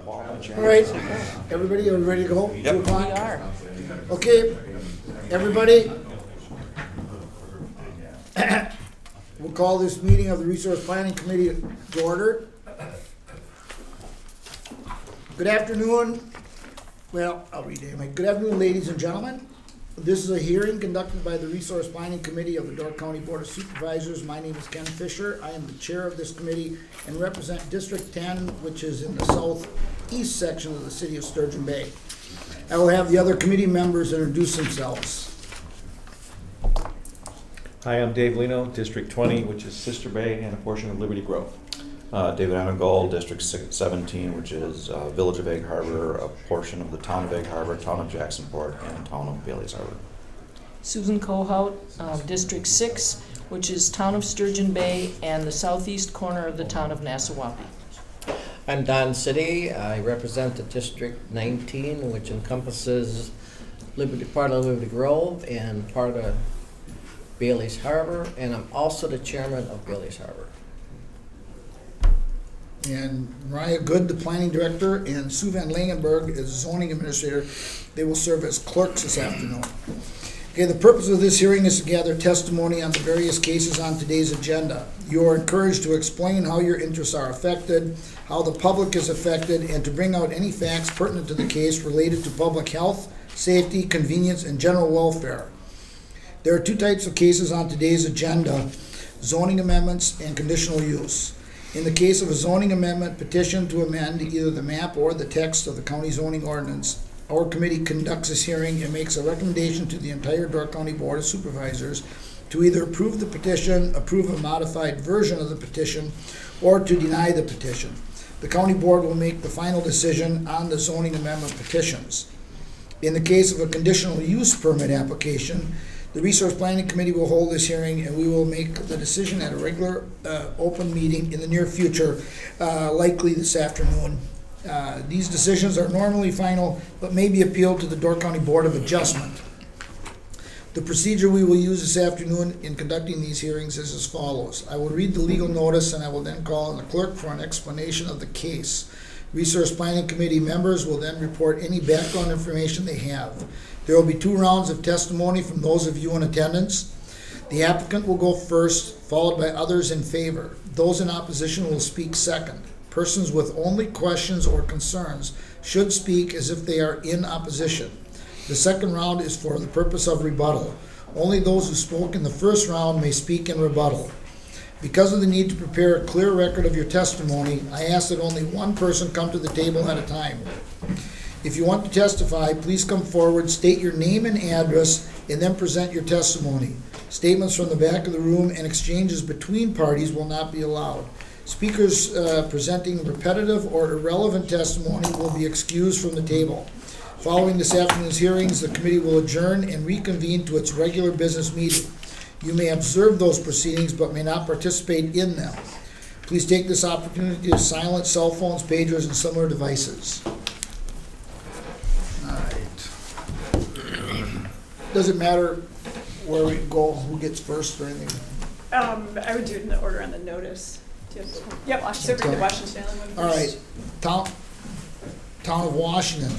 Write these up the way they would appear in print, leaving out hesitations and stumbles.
All right, everybody, are we ready to go? Yep. 2 o'clock? We are. Okay, everybody. We'll call this meeting of the Resource Planning Committee to order. Good afternoon. Well, I'll read it anyway. Good afternoon, ladies and gentlemen. This is a hearing conducted by the Resource Planning Committee of the Door County Board of Supervisors. My name is Ken Fisher. I am the chair of this committee and represent District 10, which is in the southeast section of the city of Sturgeon Bay. I will have the other committee members introduce themselves. Hi, I'm Dave Lino, District 20, which is Sister Bay and a portion of Liberty Grove. David Anagold, District 17, which is Village of Egg Harbor, a portion of the Town of Egg Harbor, Town of Jacksonport, and Town of Bailey's Harbor. Susan Kohout, District 6, which is Town of Sturgeon Bay and the southeast corner of the Town of Nassawapi. I'm Don City. I represent the District 19, which encompasses part of Liberty Grove and part of Bailey's Harbor, and I'm also the chairman of Bailey's Harbor. And Mariah Good, the planning director, and Sue Van Langenberg is zoning administrator. They will serve as clerks this afternoon. Okay, the purpose of this hearing is to gather testimony on the various cases on today's agenda. You are encouraged to explain how your interests are affected, how the public is affected, and to bring out any facts pertinent to the case related to public health, safety, convenience, and general welfare. There are two types of cases on today's agenda: zoning amendments and conditional use. In the case of a zoning amendment petition to amend either the map or the text of the county zoning ordinance, our committee conducts this hearing and makes a recommendation to the entire Door County Board of Supervisors to either approve the petition, approve a modified version of the petition, or to deny the petition. The county board will make the final decision on the zoning amendment petitions. In the case of a conditional use permit application, the Resource Planning Committee will hold this hearing, and we will make the decision at a regular open meeting in the near future, likely this afternoon. These decisions are normally final, but may be appealed to the Door County Board of Adjustment. The procedure we will use this afternoon in conducting these hearings is as follows. I will read the legal notice, and I will then call on the clerk for an explanation of the case. Resource Planning Committee members will then report any background information they have. There will be 2 rounds of testimony from those of you in attendance. The applicant will go first, followed by others in favor. Those in opposition will speak second. Persons with only questions or concerns should speak as if they are in opposition. The second round is for the purpose of rebuttal. Only those who spoke in the first round may speak in rebuttal. Because of the need to prepare a clear record of your testimony, I ask that only one person come to the table at a time. If you want to testify, please come forward, state your name and address, and then present your testimony. Statements from the back of the room and exchanges between parties will not be allowed. Speakers presenting repetitive or irrelevant testimony will be excused from the table. Following this afternoon's hearings, the committee will adjourn and reconvene to its regular business meeting. You may observe those proceedings but may not participate in them. Please take this opportunity to silence cell phones, pagers, and similar devices. All right. Does it matter where we go, who gets first or anything? I would do it in the order on the notice. Yep, so read the Washington one first. All right, Town of Washington.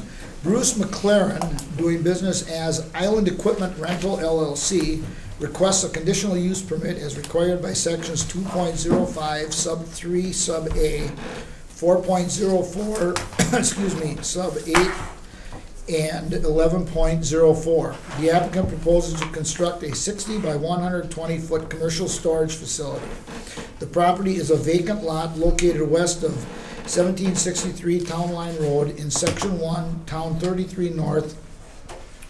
Bruce McLaren, doing business as Island Equipment Rental LLC, requests a conditional use permit as required by sections 2.05 sub 3 sub A, 4.04 sub 8, and 11.04. The applicant proposes to construct a 60 by 120 foot commercial storage facility. The property is a vacant lot located west of 1763 Town Line Road in Section 1, Town 33 North,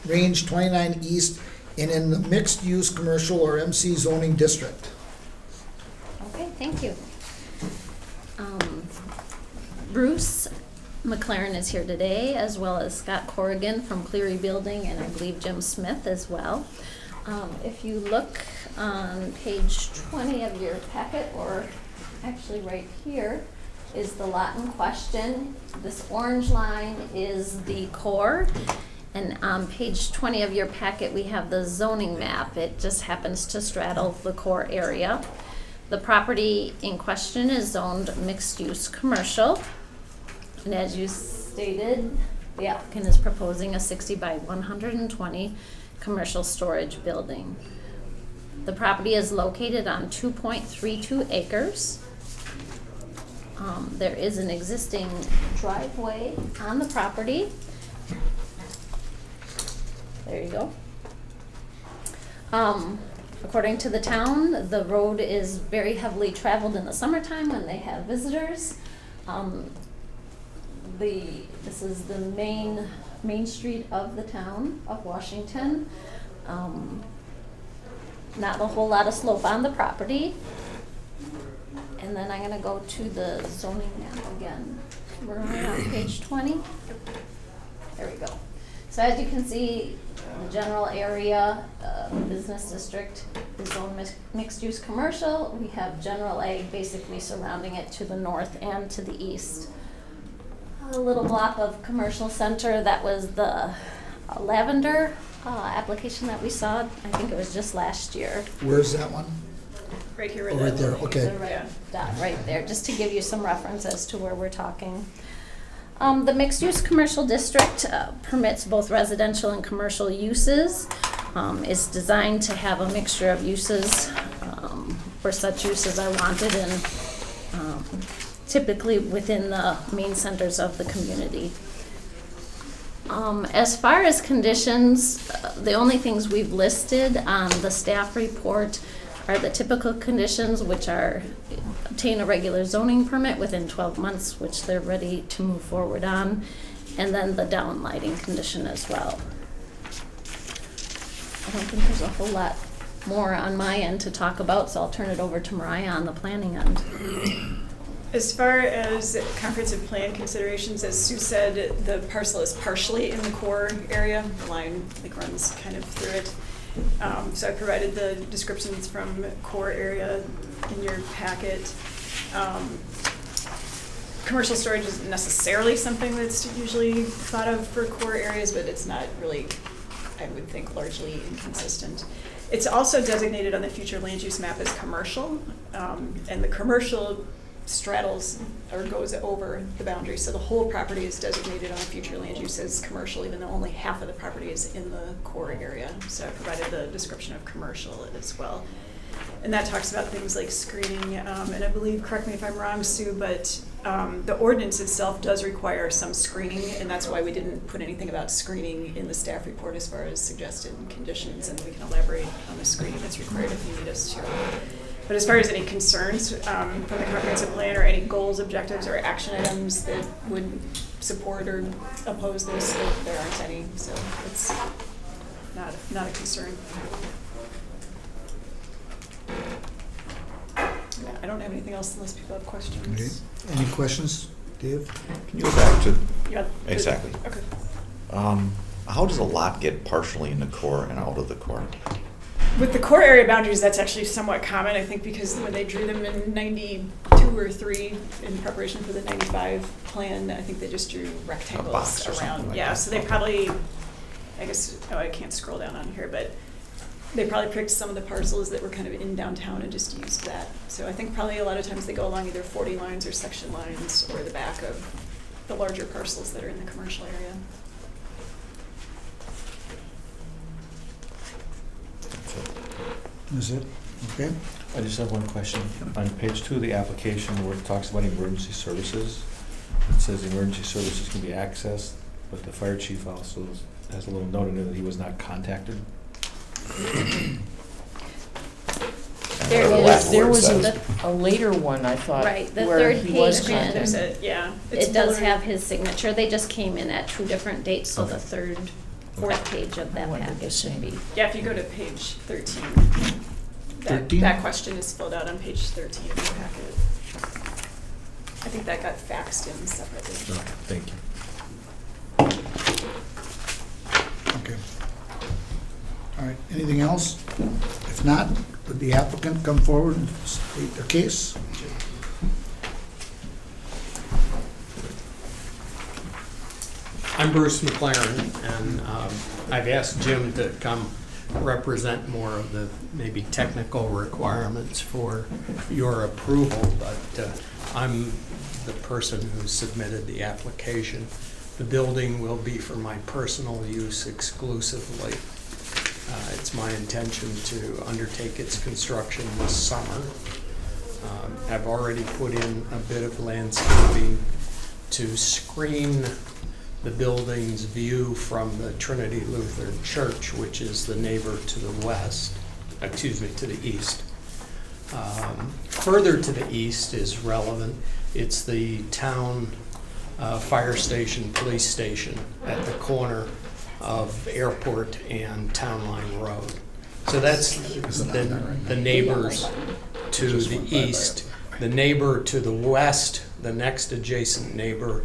Range 29 East, and in the Mixed Use Commercial or MC Zoning District. Okay, thank you. Bruce McLaren is here today, as well as Scott Corrigan from Cleary Building, and I believe Jim Smith as well. If you look on page 20 of your packet, or actually right here, is the lot in question. This orange line is the core, and on page 20 of your packet we have the zoning map. It just happens to straddle the core area. The property in question is zoned mixed-use commercial. And as you stated, the applicant is proposing a 60 by 120 commercial storage building. The property is located on 2.32 acres. There is an existing driveway on the property. There you go. According to the town, the road is very heavily traveled in the summertime when they have visitors. This is the main street of the town of Washington. Not a whole lot of slope on the property. And then I'm gonna go to the zoning map again. We're on page 20. There we go. So as you can see, the general area, business district is zoned mixed-use commercial. We have general ag basically surrounding it to the north and to the east. A little block of commercial center, that was the lavender application that we saw. I think it was just last year. Where's that one? Right here. Oh, right there, okay. The red Yeah. dot right there, just to give you some reference as to where we're talking. The mixed-use commercial district permits both residential and commercial uses. It's designed to have a mixture of uses where such uses are wanted and typically within the main centers of the community. As far as conditions, the only things we've listed on the staff report are the typical conditions, which are obtain a regular zoning permit within 12 months, which they're ready to move forward on, and then the downlighting condition as well. I don't think there's a whole lot more on my end to talk about, so I'll turn it over to Mariah on the planning end. As far as comprehensive plan considerations, as Sue said, the parcel is partially in the core area. The line runs kind of through it. So I provided the descriptions from core area in your packet. Commercial storage isn't necessarily something that's usually thought of for core areas, but it's not really, I would think, largely inconsistent. It's also designated on the future land use map as commercial, and the commercial straddles or goes over the boundary. So the whole property is designated on the future land use as commercial, even though only half of the property is in the core area. So I provided the description of commercial as well. And that talks about things like screening, and I believe, correct me if I'm wrong, Sue, but the ordinance itself does require some screening, and that's why we didn't put anything about screening in the staff report as far as suggested conditions, and we can elaborate on the screening that's required if you need us to. But as far as any concerns from the comprehensive plan or any goals, objectives, or action items that would support or oppose this, there aren't any, so it's not a concern. I don't have anything else unless people have questions. Okay. Any questions, Dave? Can you go back to, Yeah. exactly. Okay. How does a lot get partially in the core and out of the core? With the core area boundaries, that's actually somewhat common, I think, because when they drew them in 92 or 3 in preparation for the 95 plan, I think they just drew rectangles box or something around. like Yeah, that. so they probably, I guess, I can't scroll down on here, but they probably picked some of the parcels that were kind of in downtown and just used that. So I think probably a lot of times they go along either 40 lines or section lines or the back of the larger parcels that are in the commercial area. Is it? Okay. I just have one question. On page 2 of the application where it talks about emergency services, it says emergency services can be accessed, but the fire chief also has a little note in there that he was not contacted. There Whatever is- last There word was says. a later one, I thought, Right, the where third he was page There's contacted. a, yeah. it's It does blurry. have his signature. They just came in at 2 different dates, so the Okay. fourth page of I that wondered the packet should same. be. Yeah, if you go to page 13, 13? that question is filled out on page 13 of the packet. I think that got faxed in separately. Okay, thank you. Okay. All right, anything else? If not, would the applicant come forward and state their case? I'm Bruce McLaren, and I've asked Jim to come represent more of the maybe technical requirements for your approval, but I'm the person who submitted the application. The building will be for my personal use exclusively. It's my intention to undertake its construction this summer. I've already put in a bit of landscaping to screen the building's view from the Trinity Lutheran Church, which is the neighbor to the west, to the east. Further to the east is relevant. It's the town fire station, police station at the corner of Airport and Town Line Road. So that's the neighbors to the east. The neighbor to the west, the next adjacent neighbor,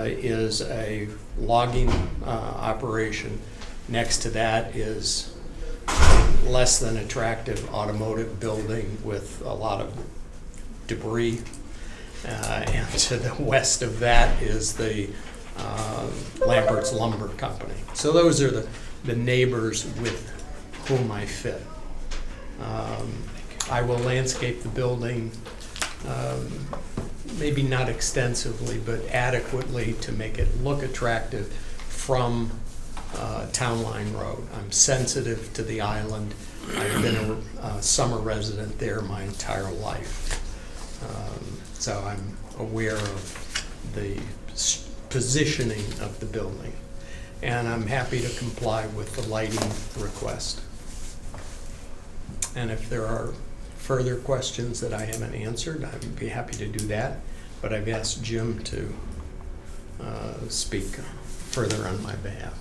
is a logging operation. Next to that is less than attractive automotive building with a lot of debris. And to the west of that is the Lambert's Lumber Company. So those are the neighbors with whom I fit. I will landscape the building, maybe not extensively, but adequately to make it look attractive from Town Line Road. I'm sensitive to the island. I've been a summer resident there my entire life. So I'm aware of the positioning of the building. And I'm happy to comply with the lighting request. And if there are further questions that I haven't answered, I would be happy to do that. But I've asked Jim to speak further on my behalf.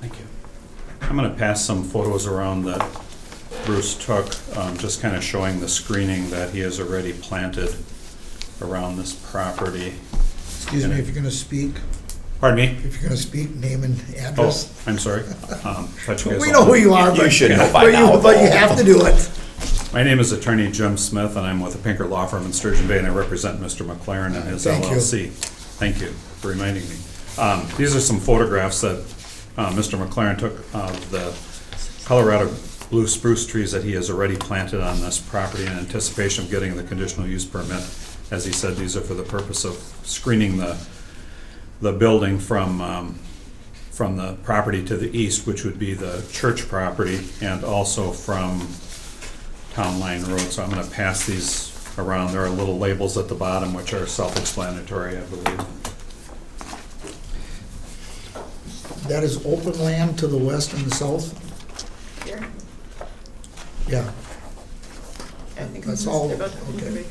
Thank you. I'm going to pass some photos around that Bruce took, just kind of showing the screening that he has already planted around this property. Excuse me, if you're gonna speak, Pardon me? if you're gonna speak, name and Oh, address. I'm sorry. Thought you guys We all- know who you are, but. You should know by now. But you have to do it. My name is Attorney Jim Smith, and I'm with the Pinker Law Firm in Sturgeon Bay, and I represent Mr. McLaren and his Thank you. LLC. Thank you for reminding me. These are some photographs that Mr. McLaren took of the Colorado blue spruce trees that he has already planted on this property in anticipation of getting the conditional use permit. As he said, these are for the purpose of screening the building from the property to the east, which would be the church property, and also from Town Line Road. So I'm going to pass these around. There are little labels at the bottom which are self-explanatory, I believe. That is open land to the west and the south? Here, Yeah. I think That's this is- all, they're both- okay.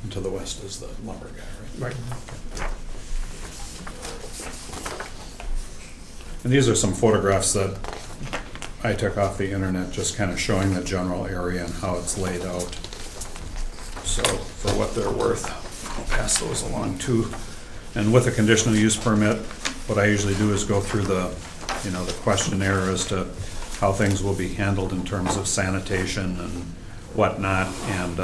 And to the west is the lumber guy, right? Right. And these are some photographs that I took off the internet, just kind of showing the general area and how it's laid out. So for what they're worth, I'll pass those along too. And with a conditional use permit, what I usually do is go through the questionnaire as to how things will be handled in terms of sanitation and whatnot. And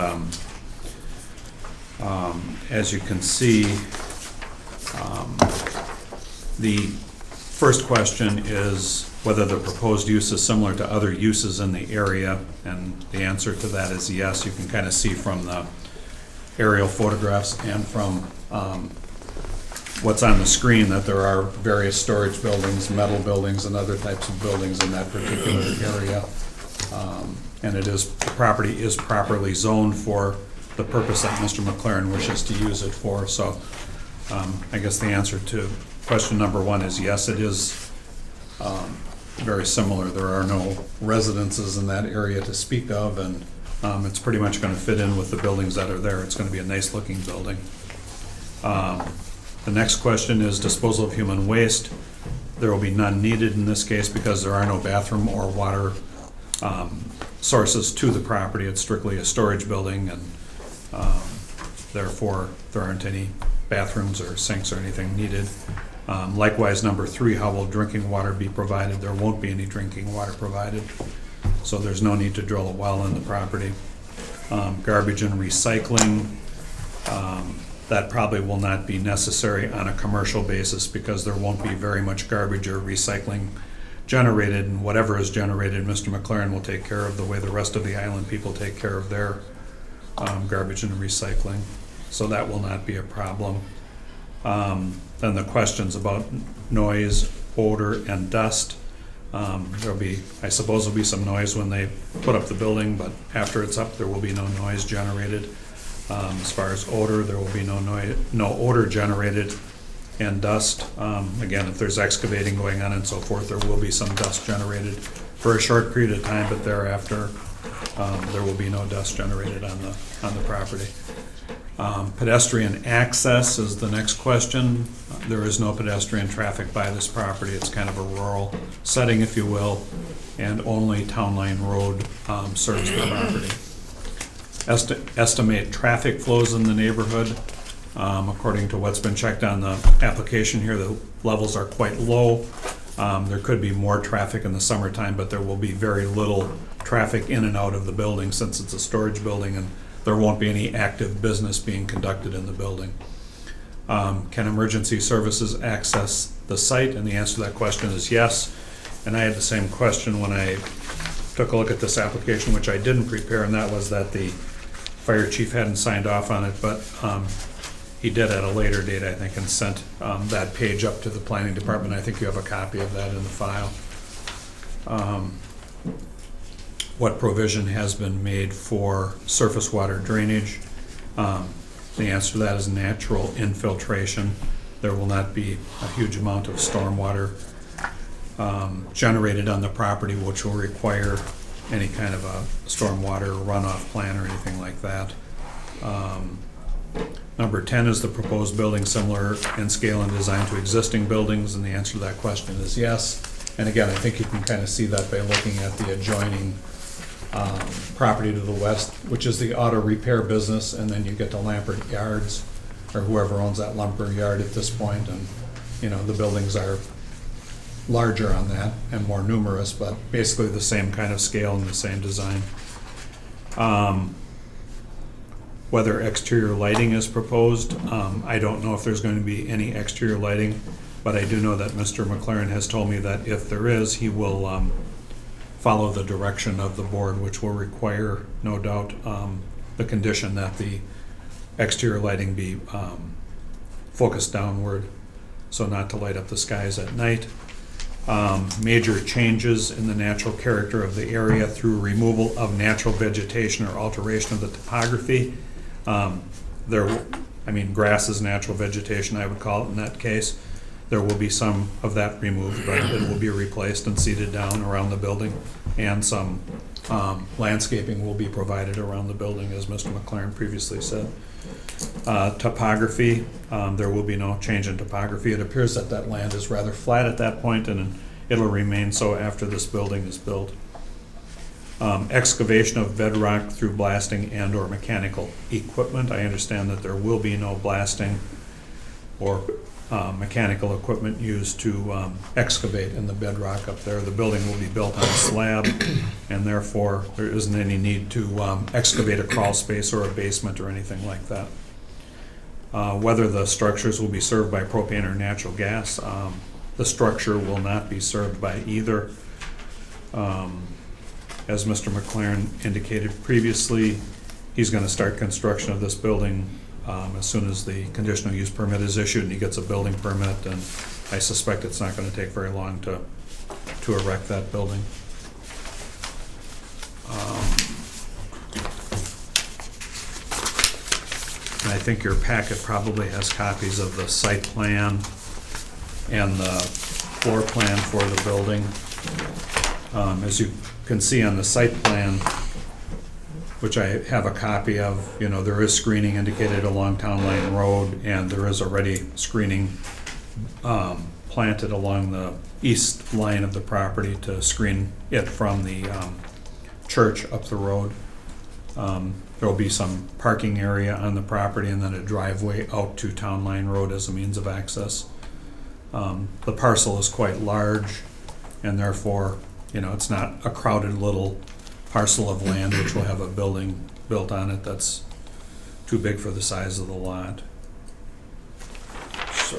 as you can see, the first question is whether the proposed use is similar to other uses in the area, and the answer to that is yes. You can kind of see from the aerial photographs and from what's on the screen that there are various storage buildings, metal buildings, and other types of buildings in that particular area. And the property is properly zoned for the purpose that Mr. McLaren wishes to use it for. So I guess the answer to question number one is yes, it is very similar. There are no residences in that area to speak of, and it's pretty much going to fit in with the buildings that are there. It's going to be a nice looking building. The next question is disposal of human waste. There will be none needed in this case because there are no bathroom or water sources to the property. It's strictly a storage building, and therefore there aren't any bathrooms or sinks or anything needed. Likewise, number three, how will drinking water be provided? There won't be any drinking water provided, so there's no need to drill a well in the property. Garbage and recycling, that probably will not be necessary on a commercial basis because there won't be very much garbage or recycling generated, and whatever is generated, Mr. McLaren will take care of the way the rest of the island people take care of their garbage and recycling. so that will not be a problem. Then the questions about noise, odor, and dust. There'll be, I suppose there'll be some noise when they put up the building, but after it's up, there will be no noise generated. As far as odor, there will be no odor generated, and dust. Again, if there's excavating going on and so forth, there will be some dust generated for a short period of time, but thereafter, there will be no dust generated on the property. Pedestrian access is the next question. There is no pedestrian traffic by this property. It's kind of a rural setting, if you will, and only Town Line Road serves the property. Estimate traffic flows in the neighborhood. According to what's been checked on the application here, the levels are quite low. There could be more traffic in the summertime, but there will be very little traffic in and out of the building since it's a storage building, and there won't be any active business being conducted in the building. Can emergency services access the site? And the answer to that question is yes. And I had the same question when I took a look at this application, which I didn't prepare, and that was that the fire chief hadn't signed off on it, but he did at a later date, I think, and sent that page up to the planning department. I think you have a copy of that in the file. What provision has been made for surface water drainage? The answer to that is natural infiltration. There will not be a huge amount of stormwater generated on the property, which will require any kind of a stormwater runoff plan or anything like that. Number 10, is the proposed building similar in scale and design to existing buildings? And the answer to that question is yes. And again, I think you can kind of see that by looking at the adjoining property to the west, which is the auto repair business, and then you get to Lampert Yards, or whoever owns that lumber yard at this point, and you know the buildings are larger on that and more numerous, but basically the same kind of scale and the same design. Whether exterior lighting is proposed, I don't know if there's going to be any exterior lighting, but I do know that Mr. McLaren has told me that if there is, he will follow the direction of the board, which will require, no doubt, the condition that the exterior lighting be focused downward, so not to light up the skies at night. Major changes in the natural character of the area through removal of natural vegetation or alteration of the topography. Grass is natural vegetation, I would call it in that case. There will be some of that removed, but it will be replaced and seeded down around the building, and some landscaping will be provided around the building, as Mr. McLaren previously said. Topography, there will be no change in topography. It appears that that land is rather flat at that point, and it'll remain so after this building is built. Excavation of bedrock through blasting and or mechanical equipment. I understand that there will be no blasting or mechanical equipment used to excavate in the bedrock up there. The building will be built on a slab, and therefore there isn't any need to excavate a crawl space or a basement or anything like that. Whether the structures will be served by propane or natural gas, the structure will not be served by either. As Mr. McLaren indicated previously, he's going to start construction of this building as soon as the conditional use permit is issued and he gets a building permit, and I suspect it's not going to take very long to erect that building. And I think your packet probably has copies of the site plan and the floor plan for the building. As you can see on the site plan, which I have a copy of, there is screening indicated along Town Line Road, and there is already screening planted along the east line of the property to screen it from the church up the road. There will be some parking area on the property and then a driveway out to Town Line Road as a means of access. The parcel is quite large, and therefore, it's not a crowded little parcel of land which will have a building built on it that's too big for the size of the lot. So,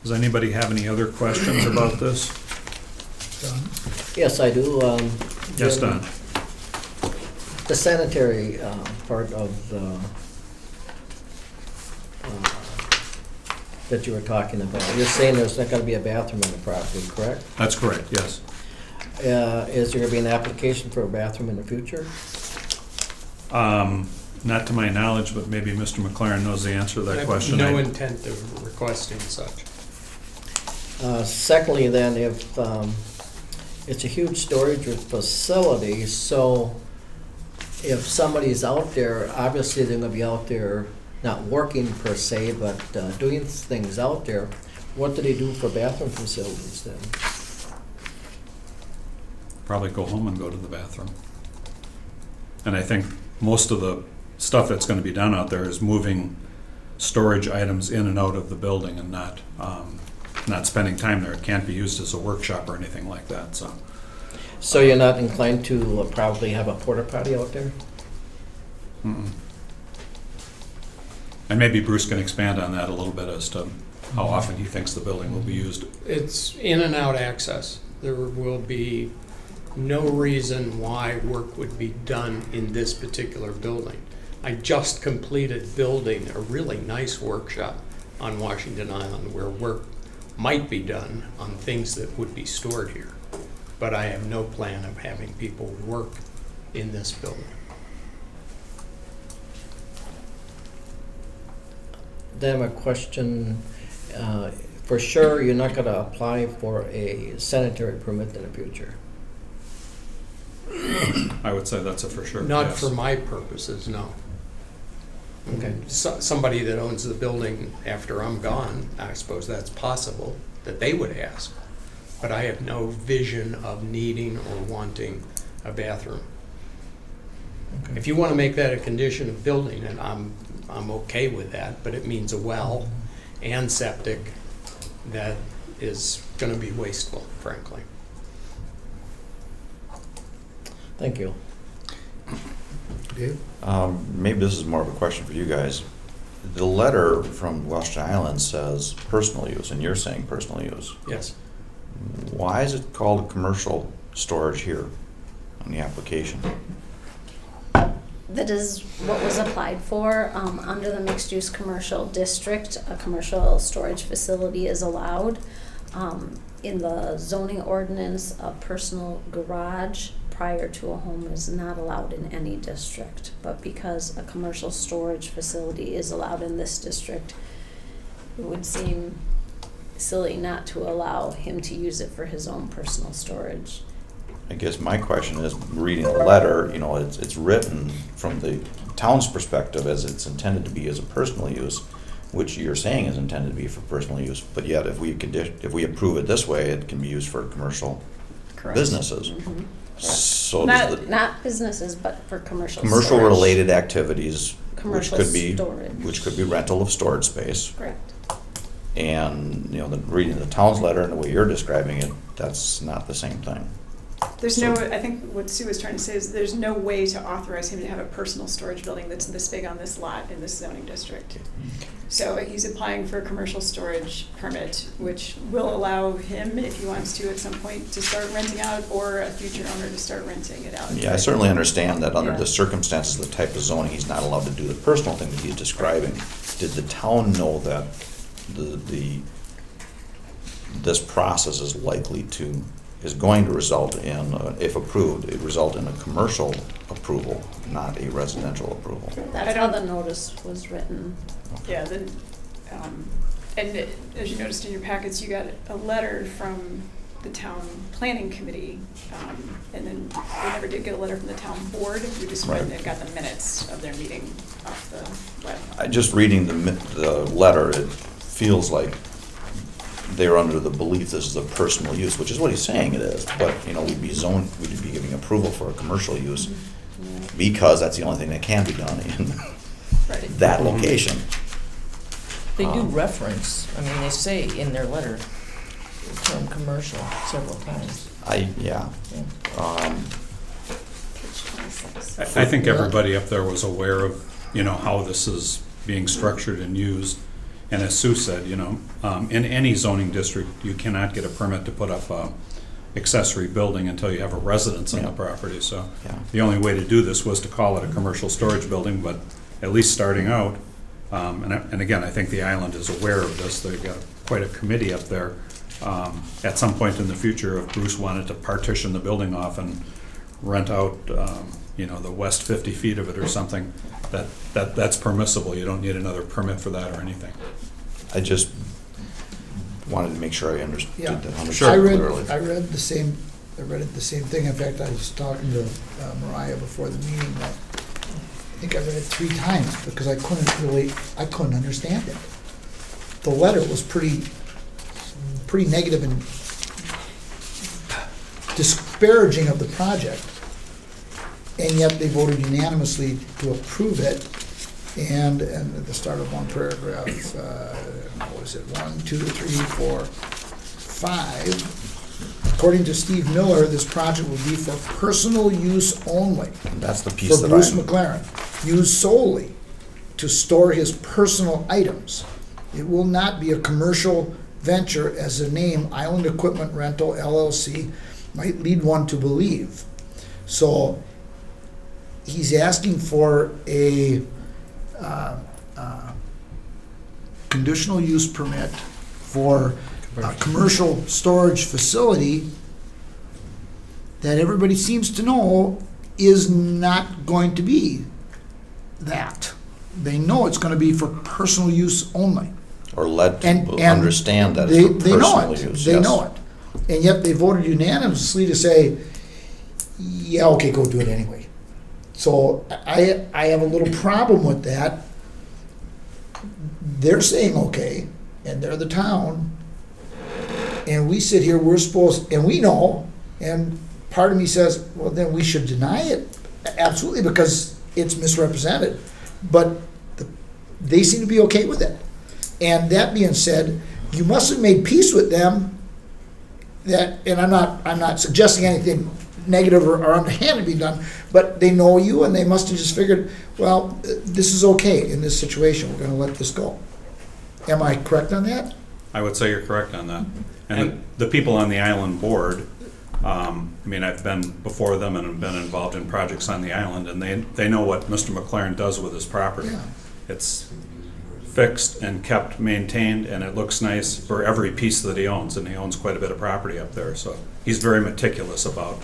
does anybody have any other questions about this? Don? Yes, I do. Yes, Don. The sanitary part of the that you were talking about. You're saying there's not gonna be a bathroom in the property, correct? That's correct, yes. Is there gonna be an application for a bathroom in the future? Not to my knowledge, but maybe Mr. McLaren knows the answer to I that have question. no intent of requesting such. Secondly, then, if it's a huge storage facility, so if somebody's out there, obviously they're gonna be out there, not working per se, but doing things out there, what do they do for bathroom facilities then? Probably go home and go to the bathroom. And I think most of the stuff that's gonna be done out there is moving storage items in and out of the building and not spending time there. It can't be used as a workshop or anything like that, so. So you're not inclined to probably have a porta potty out there? Mm-mm. And maybe Bruce can expand on that a little bit as to how often he thinks the building will be used. It's in and out access. There will be no reason why work would be done in this particular building. I just completed building a really nice workshop on Washington Island where work might be done on things that would be stored here. But I have no plan of having people work in this building. Then a question, for sure, you're not gonna apply for a sanitary permit in the future? I would say that's a for sure. Not yes. for my purposes, no. Okay. Somebody that owns the building after I'm gone, I suppose that's possible, that they would ask. But I have no vision of needing or wanting a bathroom. If you want to make that a condition of building, and I'm okay with that, but it means a well and septic that is going to be wasteful, frankly. Thank you. Dave? Maybe this is more of a question for you guys. The letter from Washington Island says personal use, and you're saying personal use. Yes. Why is it called commercial storage here on the application? That is what was applied for. Under the mixed-use commercial district, a commercial storage facility is allowed. In the zoning ordinance, a personal garage prior to a home is not allowed in any district. But because a commercial storage facility is allowed in this district, it would seem silly not to allow him to use it for his own personal storage. I guess my question is, reading the letter, you know, it's written from the town's perspective as it's intended to be as a personal use, which you're saying is intended to be for personal use, but yet if we approve it this way, it can be used for commercial businesses. Mhm. So Not- does the Not businesses, but for commercial commercial storage. related activities, Commercial storage. which could be rental of storage space. Correct. And, you know, reading the town's letter and the way you're describing it, that's not the same thing. There's no, I think what Sue was trying to say is there's no way to authorize him to have a personal storage building that's this big on this lot in this zoning district. So he's applying for a commercial storage permit, which will allow him, if he wants to at some point, to start renting out, or a future owner to start renting it out. Yeah, I certainly understand that under Yeah. the circumstances, the type of zoning, he's not allowed to do the personal thing that he's describing. Did the town know that this process is going to result in, if approved, it result in a commercial approval, not a residential approval? That's how the notice was written. Yeah, then, and as you noticed in your packets, you got a letter from the town planning committee, and then we never did get a letter from the town board. We just read Right. and got the minutes of their meeting off the web. Just reading the letter, it feels like they're under the belief this is a personal use, which is what he's saying it is. But, you know, we'd be giving approval for a commercial use because that's the only thing that can be done in Right. that location. They do reference, I mean, they say in their letter, the term commercial several times. Yeah. Page 26. I think everybody up there was aware of, you know, how this is being structured and used. And as Sue said, you know, in any zoning district, you cannot get a permit to put up a accessory building until you have a residence on the Yeah. property. So Yeah. the only way to do this was to call it a commercial storage building, but at least starting out, And again, I think the island is aware of this. They've got quite a committee up there. At some point in the future, if Bruce wanted to partition the building off and rent out, the west 50 feet of it or something, that's permissible. You don't need another permit for that or anything. I just wanted to make sure I understood Yeah. that 100% Sure. I clearly. read it the same thing. In fact, I was talking to Mariah before the meeting. That I think I read it 3 times because I couldn't understand it. The letter was pretty negative and disparaging of the project, and yet they voted unanimously to approve it. And at the start of one paragraph, what was it, 1, 2, 3, 4, 5. According to Steve Miller, this project will be for personal use only. That's the piece For that Bruce I'm, McLaren, used solely to store his personal items. It will not be a commercial venture, as the name Island Equipment Rental LLC might lead one to believe. So he's asking for a conditional use permit for a commercial storage facility that everybody seems to know is not going to be that. They know it's going to be for personal use only. or led to And understand that they, it's for they know personal it. use. They yes. know it. And yet they voted unanimously to say, yeah, okay, go do it anyway. So I have a little problem with that. They're saying okay, and they're the town, and we sit here, we're supposed, and we know, and part of me says, well, then we should deny it, absolutely, because it's misrepresented. But they seem to be okay with it. And that being said, you must have made peace with them that, and I'm not suggesting anything negative or underhanded be done, but they know you and they must have just figured, well, this is okay in this situation, we're gonna let this go. Am I correct on that? I would say you're correct on that. And the people on the island board, I've been before them and have been involved in projects on the island, and they know what Mr. McLaren does with his property. Yeah. It's fixed and kept, maintained, and it looks nice for every piece that he owns, and he owns quite a bit of property up there, so he's very meticulous about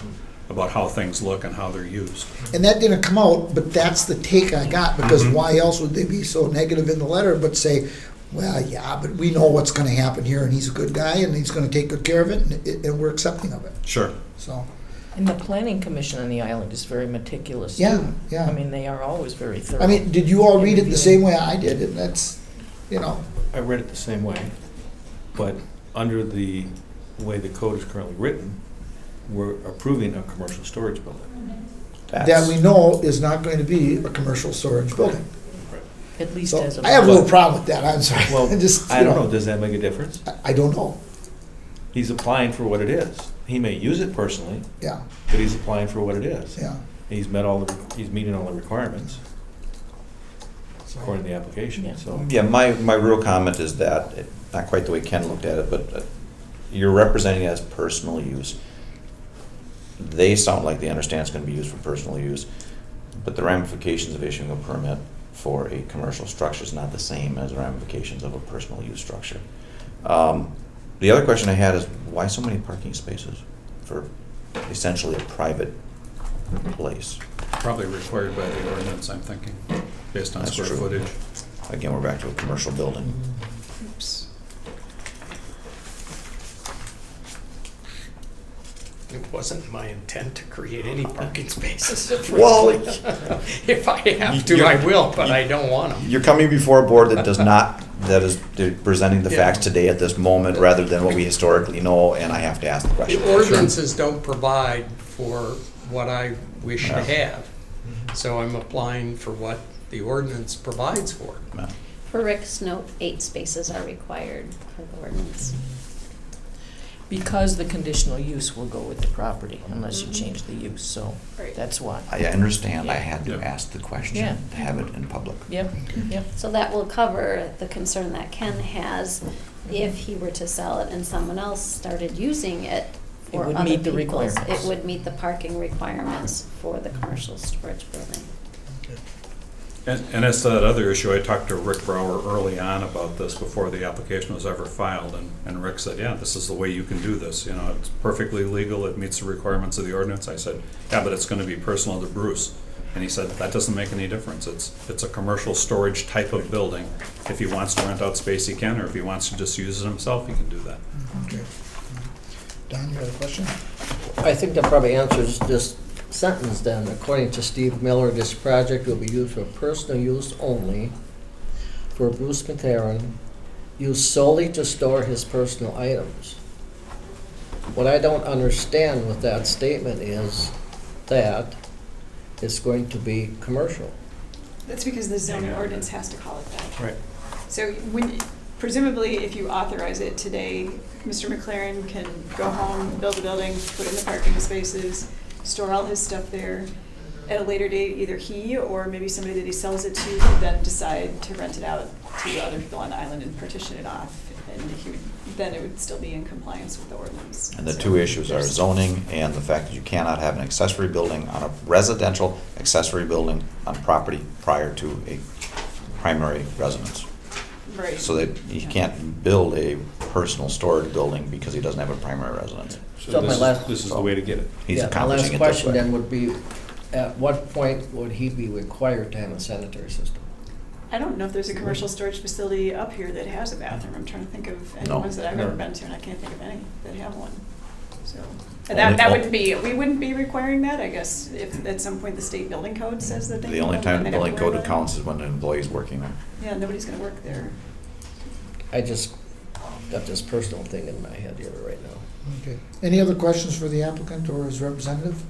how things look and how they're used. And that didn't come out, but that's the take I got, because why else would they be so negative in the letter, but say, well, yeah, but we know what's gonna happen here, and he's a good guy, and he's gonna take good care of it, and we're accepting of it, Sure. so. And the planning commission on the island is very meticulous, too. Yeah, yeah. I mean, they are always very thorough. I mean, did you all read it the same way I did? And that's, I read it the same way, but under the way the code is currently written, we're approving a commercial storage building. that we know is not going to be a commercial storage building. At least So as of. I have a little problem with that, I'm sorry. Well, Just, I don't know, does that make a difference? I don't know, He's applying for what it is. He may use it personally, yeah, but he's applying for what it is. yeah. He's meeting all the requirements according to the application, Yeah. so. Yeah, my real comment is that, not quite the way Ken looked at it, but you're representing it as personal use. They sound like they understand it's gonna be used for personal use, but the ramifications of issuing a permit for a commercial structure is not the same as the ramifications of a personal use structure. The other question I had is, why so many parking spaces for essentially a private place? Probably required by the ordinance, I'm thinking, based on That's square true. footage. Again, we're back to a commercial building. Oops. It wasn't my intent to create any parking spaces, Well, frankly. If I have to, I will, but I don't want them. You're coming before a board that does not, that is presenting the Yeah. facts today at this moment rather than what we historically know, and I have to ask the question. The ordinances don't provide for what I wish to have, so I'm applying for what the ordinance provides for. No. For Rick's note, 8 spaces are required for the ordinance. Because the conditional use will go with the property unless you change the use, so Right. that's why. I understand, I had to Yeah. ask the question Yeah. to have it in public. Yep, yep. So that will cover the concern that Ken has if he were to sell it and someone else started using it It for would other meet the people's. requirements. It would meet the parking requirements for the commercial storage building. And as to that other issue, I talked to Rick Brower early on about this before the application was ever filed, and Rick said, yeah, this is the way you can do this, it's perfectly legal, it meets the requirements of the ordinance. I said, yeah, but it's gonna be personal to Bruce. And he said, that doesn't make any difference, it's a commercial storage type of building. If he wants to rent out space, he can, or if he wants to just use it himself, he can do that. Okay. Don, you had a question? I think that probably answers this sentence then. According to Steve Miller, this project will be used for personal use only for Bruce McLaren, used solely to store his personal items. What I don't understand with that statement is that it's going to be commercial. That's because the zoning ordinance has to call it that. Right. So when, presumably, if you authorize it today, Mr. McLaren can go home, build a building, put in the parking spaces, store all his stuff there. At a later date, either he or maybe somebody that he sells it to could then decide to rent it out to other people on the island and partition it off. And then it would still be in compliance with the ordinance. And the So two issues are there's- zoning and the fact that you cannot have an accessory building on a residential accessory building on property prior to a primary residence. Right. So that you can't build a personal storage building because he doesn't have a primary residence. So my last- This is the way to get it. He's Yeah, accomplishing it my this last question way. then would be, at what point would he be required to have a sanitary system? I don't know if there's a commercial storage facility up here that has a bathroom. I'm trying to think of any No. ones that I've ever No. been to, and I can't think of any that have one. So, Only- that wouldn't be, we wouldn't be requiring that, I guess, if at some point the state building code says that they. The only can, time the then they'd have building to worry code about it. counts is when an employee's working there. Yeah, nobody's gonna work there. I just got this personal thing in my head here right now. Okay. Any other questions for the applicant or his representative?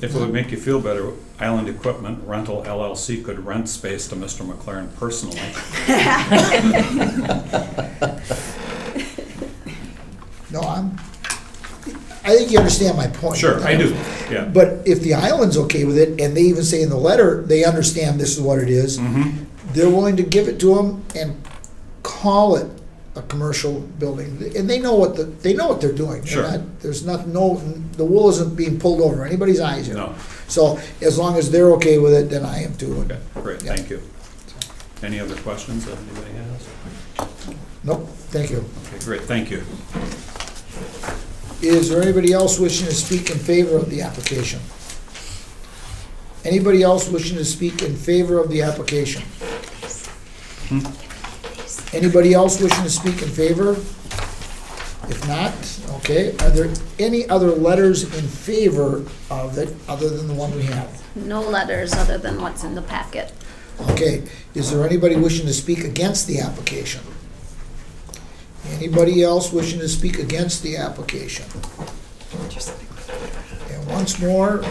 If it would make you feel better, Island Equipment Rental LLC could rent space to Mr. McLaren personally. No, I think you understand my point. Sure, I do, yeah. But if the island's okay with it, and they even say in the letter, they understand this is what it is, Mhm. they're willing to give it to them and call it a commercial building, and they know what they're doing. They're Sure. not- There's nothing, the wool isn't being pulled over anybody's eyes here. No. So as long as they're okay with it, then I am too. Okay, great, Yeah. thank you. Any other questions that anybody has? Nope, thank you. Okay, great, thank you. Is there anybody else wishing to speak in favor of the application? Anybody else wishing to speak in favor of the application? Anybody else wishing to speak in favor? If not, okay, are there any other letters in favor of it, other than the one we have? No letters other than what's in the packet. Okay, is there anybody wishing to speak against the application? Anybody else wishing to speak against the application? And once more,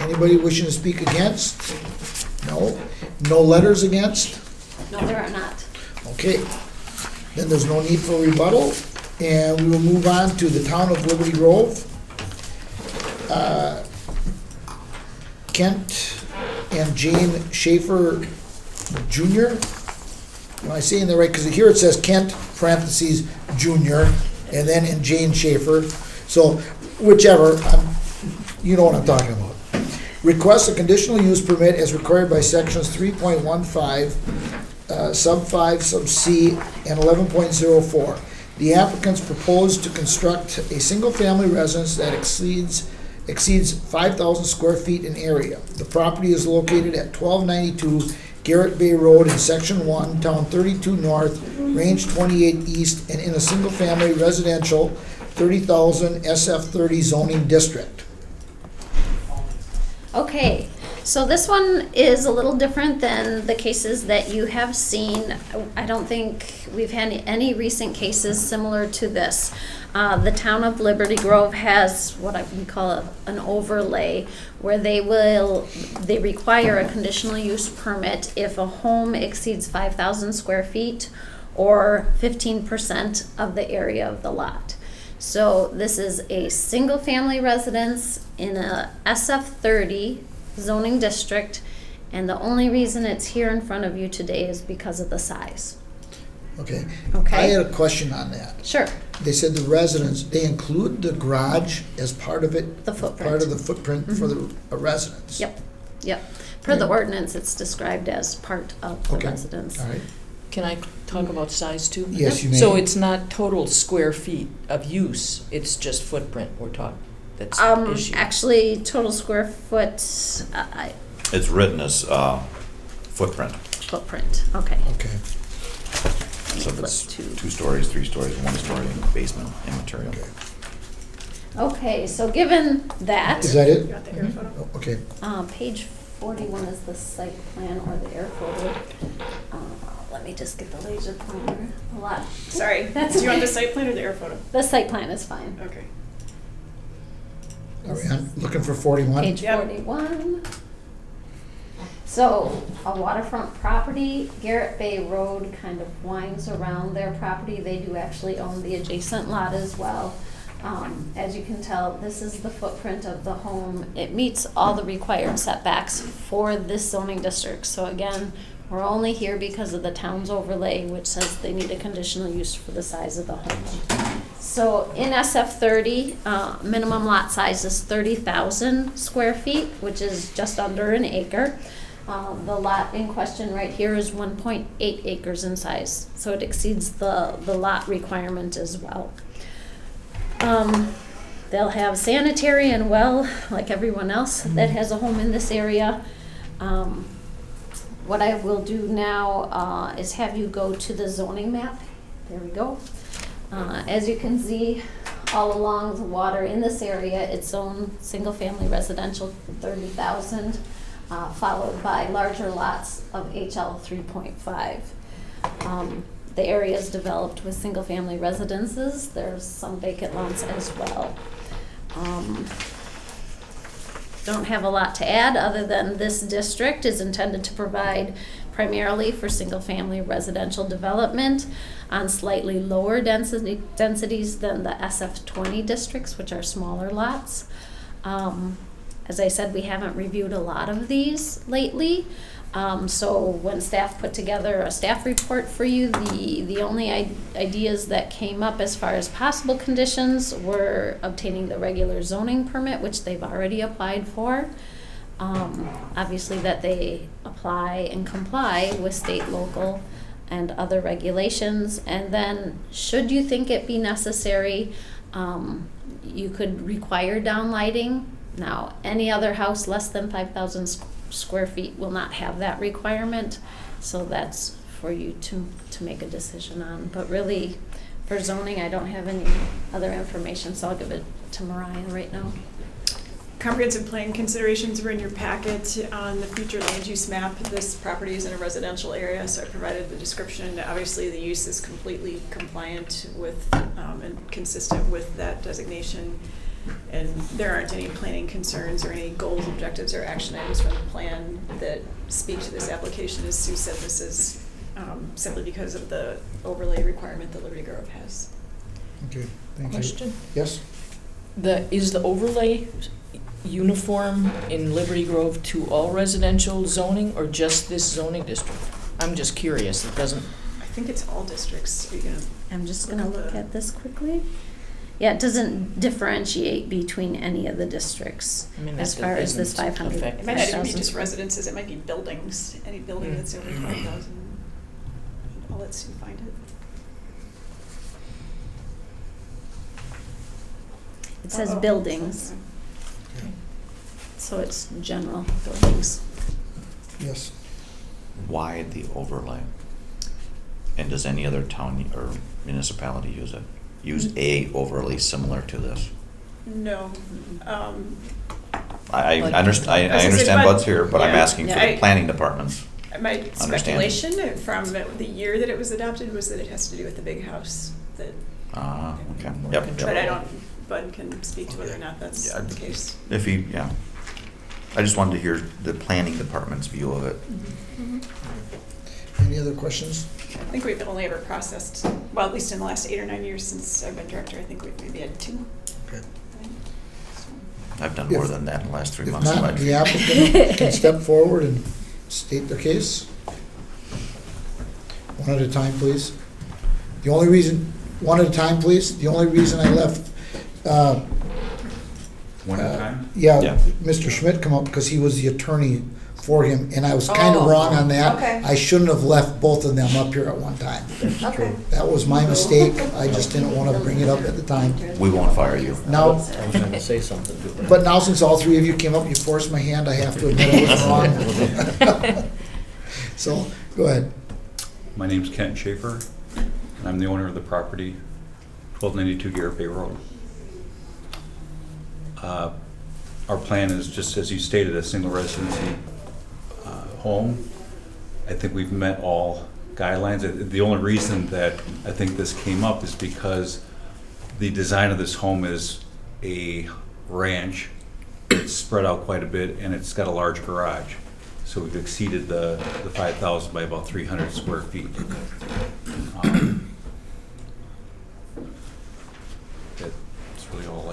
anybody wishing to speak against? No? No letters against? No, there are not. Okay, then there's no need for rebuttal, and we will move on to the town of Liberty Grove. Kent and Jane Schaefer Jr. Am I saying that right? Because here it says Kent, parentheses, Jr., and then in Jane Schaefer. So whichever, you know what I'm talking about. Request a conditional use permit as required by sections 3.15, sub 5, sub C, and 11.04. The applicants propose to construct a single-family residence that exceeds 5,000 square feet in area. The property is located at 1292 Garrett Bay Road in Section 1, Town 32 North, Range 28 East, and in a single-family residential 30,000 SF30 zoning district. Okay, so this one is a little different than the cases that you have seen. I don't think we've had any recent cases similar to this. The town of Liberty Grove has what we call an overlay, where they require a conditional use permit if a home exceeds 5,000 square feet or 15% of the area of the lot. So this is a single-family residence in a SF30 zoning district, and the only reason it's here in front of you today is because of the size. Okay. Okay. I had a question on that. Sure, They said the residence, they include the garage as part of it? the footprint. Part of the footprint for the a residence? Yep. Per the ordinance, it's described as part of the Okay. residence. All right. Can I talk about size too? Yes, you may. So it's not total square feet of use, it's just footprint we're talking, that's the issue. Actually, total square foot, It's written as footprint, footprint, okay. Okay. so if it's Flip to- 2 stories, 3 stories, 1 story, basement, immaterial. Okay. Okay, so given that, Is that it? You got the air photo? Oh, okay. page 41 is the site plan or the air photo. Let me just get the laser pointer. A lot. Sorry, That's do you want okay. the site plan or the air photo? The site plan is fine. Okay. All right, I'm looking for 41. Page Yep. 41. So, a waterfront property, Garrett Bay Road kind of winds around their property. They do actually own the adjacent lot as well. As you can tell, this is the footprint of the home. It meets all the required setbacks for this zoning district. So again, we're only here because of the town's overlay, which says they need a conditional use for the size of the home. So in SF 30, minimum lot size is 30,000 square feet, which is just under an acre. The lot in question right here is 1.8 acres in size, so it exceeds the lot requirement as well. They'll have sanitary and well, like everyone else that has a home in this area. What I will do now is have you go to the zoning map. There we go. As you can see, all along the water in this area, it's own single-family residential, 30,000, followed by larger lots of HL 3.5. The area is developed with single-family residences. There's some vacant lots as well. Don't have a lot to add other than this district is intended to provide primarily for single-family residential development on slightly lower densities than the SF 20 districts, which are smaller lots. As I said, we haven't reviewed a lot of these lately. So when staff put together a staff report for you, the only ideas that came up as far as possible conditions were obtaining the regular zoning permit, which they've already applied for. Obviously that they apply and comply with state, local, and other regulations. And then, should you think it be necessary, you could require downlighting. Now, any other house less than 5,000 square feet will not have that requirement, so that's for you to make a decision on. But really, for zoning, I don't have any other information, so I'll give it to Mariah right now. Comprehensive plan considerations were in your packet on the future land use map. This property is in a residential area, so I provided the description. Obviously, the use is completely compliant with and consistent with that designation. And there aren't any planning concerns or any goals, objectives, or action items from the plan that speak to this application. As Sue said, this is simply because of the overlay requirement that Liberty Grove has. Okay, thank you. Question? Yes? Is the overlay uniform in Liberty Grove to all residential zoning or just this zoning district? I'm just curious, it doesn't, I think it's all districts. Are you gonna I'm just gonna look at this quickly. Yeah, it doesn't differentiate between any of the districts I mean, as that far as this doesn't 500. affect- It might not even be 5,000 just square. residences, it might be buildings, any building that's over 5,000. I'll let Sue find it. It says Oh, buildings, okay. so it's general buildings. Yes. Why the overlay? And does any other town or municipality use it? Use a overlay similar to this? No. I Like- understand, I I was gonna say, understand but- Bud's here, but I'm yeah. asking for Yeah, the planning departments. My Understanding. speculation from the year that it was adopted was that it has to do with the big house. That, Okay, More yep, control. but I yep. don't, Bud can speak to whether or not that's Yeah, the case. If he, yeah. I just wanted to hear the planning department's view of it. Any other questions? I think we've only ever processed, well, at least in the last 8 or 9 years since I've been director, I think we've maybe had 2. Okay. I've done more If- than that in the last 3 If months of my not, the applicant can step forward and state their case. One at a time, please. The only reason, one at a time, please. The only reason I left, One at a time? yeah, Yeah. Mr. Schmidt come up because he was the attorney for him, and I was kind of Oh, wrong on that. okay. I shouldn't have left both of them up here at one time. Okay. That was my mistake. I just didn't want to bring it up at the time. We won't fire you. Now, I was going to say something to that. but now since all three of you came up, you forced my hand, I have to admit I was wrong. So, go ahead. My name's Kent Schaefer, and I'm the owner of the property, 1292 Garrett Bay Road. Our plan is, just as you stated, a single residency home. I think we've met all guidelines. The only reason that I think this came up is because the design of this home is a ranch. It's spread out quite a bit, and it's got a large garage. So we've exceeded the 5,000 by about 300 square feet. That's really all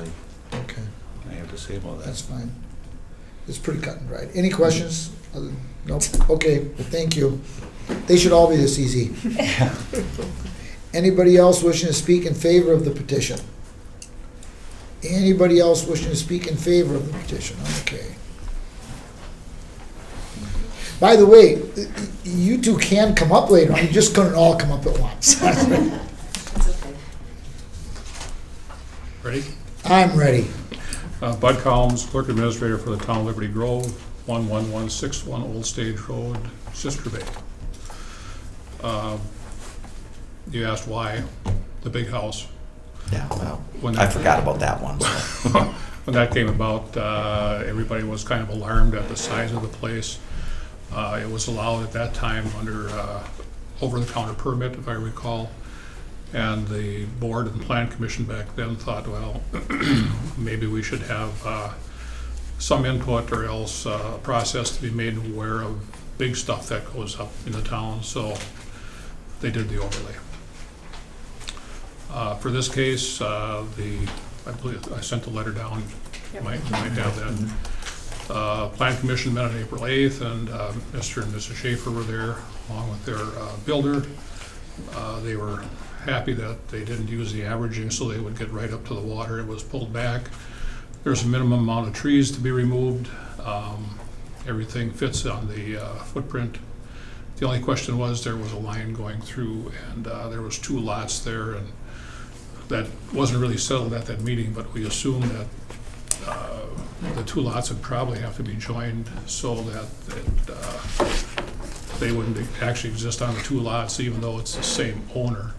Okay, I have to say about that. that's fine. It's pretty cut and dried. Any questions? Nope. Okay, thank you. They should all be this easy. Anybody else wishing to speak in favor of the petition? Anybody else wishing to speak in favor of the petition? Okay. By the way, you two can come up later on, you just couldn't all come up at once. That's okay. Ready? I'm ready. Bud Collins, Clerk Administrator for the Town of Liberty Grove, 11161 Old Stage Road, Sister Bay. You asked why the big house. Yeah, well, When I that- forgot about that one. So. When that came about, everybody was kind of alarmed at the size of the place. It was allowed at that time under over-the-counter permit, if I recall. And the board and plan commission back then thought, well, maybe we should have some input or else a process to be made aware of big stuff that goes up in the town. So they did the overlay. For this case, I believe I sent the letter down. You might have that. Plan Commission met on April 8th, and Mr. and Mrs. Schaefer were there along with their builder. They were happy that they didn't use the averaging so they would get right up to the water. It was pulled back. There's a minimum amount of trees to be removed. Everything fits on the footprint. The only question was there was a line going through, and there was 2 lots there, and that wasn't really settled at that meeting, but we assumed that the 2 lots would probably have to be joined so that they wouldn't actually exist on the 2 lots, even though it's the same owner.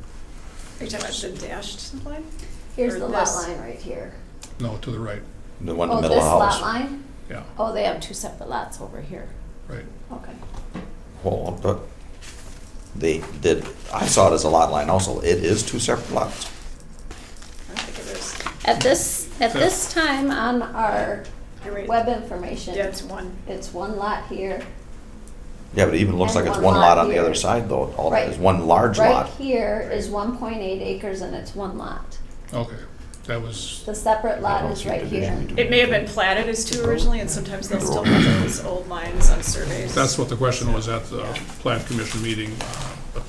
Are you talking about the dashed line? Here's Or the lot this? line right here. No, to the right, The one in the Oh, middle this of the lot house. line? yeah, Oh, they have 2 separate lots over here. right. Okay. Hold on, but they did, I saw it as a lot line also. It is 2 separate lots. I don't think it is. At this time on our You're right. web information, Yeah, it's one. it's 1 lot here. Yeah, but it even looks And like it's one one lot lot on the here. other side though. All Right. It's one large Right lot. here is 1.8 acres and it's 1 lot. Okay, that was, The separate I lot don't is see right division here. between It may have the been two. platted as 2 originally, and sometimes they'll still have those old lines on surveys. that's what the question was at the plan commission meeting. But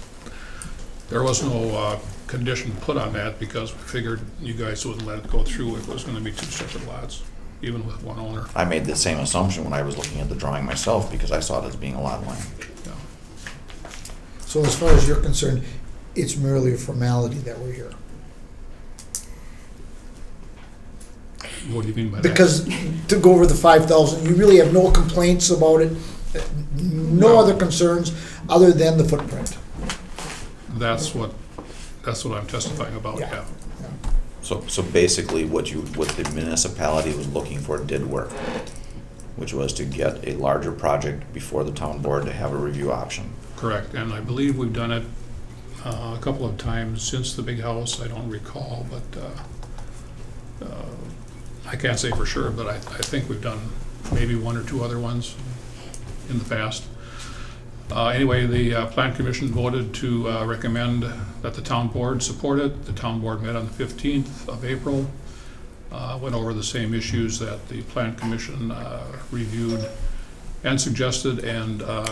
there was no condition put on that because we figured you guys wouldn't let it go through if it was gonna be 2 separate lots, even with 1 owner. I made the same assumption when I was looking at the drawing myself because I saw it as being a lot line. Yeah. So as far as you're concerned, it's merely a formality that we're here. What do you mean by that? Because to go over the 5,000, you really have no complaints about it, no No. other concerns other than the footprint. That's what I'm testifying about, Yeah. yeah. So basically what the municipality was looking for did work, which was to get a larger project before the town board to have a review option. Correct, and I believe we've done it a couple of times since the big house. I don't recall, but I can't say for sure, but I think we've done maybe 1 or 2 other ones in the past. Anyway, the Plan Commission voted to recommend that the town board support it. The town board met on the 15th of April, went over the same issues that the Plan Commission reviewed and suggested, and a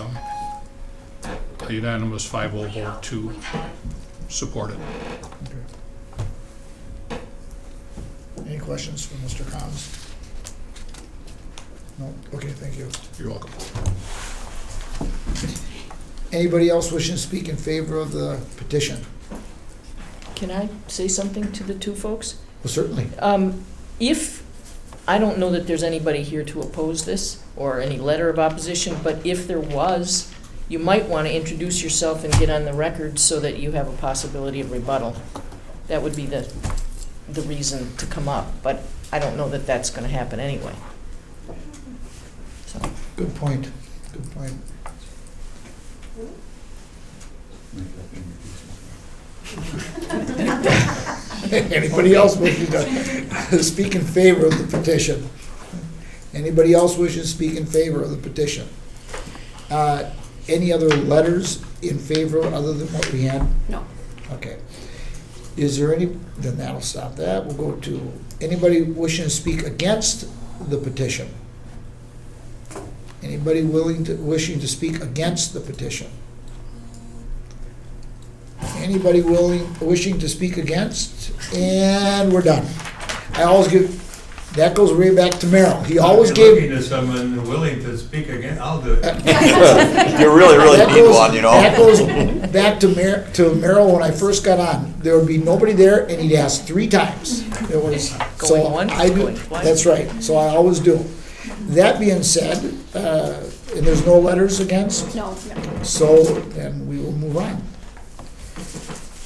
unanimous 5-0 vote to support it. Any questions for Mr. Collins? No? Okay, thank you. You're welcome. Anybody else wishing to speak in favor of the petition? Can I say something to the two folks? Well, certainly. If, I don't know that there's anybody here to oppose this, or any letter of opposition, but if there was, you might want to introduce yourself and get on the record so that you have a possibility of rebuttal. That would be the reason to come up, but I don't know that that's going to happen anyway. So, Good point. Good point. Anybody else wishing to speak in favor of the petition? Anybody else wishing to speak in favor of the petition? Any other letters in favor other than what we had? No. Okay. Is there any, then that'll stop that. We'll go to anybody wishing to speak against the petition? Anybody wishing to speak against the petition? Anybody wishing to speak against? And we're done. I always give, that goes way back to Merrill. He always If you're looking gave. to someone willing to speak again, I'll do it. You really, really That need goes- one, you know? That goes back to Merrill when I first got on. There would be nobody there, and he'd ask 3 times. It was so Going once, I do. going twice. That's right. So I always do. That being said, and there's no letters against, No. so then we will move on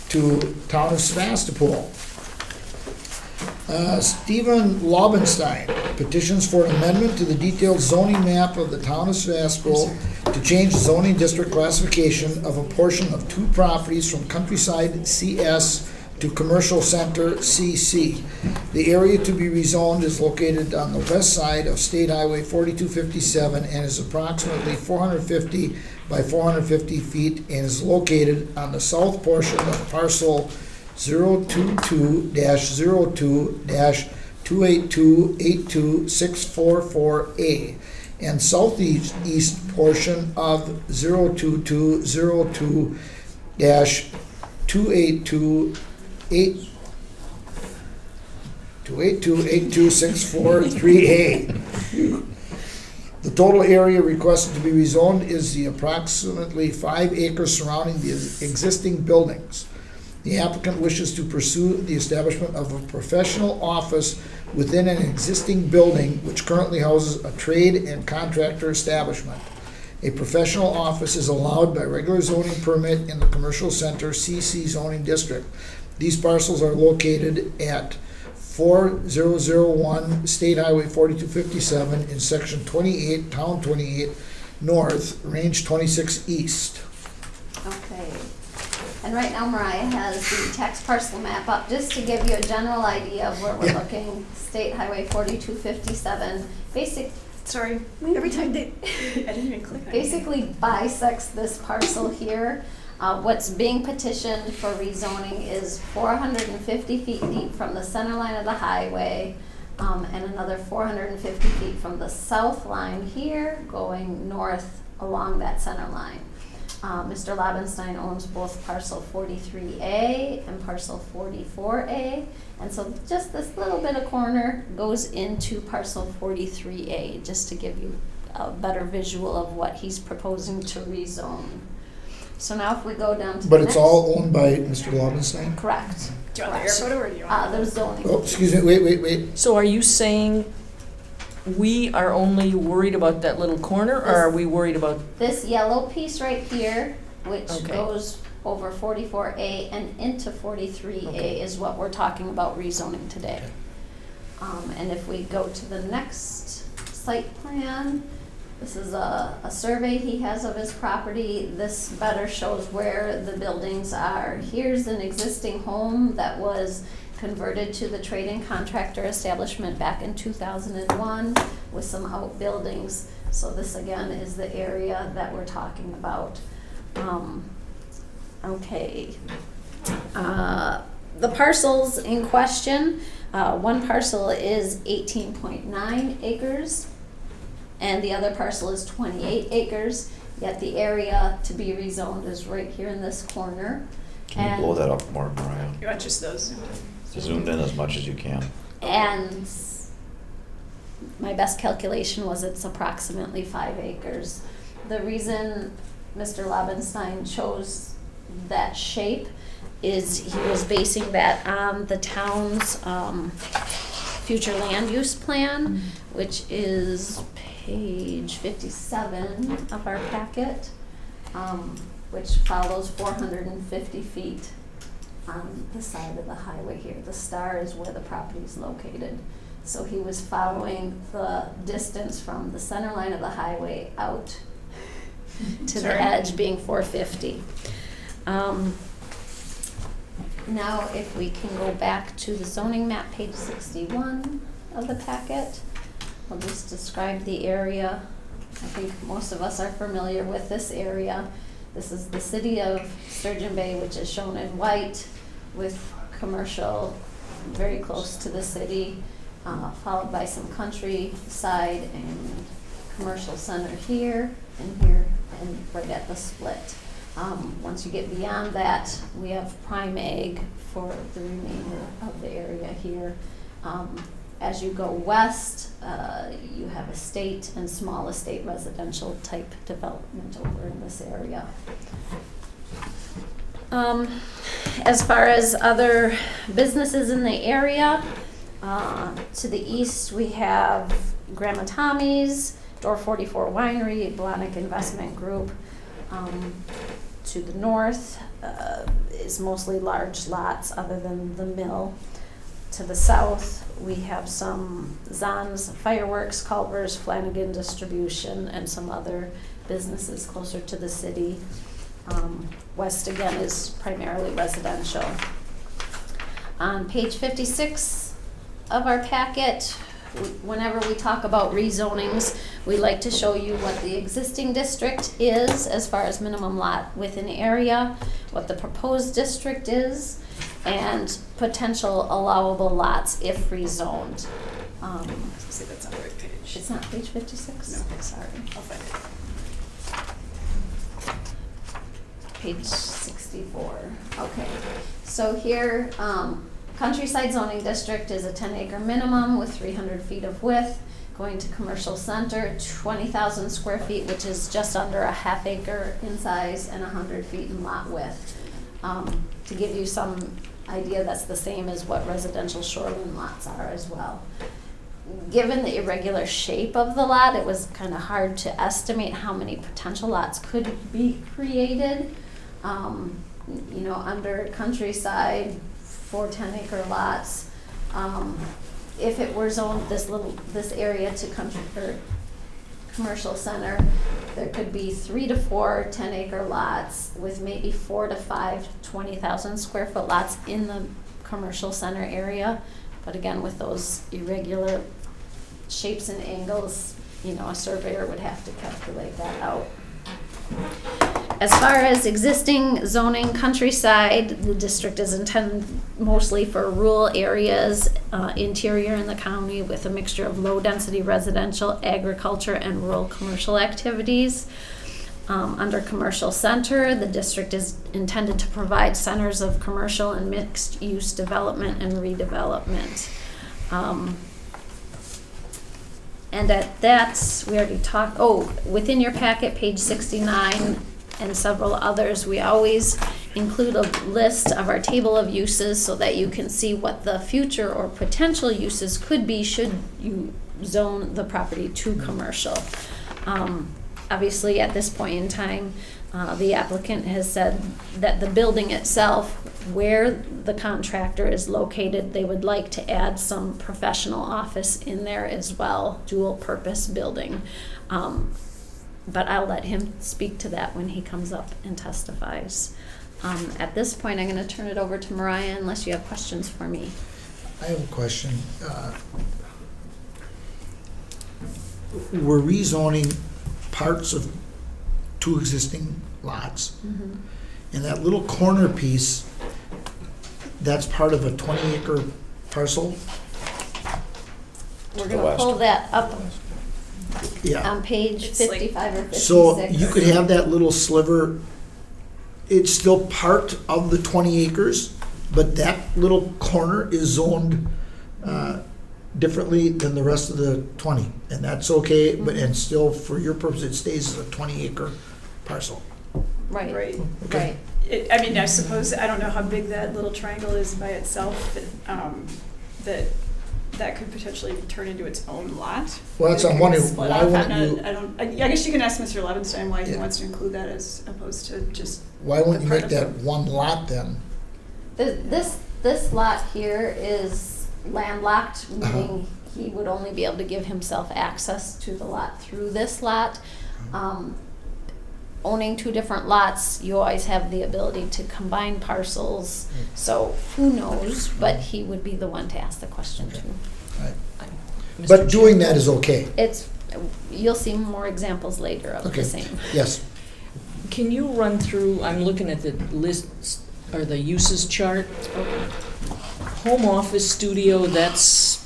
to Town of Sevastopol. Stephen Laubenstein petitions for an amendment to the detailed zoning map of the Town of Sevastopol to change zoning district classification of a portion of 2 properties from countryside CS to commercial center CC. The area to be rezoned is located on the west side of State Highway 4257 and is approximately 450 by 450 feet and is located on the south portion of parcel 022-02-28282-644A and southeast portion of 022-282-643A. The total area requested to be rezoned is the approximately 5 acres surrounding the existing buildings. The applicant wishes to pursue the establishment of a professional office within an existing building which currently houses a trade and contractor establishment. A professional office is allowed by regular zoning permit in the commercial center CC zoning district. These parcels are located at 4001 State Highway 4257 in section 28, town 28 north, range 26 east. Okay. And right now Mariah has the tax parcel map up, just to give you a general idea of where we're Yeah. looking. State Highway 4257, Sorry, every time I didn't even click on it. basically bisects this parcel here. What's being petitioned for rezoning is 450 feet deep from the center line of the highway, and another 450 feet from the south line here, going north along that center line. Mr. Laubenstein owns both parcel 43A and parcel 44A, and so just this little bit of corner goes into parcel 43A, just to give you a better visual of what he's proposing to rezone. So now if we go down to the But it's next- all owned by Mr. Laubenstein? Correct. Do you want the air photo or do you want? There's zoning. Oh, excuse me, wait. So are you saying we are only worried about that little corner, or are we worried about, This yellow piece right here, which Okay. goes over 44A and into 43A Okay. is what we're talking about rezoning today. And if we go to the next site plan, this is a survey he has of his property. This better shows where the buildings are. Here's an existing home that was converted to the trade-in contractor establishment back in 2001 with some outbuildings. So this again is the area that we're talking about. Okay. The parcels in question, one parcel is 18.9 acres and the other parcel is 28 acres, yet the area to be rezoned is right here in this corner. Can you blow that up more, Mariah? You want just those? Zoomed in as much as you can. And my best calculation was it's approximately 5 acres. The reason Mr. Laubenstein chose that shape is he was basing that on the town's future land use plan, which is page 57 of our packet, which follows 450 feet on the side of the highway here. The star is where the property is located. So he was following the distance from the center line of the highway out to the edge being 450. Now if we can go back to the zoning map, page 61 of the packet, I'll just describe the area. I think most of us are familiar with this area. This is the city of Sturgeon Bay, which is shown in white, with commercial very close to the city, followed by some countryside and commercial center here, and right at the split. Once you get beyond that, we have prime ag for the remainder of the area here. As you go west, you have estate and small estate residential type development over in this area. As far as other businesses in the area, to the east we have Grandma Tommy's, Door 44 Winery, Blahnik Investment Group. To the north is mostly large lots other than the mill. To the south, we have some Zahn's Fireworks, Culver's, Flanagan Distribution, and some other businesses closer to the city. West, again, is primarily residential. On page 56 of our packet, whenever we talk about rezonings, we like to show you what the existing district is as far as minimum lot within area, what the proposed district is, and potential allowable lots if rezoned. See, that's on the right page. It's not page 56? No. Sorry. I'll find it. Page 64. Okay. So here, Countryside Zoning District is a 10-acre minimum with 300 feet of width. Going to Commercial Center, 20,000 square feet, which is just under a half acre in size and 100 feet in lot width. To give you some idea, that's the same as what residential shoreline lots are as well. Given the irregular shape of the lot, it was kind of hard to estimate how many potential lots could be created. You know, under Countryside, 4 10-acre lots. If it were zoned this area to commercial center, there could be 3 to 4 10-acre lots with maybe 4 to 5 20,000 square foot lots in the commercial center area. But again, with those irregular shapes and angles, you know, a surveyor would have to calculate that out. As far as existing zoning, Countryside, the district is intended mostly for rural areas, interior in the county, with a mixture of low-density residential, agriculture, and rural commercial activities. Under Commercial Center, the district is intended to provide centers of commercial and mixed-use development and redevelopment. And at that, we already talked, within your packet, page 69, and several others, we always include a list of our table of uses so that you can see what the future or potential uses could be should you zone the property to commercial. Obviously, at this point in time, the applicant has said that the building itself, where the contractor is located, they would like to add some professional office in there as well, dual purpose building. But I'll let him speak to that when he comes up and testifies. At this point, I'm going to turn it over to Mariah unless you have questions for me. I have a question. We're rezoning parts of 2 existing lots. Mm-hmm. And that little corner piece, that's part of a 20-acre parcel? We're the going to west. pull that up Yeah. on page It's like- 55 or 56. So you could have that little sliver, it's still part of the 20 acres, but that little corner is zoned differently than the rest of the 20. And that's okay, but and still, for your purpose, it stays as a 20-acre parcel. Right, Right. right. I mean, I suppose, I don't know how big that little triangle is by itself, that could potentially turn into its own lot. Well, that's, It I'm could wondering, split why off. wouldn't I'm you- not- I don't, I guess you can ask Mr. Laubenstein why he Yeah. wants to include that as opposed to just, Why wouldn't you Part make of that one lot then? This lot here is landlocked, meaning he would only be able to give himself access to the lot through this lot. Owning two different lots, you always have the ability to combine parcels, so who knows, but he would be the one to ask the question to. Right. Mr. But doing Chairman. that is okay. It's, you'll see more examples later of Okay. the same. Yes. Can you run through, I'm looking at the list, or the uses chart. Home office studio, that's,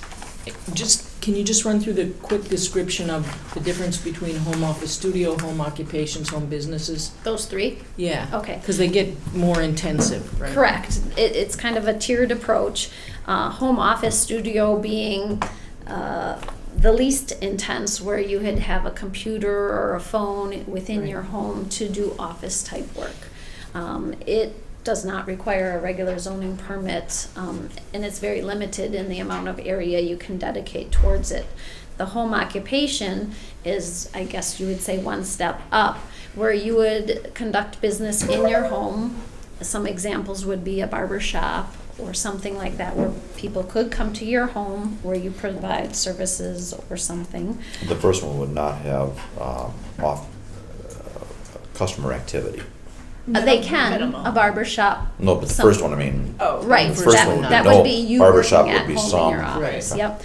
can you just run through the quick description of the difference between home office studio, home occupations, home businesses? Those three? Yeah. Okay. Because they get more intensive, right? Correct. It's kind of a tiered approach. Home office studio being the least intense, where you would have a computer or a phone within Right. your home to do office type work. It does not require a regular zoning permit, and it's very limited in the amount of area you can dedicate towards it. The home occupation is, I guess you would say, one step up, where you would conduct business in your home. Some examples would be a barber shop or something like that, where people could come to your home where you provide services or something. The first one would not have customer activity. They can, minimal. a barber shop. No, but the Some- first one, I mean, oh. Right, the first that, one would be that no, would be you barber working shop at would be home in your some. office, Right. yep.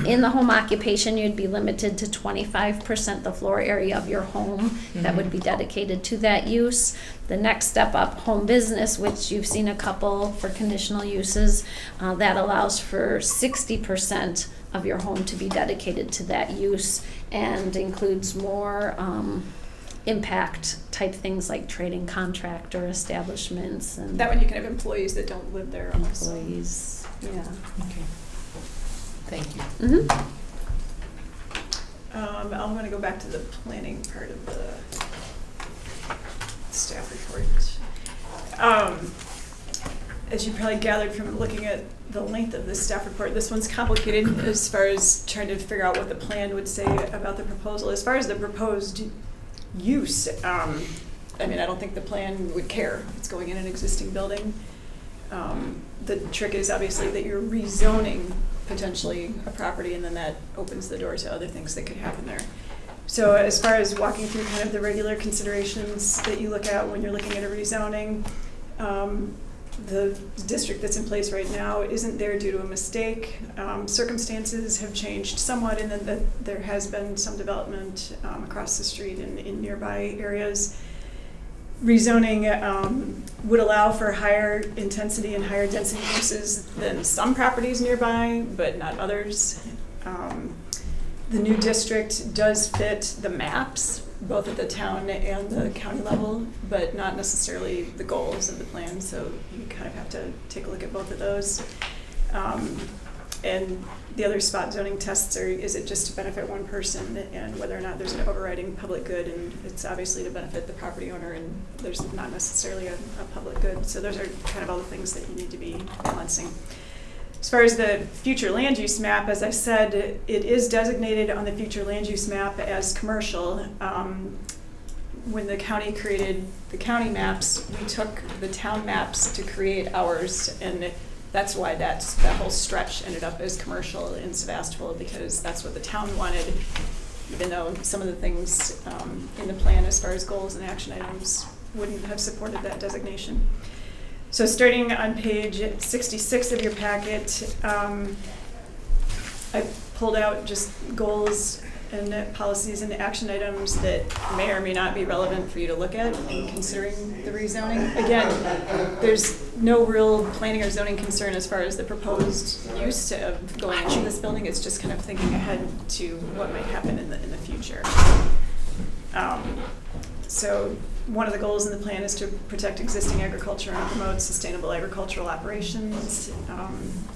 In the home occupation, you'd be limited to 25% the floor area of your home that would be dedicated to that use. The next step up, home business, which you've seen a couple for conditional uses, that allows for 60% of your home to be dedicated to that use, and includes more impact type things like trading contractor establishments and That one you can have employees that don't live there also. employees, yeah. Okay. Thank you. Mhm. I'm gonna go back to the planning part of the staff report. As you probably gathered from looking at the length of this staff report, this one's complicated as far as trying to figure out what the plan would say about the proposal. As far as the proposed use, I mean, I don't think the plan would care if it's going in an existing building. The trick is obviously that you're rezoning potentially a property, and then that opens the door to other things that could happen there. So as far as walking through kind of the regular considerations that you look at when you're looking at a rezoning, the district that's in place right now isn't there due to a mistake. Circumstances have changed somewhat in that there has been some development across the street in nearby areas. Rezoning would allow for higher intensity and higher density uses than some properties nearby, but not others. The new district does fit the maps, both at the town and the county level, but not necessarily the goals of the plan, so you kind of have to take a look at both of those. And the other spot zoning tests are, is it just to benefit one person, and whether or not there's an overriding public good, and it's obviously to benefit the property owner, and there's not necessarily a public good. So those are kind of all the things that you need to be balancing. As far as the future land use map, as I said, it is designated on the future land use map as commercial. When the county created the county maps, we took the town maps to create ours, and that's why that whole stretch ended up as commercial in Sevastopol, because that's what the town wanted, even though some of the things in the plan as far as goals and action items wouldn't have supported that designation. So starting on page 66 of your packet, I pulled out just goals and policies and action items that may or may not be relevant for you to look at in considering the rezoning. Again, there's no real planning or zoning concern as far as the proposed use of going into this building. It's just kind of thinking ahead to what might happen in the future. So one of the goals in the plan is to protect existing agriculture and promote sustainable agricultural operations.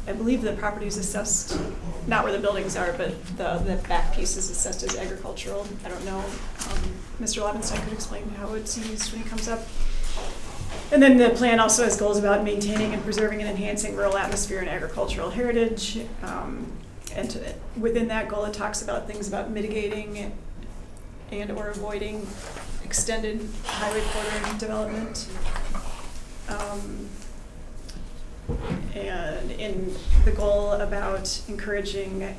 I believe the property is assessed, not where the buildings are, but the back piece is assessed as agricultural. I don't know. Mr. Laubenstein could explain how it's used when it comes up. And then the plan also has goals about maintaining and preserving and enhancing rural atmosphere and agricultural heritage. Within that goal, it talks about things about mitigating and or avoiding extended highway corridor development. And in the goal about encouraging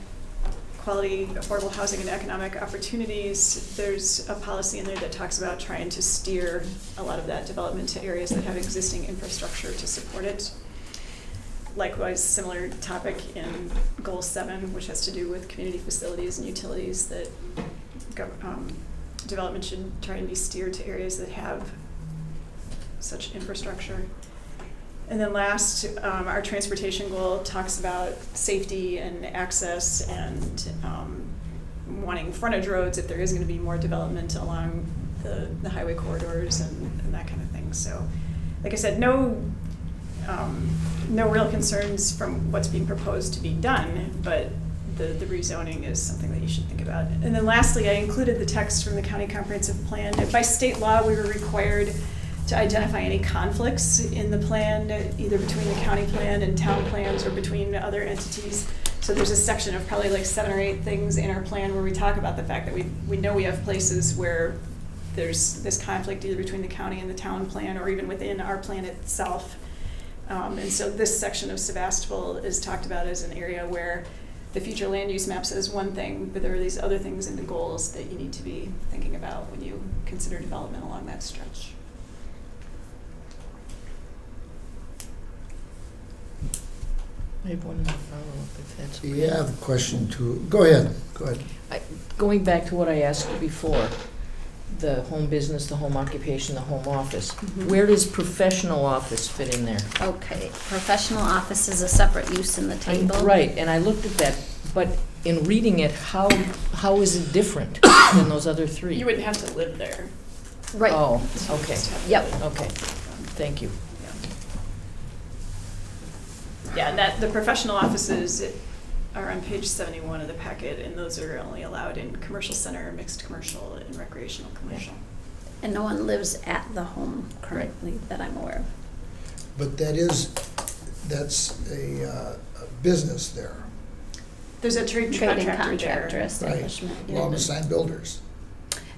quality, affordable housing and economic opportunities, there's a policy in there that talks about trying to steer a lot of that development to areas that have existing infrastructure to support it. Likewise, similar topic in Goal 7, which has to do with community facilities and utilities, that development should try and be steered to areas that have such infrastructure. And then last, our transportation goal talks about safety and access and wanting frontage roads if there is going to be more development along the highway corridors and that kind of thing. So, like I said, no real concerns from what's being proposed to be done, but the rezoning is something that you should think about. And then lastly, I included the text from the county comprehensive plan. By state law, we were required to identify any conflicts in the plan, either between the county plan and town plans or between other entities. So there's a section of probably like 7 or 8 things in our plan where we talk about the fact that we know we have places where there's this conflict either between the county and the town plan or even within our plan itself. And so this section of Sevastopol is talked about as an area where the future land use map says one thing, but there are these other things in the goals that you need to be thinking about when you consider development along that stretch. I have one more follow-up, if that's okay. Yeah, I have a question too. Go ahead. Going back to what I asked you before, the home business, the home occupation, the home office, where does professional office fit in there? Okay, professional office is a separate use in the table. Right, and I looked at that, but in reading it, how is it different than those other 3? You wouldn't have to live there. Right. Oh, okay, Yep. okay, thank you. Yeah, and that the professional offices are on page 71 of the packet, and those are only allowed in commercial center, mixed commercial, and recreational commercial. And no one lives at the home currently that I'm aware of. But that's a business there, There's a trading contractor contractor there. right? establishment. yeah. Laubenstein Builders.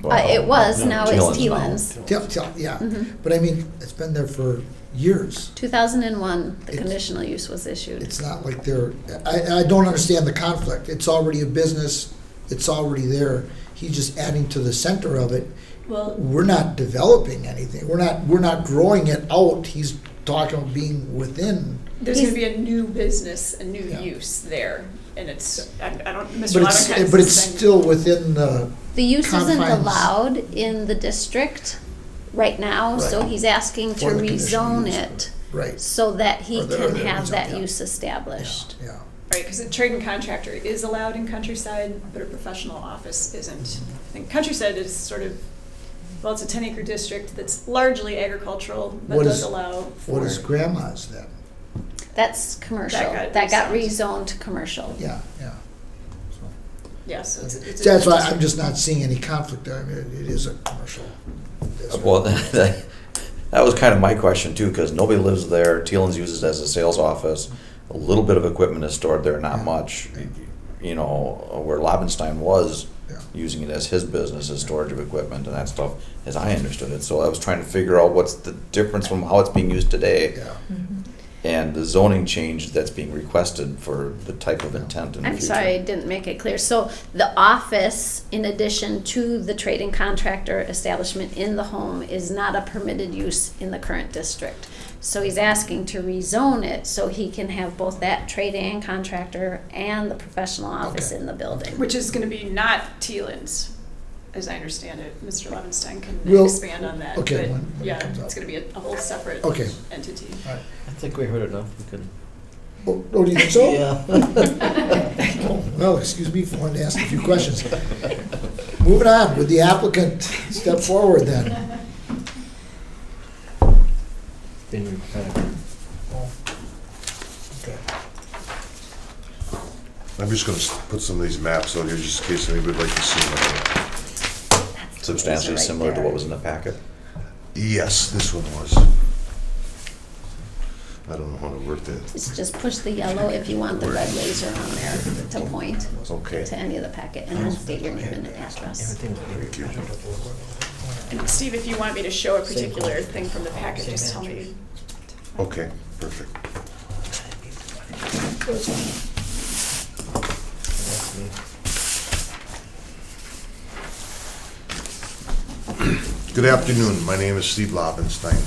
It was, No, now it's Thielens now. Thielens. Yeah, Mhm. but I mean, it's been there for years. 2001, the It's- conditional use was issued. It's not like I don't understand the conflict. It's already a business, it's already there. He's just adding to the center of it. Well, We're not developing anything. We're not growing it out. He's talking about being within. there's going to be a new business, a new Yeah. use there, and it's, I don't, Mr. But Laubenstein it's is saying- still within the, The use isn't confines. allowed in the district right now, so Right. he's asking to For the conditional rezone use. it right. so that he Or the can have rezone, that yeah. use established. Yeah. Right, because a trade and contractor is allowed in Countryside, but a professional office isn't. I think Countryside is sort of, well, it's a 10-acre district that's largely agricultural, but What does is- allow for. What is grandma's then? That's commercial. That got That got rezoned. rezoned to commercial. Yeah, yeah. So, Yeah, so it's. that's why I'm just not seeing any conflict there. I mean, it is a commercial district. Well, that was kind of my question too, because nobody lives there. Thielens uses it as a sales office. A little bit of equipment is stored there, not Yeah. much. You know, where Laubenstein was Yeah. using it as his business, as storage of equipment and that stuff, as I understood it. So I was trying to figure out what's the difference from how it's being used today Yeah. and the zoning change that's being requested for the type of intent in the I'm future. sorry, I didn't make it clear. So the office, in addition to the trading contractor establishment in the home, is not a permitted use in the current district. So he's asking to rezone it so he can have both that trading contractor and the professional office Okay. in the building. Which is going to be not Thielens, as I understand it. Mr. Laubenstein can Well, expand on that. okay, But when it yeah, comes up. it's going to be a whole separate Okay. entity. All right. I think we heard enough. We could. Oh, do you think so? Yeah. Oh, well, excuse me for wanting to ask a few questions. Moving on, would the applicant step forward then? Been repetitive. Okay. I'm just gonna put some of these maps out here just in case anybody would like to see them. substantially right similar to there. what was in the packet? Yes, this one was. I don't know how to work that. Just push the yellow if you want the red laser on there to point Okay. to any of the packet, and then state your name and address. Thank you. And Steve, if you want me to show a particular thing from the packet, just tell me. Okay, perfect. Good afternoon. My name is Steve Laubenstein.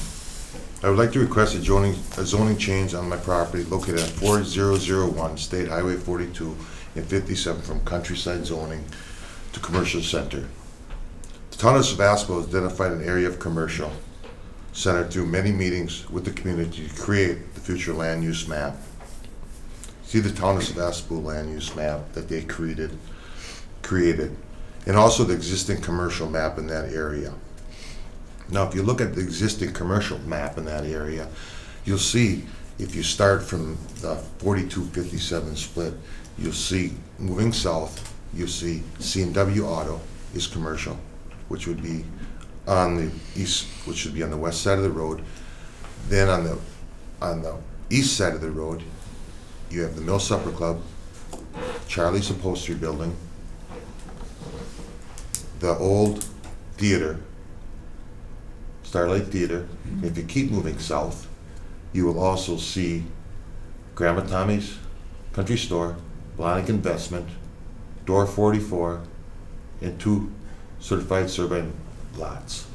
I would like to request a zoning change on my property located at 4001 State Highway 42 and 57 from countryside zoning to commercial center. The town of Sevastopol has identified an area of commercial center through many meetings with the community to create the future land use map. See the town of Sevastopol land use map that they created, and also the existing commercial map in that area. Now, if you look at the existing commercial map in that area, you'll see, if you start from the 42-57 split, you'll see, moving south, you'll see C&W Auto is commercial, which would be on the east, which would be on the west side of the road. Then on the east side of the road, you have the Mill Supper Club, Charlie's Upholstery Building, the old theater, Starlight Theater. If you keep moving south, you will also see Grandma Tommy's Country Store, Blonick Investment, Door 44, and 2 certified survey lots.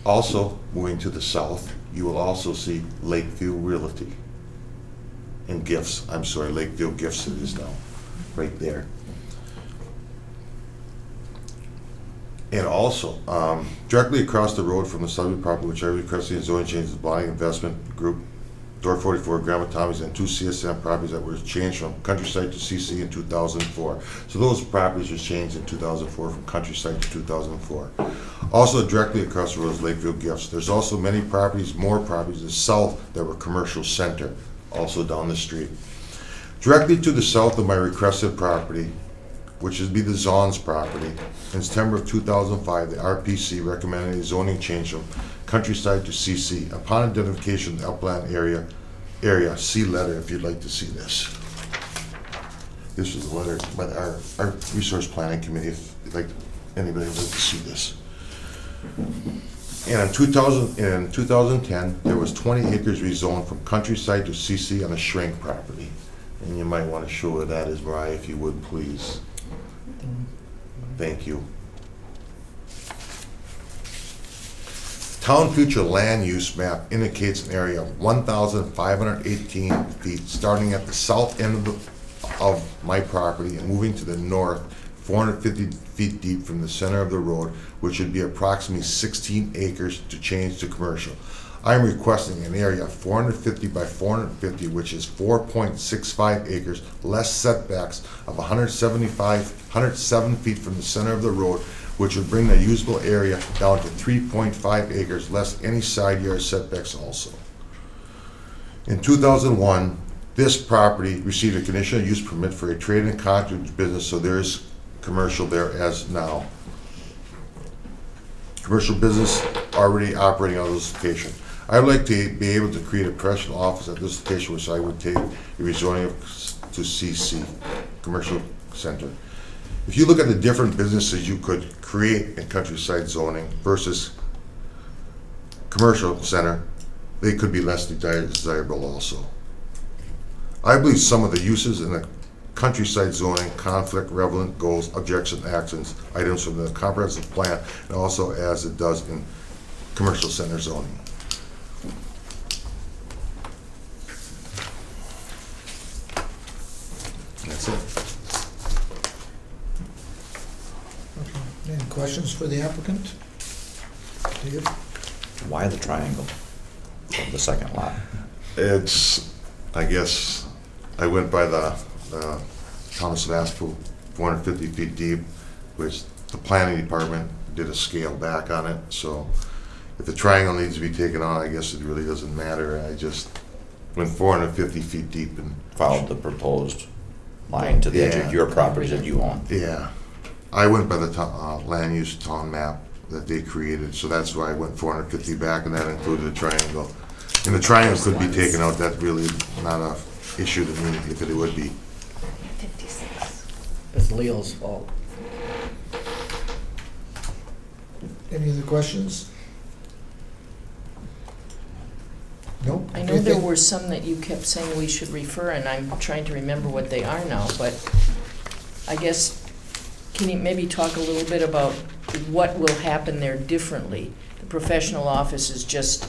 Also, moving to the south, you will also see Lakeview Realty and Gifts. I'm sorry, Lakeview Gifts it is now, right there. And also, directly across the road from the subject property, which I requested a zoning change, is Blonick Investment Group, Door 44, Grandma Tommy's, and 2 CSM properties that were changed from Countryside to CC in 2004. So those properties were changed in 2004 from Countryside to 2004. Also, directly across the road is Lakeview Gifts. There's also many properties, more properties in the south that were commercial center, also down the street. Directly to the south of my requested property, which would be the Zahn's property, in September of 2005, the RPC recommended a zoning change from Countryside to CC. Upon identification of the upland area, see letter if you'd like to see this. This is the letter by our resource planning committee, if anybody would like to see this. And in 2010, there was 20 acres rezoned from Countryside to CC on a shrink property. And you might want to show where that is, Mariah, if you would, please. Thank you. Town future land use map indicates an area of 1,518 feet, starting at the south end of my property and moving to the north, 450 feet deep from the center of the road, which would be approximately 16 acres to change to commercial. I am requesting an area of 450 by 450, which is 4.65 acres, less setbacks of 107 feet from the center of the road, which would bring the usable area down to 3.5 acres, less any side yard setbacks also. In 2001, this property received a conditional use permit for a trade and contract business, so there is commercial there as now. Commercial business already operating on this location. I would like to be able to create a professional office at this location, which I would take a rezoning to CC, Commercial Center. If you look at the different businesses you could create in countryside zoning versus commercial center, they could be less desirable also. I believe some of the uses in the countryside zoning conflict, relevant goals, objection, actions, items from the comprehensive plan, and also as it does in commercial center zoning. That's it. Any questions for the applicant? Dave? Why the triangle of the second lot? It's, I guess, I went by the town of Sevastopol, 450 feet deep, which the planning department did a scale back on it, so if the triangle needs to be taken on, I guess it really doesn't matter. I just went 450 feet deep and Followed the proposed line to the edge of your property that you own. yeah. I went by the land use town map that they created, so that's why I went 450 back, and that included a triangle. And the triangle could be taken out, that's really not a issue to me, if it would be. 56. It's Leo's fault. Any other questions? Nope. I know there were some that you kept saying we should refer, and I'm trying to remember what they are now, but I guess, can you maybe talk a little bit about what will happen there differently? The professional office is just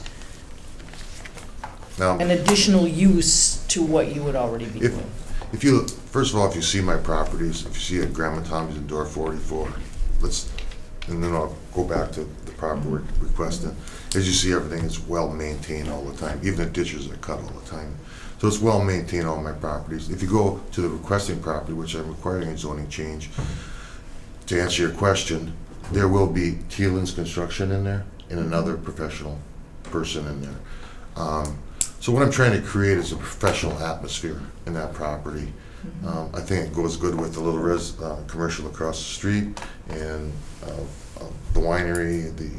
Now, an additional use to what you would already be If- doing. if you, first of all, if you see my properties, if you see at Grandma Tommy's in door 44, and then I'll go back to the proper request. As you see, everything is well maintained all the time, even the ditches are cut all the time. So it's well maintained, all my properties. If you go to the requesting property, which I'm requiring a zoning change, to answer your question, there will be Teelan's Construction in there and another professional person in there. So what I'm trying to create is a professional atmosphere in that property. I think it goes good with the little commercial across the street, and the winery, the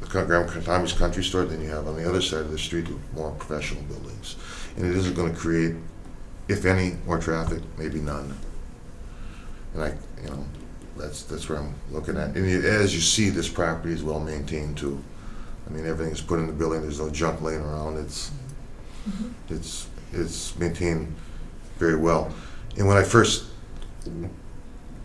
Grandma Tommy's Country Store. Then you have on the other side of the street more professional buildings, and it isn't going to create, if any, more traffic, maybe none. And that's where I'm looking at. And as you see, this property is well maintained too. I mean, everything is put in the building. There's no junk laying around. It's maintained very well. And when I first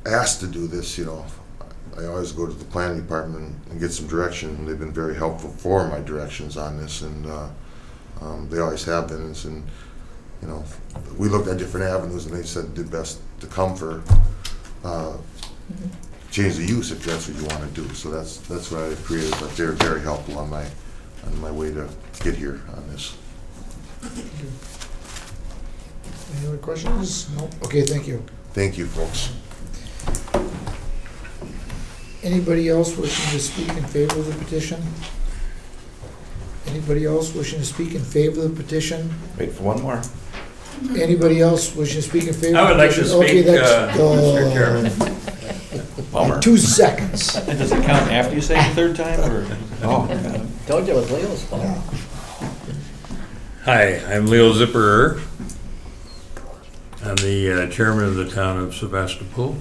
asked to do this, I always go to the planning department and get some direction. And they've been very helpful for my directions on this, and they always have been. And we looked at different avenues, and they said it did best to come for change the use if that's what you want to do. So that's what I've created. But they're very helpful on my way to get here on this. Any other questions? Nope. Okay, thank you. Thank you, folks. Anybody else wishing to speak in favor of the petition? Anybody else wishing to speak in favor of the petition? Wait for one more. Anybody else wishing to speak in favor? I would like to Okay, speak, that's, Mr. Chairman. Bummer. 2 seconds. And does it count after you say it the third time, or? Oh, God. Told you it was Leo's fault. Yeah. Hi, I'm Leo Zipperer. I'm the chairman of the town of Sevastopol.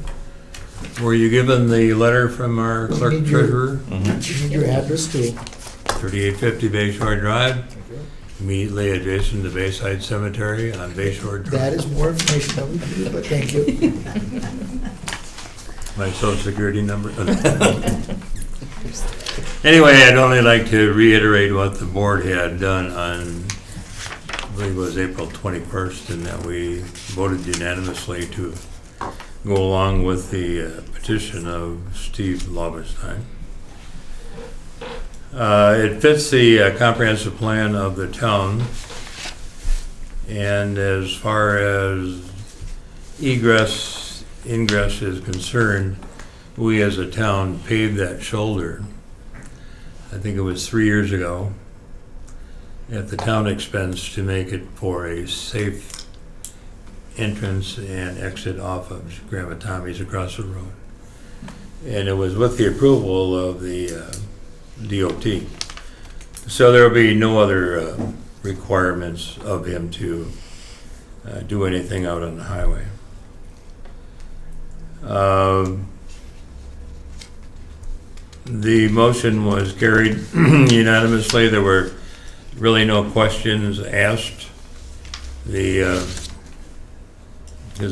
Were you given the letter from our clerk Need your- treasurer? You need your address too. 3850 Bayshore Drive, immediately adjacent to Bayside Cemetery on Bayshore Drive. That is more information than we needed, but thank you. My social security number. Anyway, I'd only like to reiterate what the board had done on, I believe it was April 21st, and that we voted unanimously to go along with the petition of Steve Laubenstein. It fits the comprehensive plan of the town, and as far as ingress is concerned, we as a town paved that shoulder. I think it was 3 years ago at the town expense to make it for a safe entrance and exit off of Grandma Tommy's across the road. And it was with the approval of the DOT. So there will be no other requirements of him to do anything out on the highway. The motion was carried unanimously. There were really no questions asked. His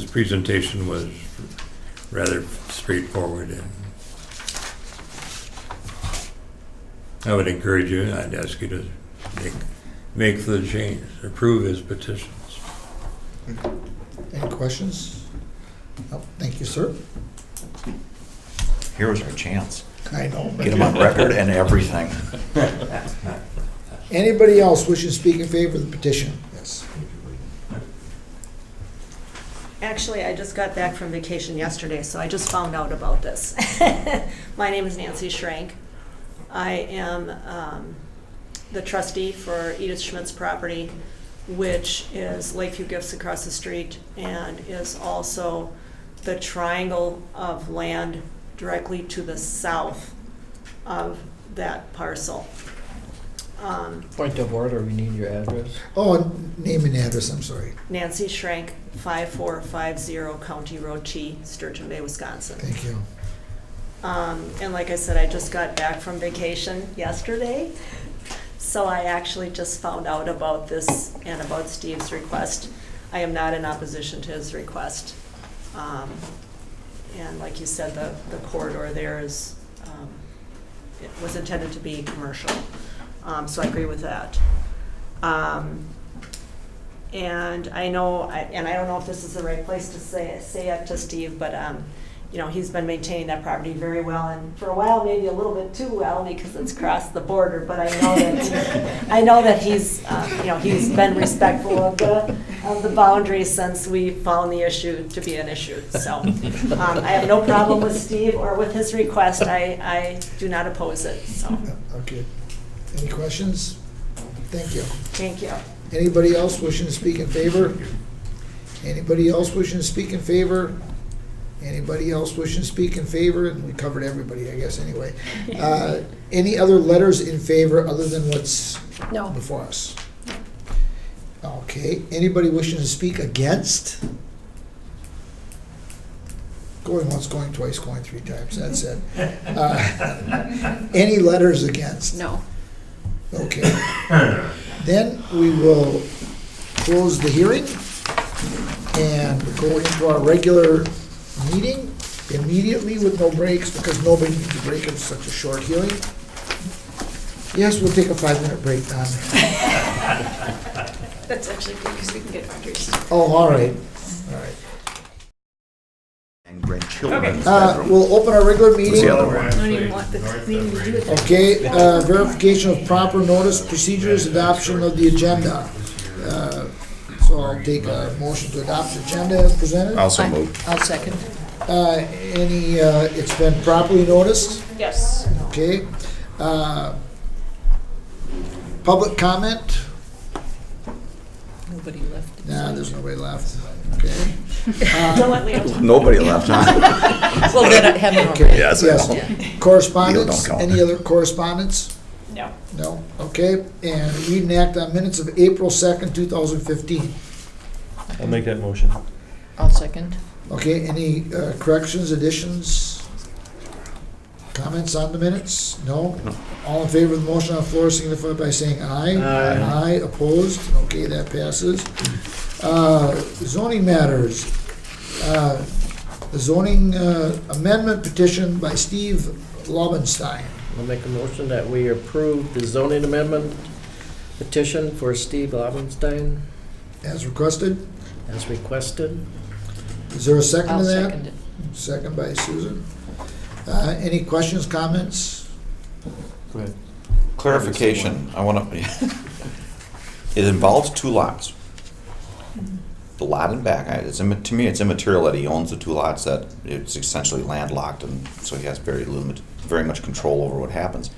presentation was rather straightforward, and I would encourage you, I'd ask you to make the change, approve his petitions. Any questions? No, thank you, sir. Here was our chance. I know. Get him on record and everything. Anybody else wishing to speak in favor of the petition? Yes. Actually, I just got back from vacation yesterday, so I just found out about this. My name is Nancy Schrank. I am the trustee for Edith Schmidt's property, which is Lakeview Gifts across the street, and is also the triangle of land directly to the south of that parcel. Point of order, we need your address. Oh, name and address, I'm sorry. Nancy Schrank, 5450 County Road T, Sturgeon Bay, Wisconsin. Thank you. And like I said, I just got back from vacation yesterday, so I actually just found out about this and about Steve's request. I am not in opposition to his request. And like you said, the corridor there is, it was intended to be commercial, so I agree with that. And I know, and I don't know if this is the right place to say it to Steve, but you know, he's been maintaining that property very well, and for a while, maybe a little bit too well, because it's crossed the border, but I know that he's, you know, he's been respectful of the boundaries since we found the issue to be an issue. So I have no problem with Steve or with his request. I do not oppose it, so. Okay. Any questions? Thank you. Thank you. Anybody else wishing to speak in favor? Anybody else wishing to speak in favor? Anybody else wishing to speak in favor? And we covered everybody, I guess, anyway. Any other letters in favor other than what's No. before us? Okay. Anybody wishing to speak against? Going once, going twice, going three times, that's it. Any letters against? No. Okay. Then we will close the hearing and go into our regular meeting immediately with no breaks, because nobody needs a break in such a short hearing. Yes, we'll take a 5-minute break, Don. That's actually good, because we can get Audrey's. Oh, all right, all right. And grandchildren. We'll open our regular meeting. I don't even want the meeting to do with it. Okay, verification of proper notice, procedures, adoption of the agenda. So I'll take a motion to adopt the agenda as presented. Also moved. I'll second. It's been properly noticed, Yes. okay? Public comment? Nobody left. Nah, there's nobody left, okay? Don't let Leo talk. Nobody left, huh? Well, then I haven't Okay, already. Yes, yes. Correspondence, You don't count. any other correspondence? No. No, okay, and read and act on minutes of April 2nd, 2015. I'll make that motion. I'll second. Okay, any corrections, additions, comments on the minutes? No? All in favor of the motion on the floor signify by saying aye. Aye. Aye, opposed? Okay, that passes. Zoning matters. Zoning amendment petition by Steve Laubenstein. I'll make a motion that we approve the zoning amendment petition for Steve Laubenstein As requested. as requested. Is there a second to I'll that? second it. Second by Susan. Any questions, comments? Go ahead. Clarification, I want to, it involves two lots. The lot in back, to me, it's immaterial that he owns the two lots, that it's essentially landlocked, and so he has very much control over what happens.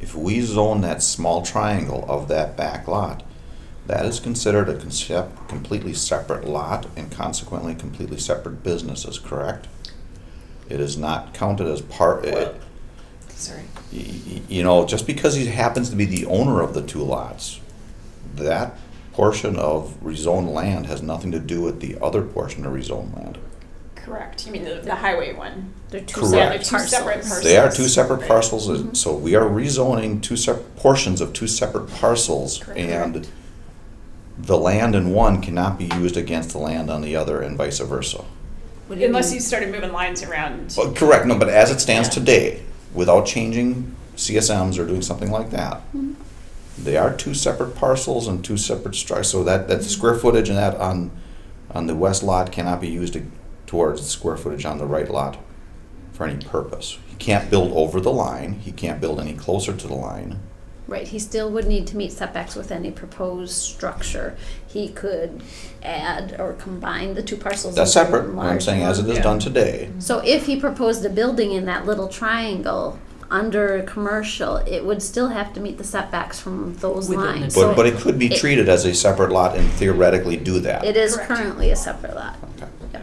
If we zone that small triangle of that back lot, that is considered a completely separate lot and consequently completely separate businesses, correct? It is not counted as part, Sorry. you know, just because he happens to be the owner of the two lots, that portion of rezoned land has nothing to do with the other portion of rezoned land. Correct. You mean the highway one? They're two Correct. Yeah, separate they're two separate parcels. parcels. They are two separate Right. parcels, so we are rezoning two separate portions of two separate parcels, Correct. and the land in one cannot be used against the land on the other, and vice versa. What do you Unless mean? you started moving lines around. Well, correct, no, but as it stands Yeah. today, without changing CSMs or doing something like that, they are two separate parcels and two separate structures, so that square footage and that on the west lot cannot be used towards the square footage on the right lot for any purpose. He can't build over the line, he can't build any closer to the line. Right, he still would need to meet setbacks with any proposed structure. He could add or combine the two parcels. That's into separate, one what I'm saying, large as it is Yeah. done today. So if he proposed a building in that little triangle under commercial, it would still have to meet the setbacks from those Within the- lines. But So it could be treated as a separate lot and theoretically do that. it is Correct. currently a separate lot. Okay. Yeah.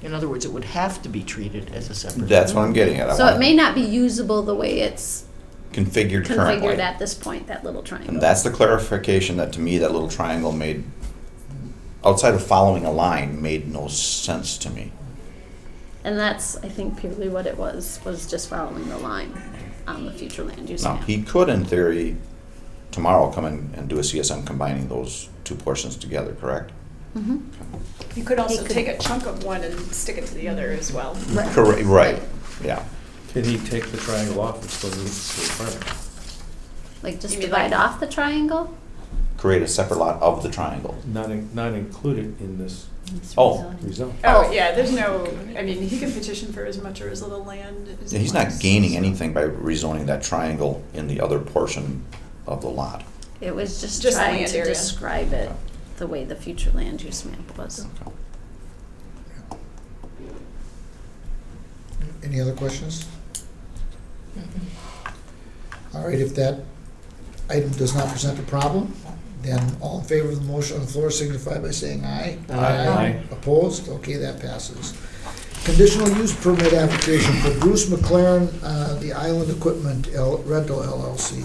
In other words, it would have to be treated as a separate. That's what I'm getting at. I So want it may not be usable the way it's configured currently. configured at this point, that little triangle. And that's the clarification that, to me, that little triangle made, outside of following a line, made no sense to me. And that's, I think, purely what it was just following the line on the future land use Now, map. he could, in theory, tomorrow come in and do a CSM combining those two portions together, correct? Mhm. You could also He could- take a chunk of one and stick it to the other as well. Correct, right, yeah. Can he take the triangle off and still meet the requirement? Like just You mean divide like- off the triangle? Create a separate lot of the triangle. Not included in this Oh. rezone. Oh, yeah, there's no, I mean, he can petition for as much or as little land as Yeah, he he's wants. not gaining anything by rezoning that triangle in the other portion of the lot. It was just Just trying land to area. describe it the way the future land use map was. Any other questions? All right, if that item does not present a problem, then all in favor of the motion on the floor signify by saying aye. Aye. Opposed? Okay, that passes. Conditional use permit application for Bruce McLaren, the Island Equipment Rental LLC.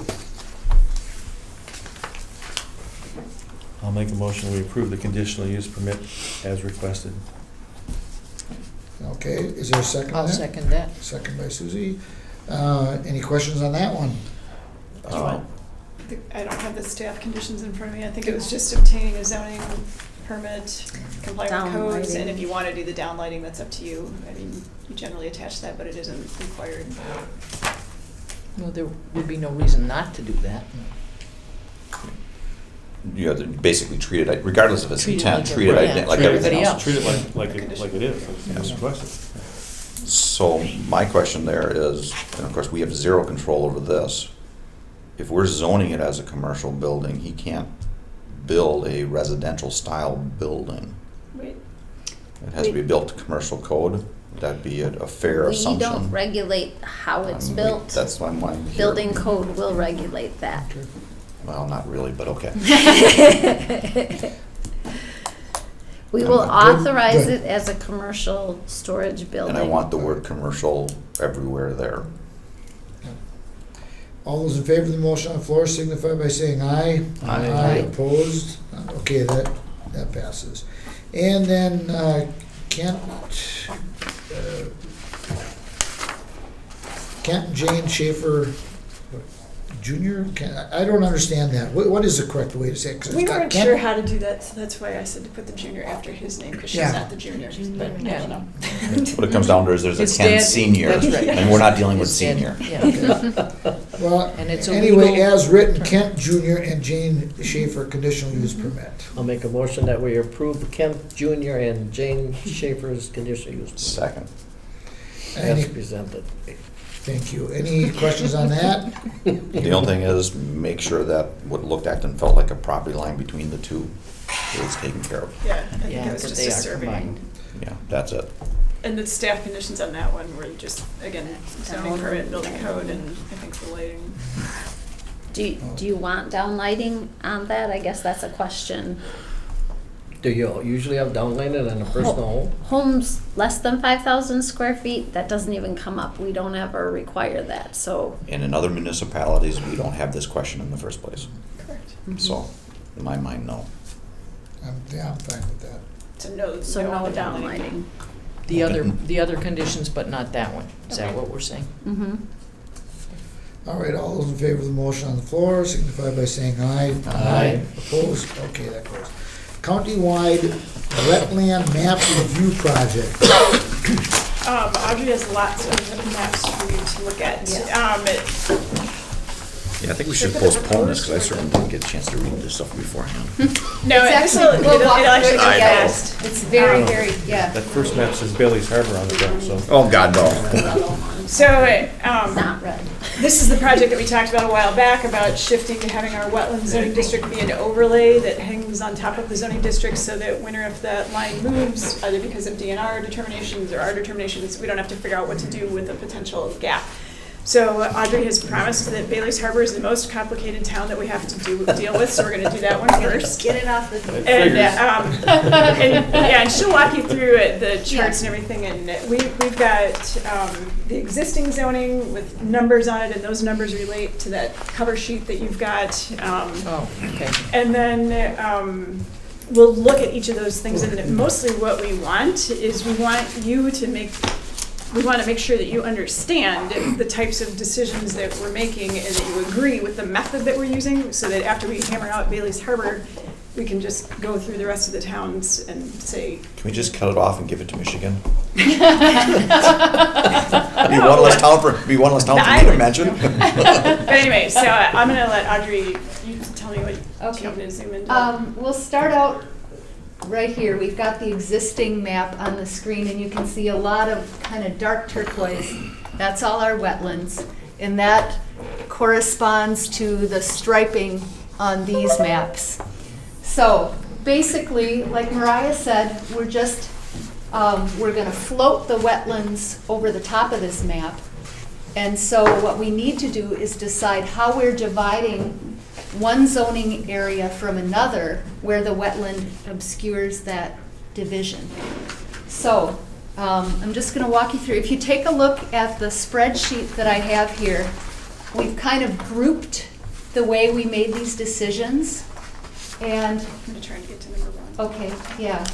I'll make a motion, we approve the conditional use permit as requested. Okay, is there a second on I'll that? second that. Second by Suzie. Any questions on that one? I don't have the staff conditions in front of me. I think it was just obtaining a zoning permit, complying with codes, and if you want to do the downlighting, that's up to you. I mean, you generally attach that, but it isn't required. Well, there would be no reason not to do that. You have to basically treat it, regardless of its Treat it intent, like treat it everybody- like yeah, everything everybody else. else. Treat it like it is, as requested. So my question there is, and of course, we have zero control over this. If we're zoning it as a commercial building, he can't build a residential style building. Wait, It has to be built to commercial code. Would that be a fair We assumption? don't regulate how it's built. That's why I'm here. Building code will regulate that. Well, not really, but okay. We will Good. authorize Good. it as a commercial storage building. And I want the word commercial everywhere there. All those in favor of the motion on the floor signify by saying aye. Aye. Opposed? Okay, that passes. And then Kent and Jane Schaefer Jr.? I don't understand that. What is the correct way to say it? 'Cause it's we got weren't Kent- sure how to do that, so that's why I said to put the junior after his name, because she's Yeah. not the junior, but I Yeah. don't know. What it comes down to is there's a It's Ken dad- Senior, that's right. and we're not dealing with It's dad- senior. Yeah. Well, And it's a anyway, legal- as written, Kent Jr. and Jane Schaefer conditional use permit. I'll make a motion that we approve Kemp Jr. and Jane Schaefer's conditional use Second. as Any, presented. thank you. Any questions on that? The only thing is, make sure that what looked at and felt like a property line between the two is taken care of. Yeah, I think Yeah, it was that just they a are survey. combined. Yeah, that's it. And the staff conditions on that one were just, again, zoning Down. permit, building code, and I think the lighting. Do you want downlighting on that? I guess that's a question. Do you usually have downlighting in a personal home? Homes less than 5,000 square feet, that doesn't even come up. We don't ever require that, so. And in other municipalities, we don't have this question in the first place. Correct. So, in my mind, no. Yeah, I'm fine with that. So no, So no no on the downlighting. The other conditions, but not that one. Is that Okay. what we're saying? Mm-hmm. All right, all those in favor of the motion on the floor signify by saying aye. Aye. Opposed? Okay, that goes. Countywide wetland map review project. Audrey has lots of maps for you to look at. Yeah, I think we should postpone this, because I certainly didn't get a chance to read this stuff beforehand. No, It's it'll actually, we'll walk actually through go it again. fast. It's very, yeah. That first map says Bailey's Harbor on the back, so. Oh, God, no. So, Not red. this is the project that we talked about a while back, about shifting to having our wetland zoning district be an overlay that hangs on top of the zoning district, so that whenever if that line moves, either because of DNR determinations or our determinations, we don't have to figure out what to do with a potential gap. So Audrey has promised that Bailey's Harbor is the most complicated town that we have to deal with, so we're gonna do that one first. Get it off the. And she'll walk you through the charts and everything, and we've got the existing zoning with numbers on it, and those numbers relate to that cover sheet that you've got. Oh, okay. And then we'll look at each of those things, and mostly what we want is we want to make sure that you understand the types of decisions that we're making and that you agree with the method that we're using, so that after we hammer out Bailey's Harbor, we can just go through the rest of the towns and say. Can we just cut it off and give it to Michigan? Be one less town for me to mention. But anyway, so I'm gonna let Audrey, you tell me what Okay. you want to zoom into. We'll start out right here. We've got the existing map on the screen, and you can see a lot of kind of dark turquoise. That's all our wetlands, and that corresponds to the striping on these maps. So basically, like Mariah said, we're just we're going to float the wetlands over the top of this map. And so what we need to do is decide how we're dividing one zoning area from another where the wetland obscures that division. So I'm just going to walk you through. If you take a look at the spreadsheet that I have here, we've kind of grouped the way we made these decisions. And I'm gonna try and get to number one. okay, yeah.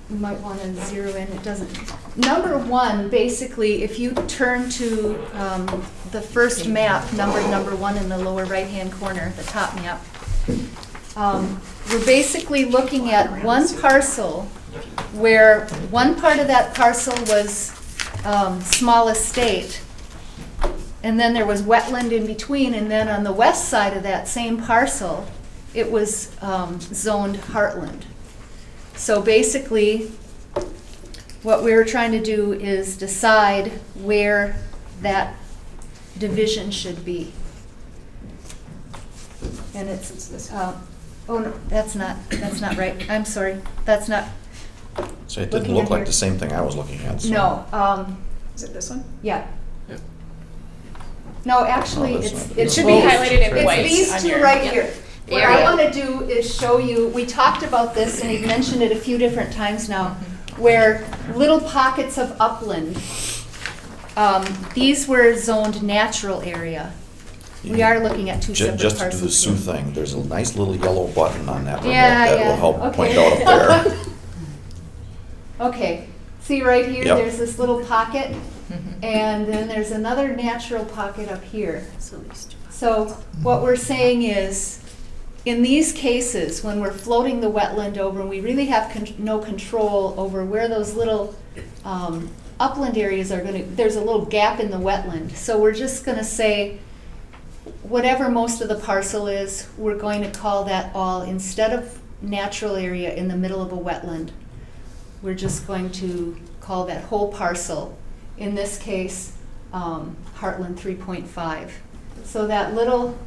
You might want to zero in, it doesn't. Number one, basically, if you turn to the first map, number one in the lower right-hand corner, the top map, we're basically looking at one parcel where one part of that parcel was small estate, and then there was wetland in between, and then on the west side of that same parcel, it was zoned heartland. So basically, what we were trying to do is decide where that division should be. And it's, oh no, that's not right. I'm sorry, that's not, So it Looking didn't look in like here. the same thing I was looking at. So. no, Is it this one? yeah. No, actually, Oh, this it's. one. It should be both. highlighted in white. It's these on two your- right Yep. here. What I want to do is show you, we talked about this, and we've mentioned it a few different times now, where little pockets of upland, these were zoned natural area. We are looking at two separate Just parcels. to do the Sue here. thing, there's a nice little yellow button on that remote Yeah, that yeah, will help okay. point out up there. Okay, see right here, Yep. there's this little pocket, and then there's another natural pocket up here. So what we're saying is, in these cases, when we're floating the wetland over, we really have no control over where those little upland areas are going to, there's a little gap in the wetland. So we're just going to say, whatever most of the parcel is, we're going to call that all, instead of natural area in the middle of a wetland, we're just going to call that whole parcel, in this case, Heartland 3.5. So that little,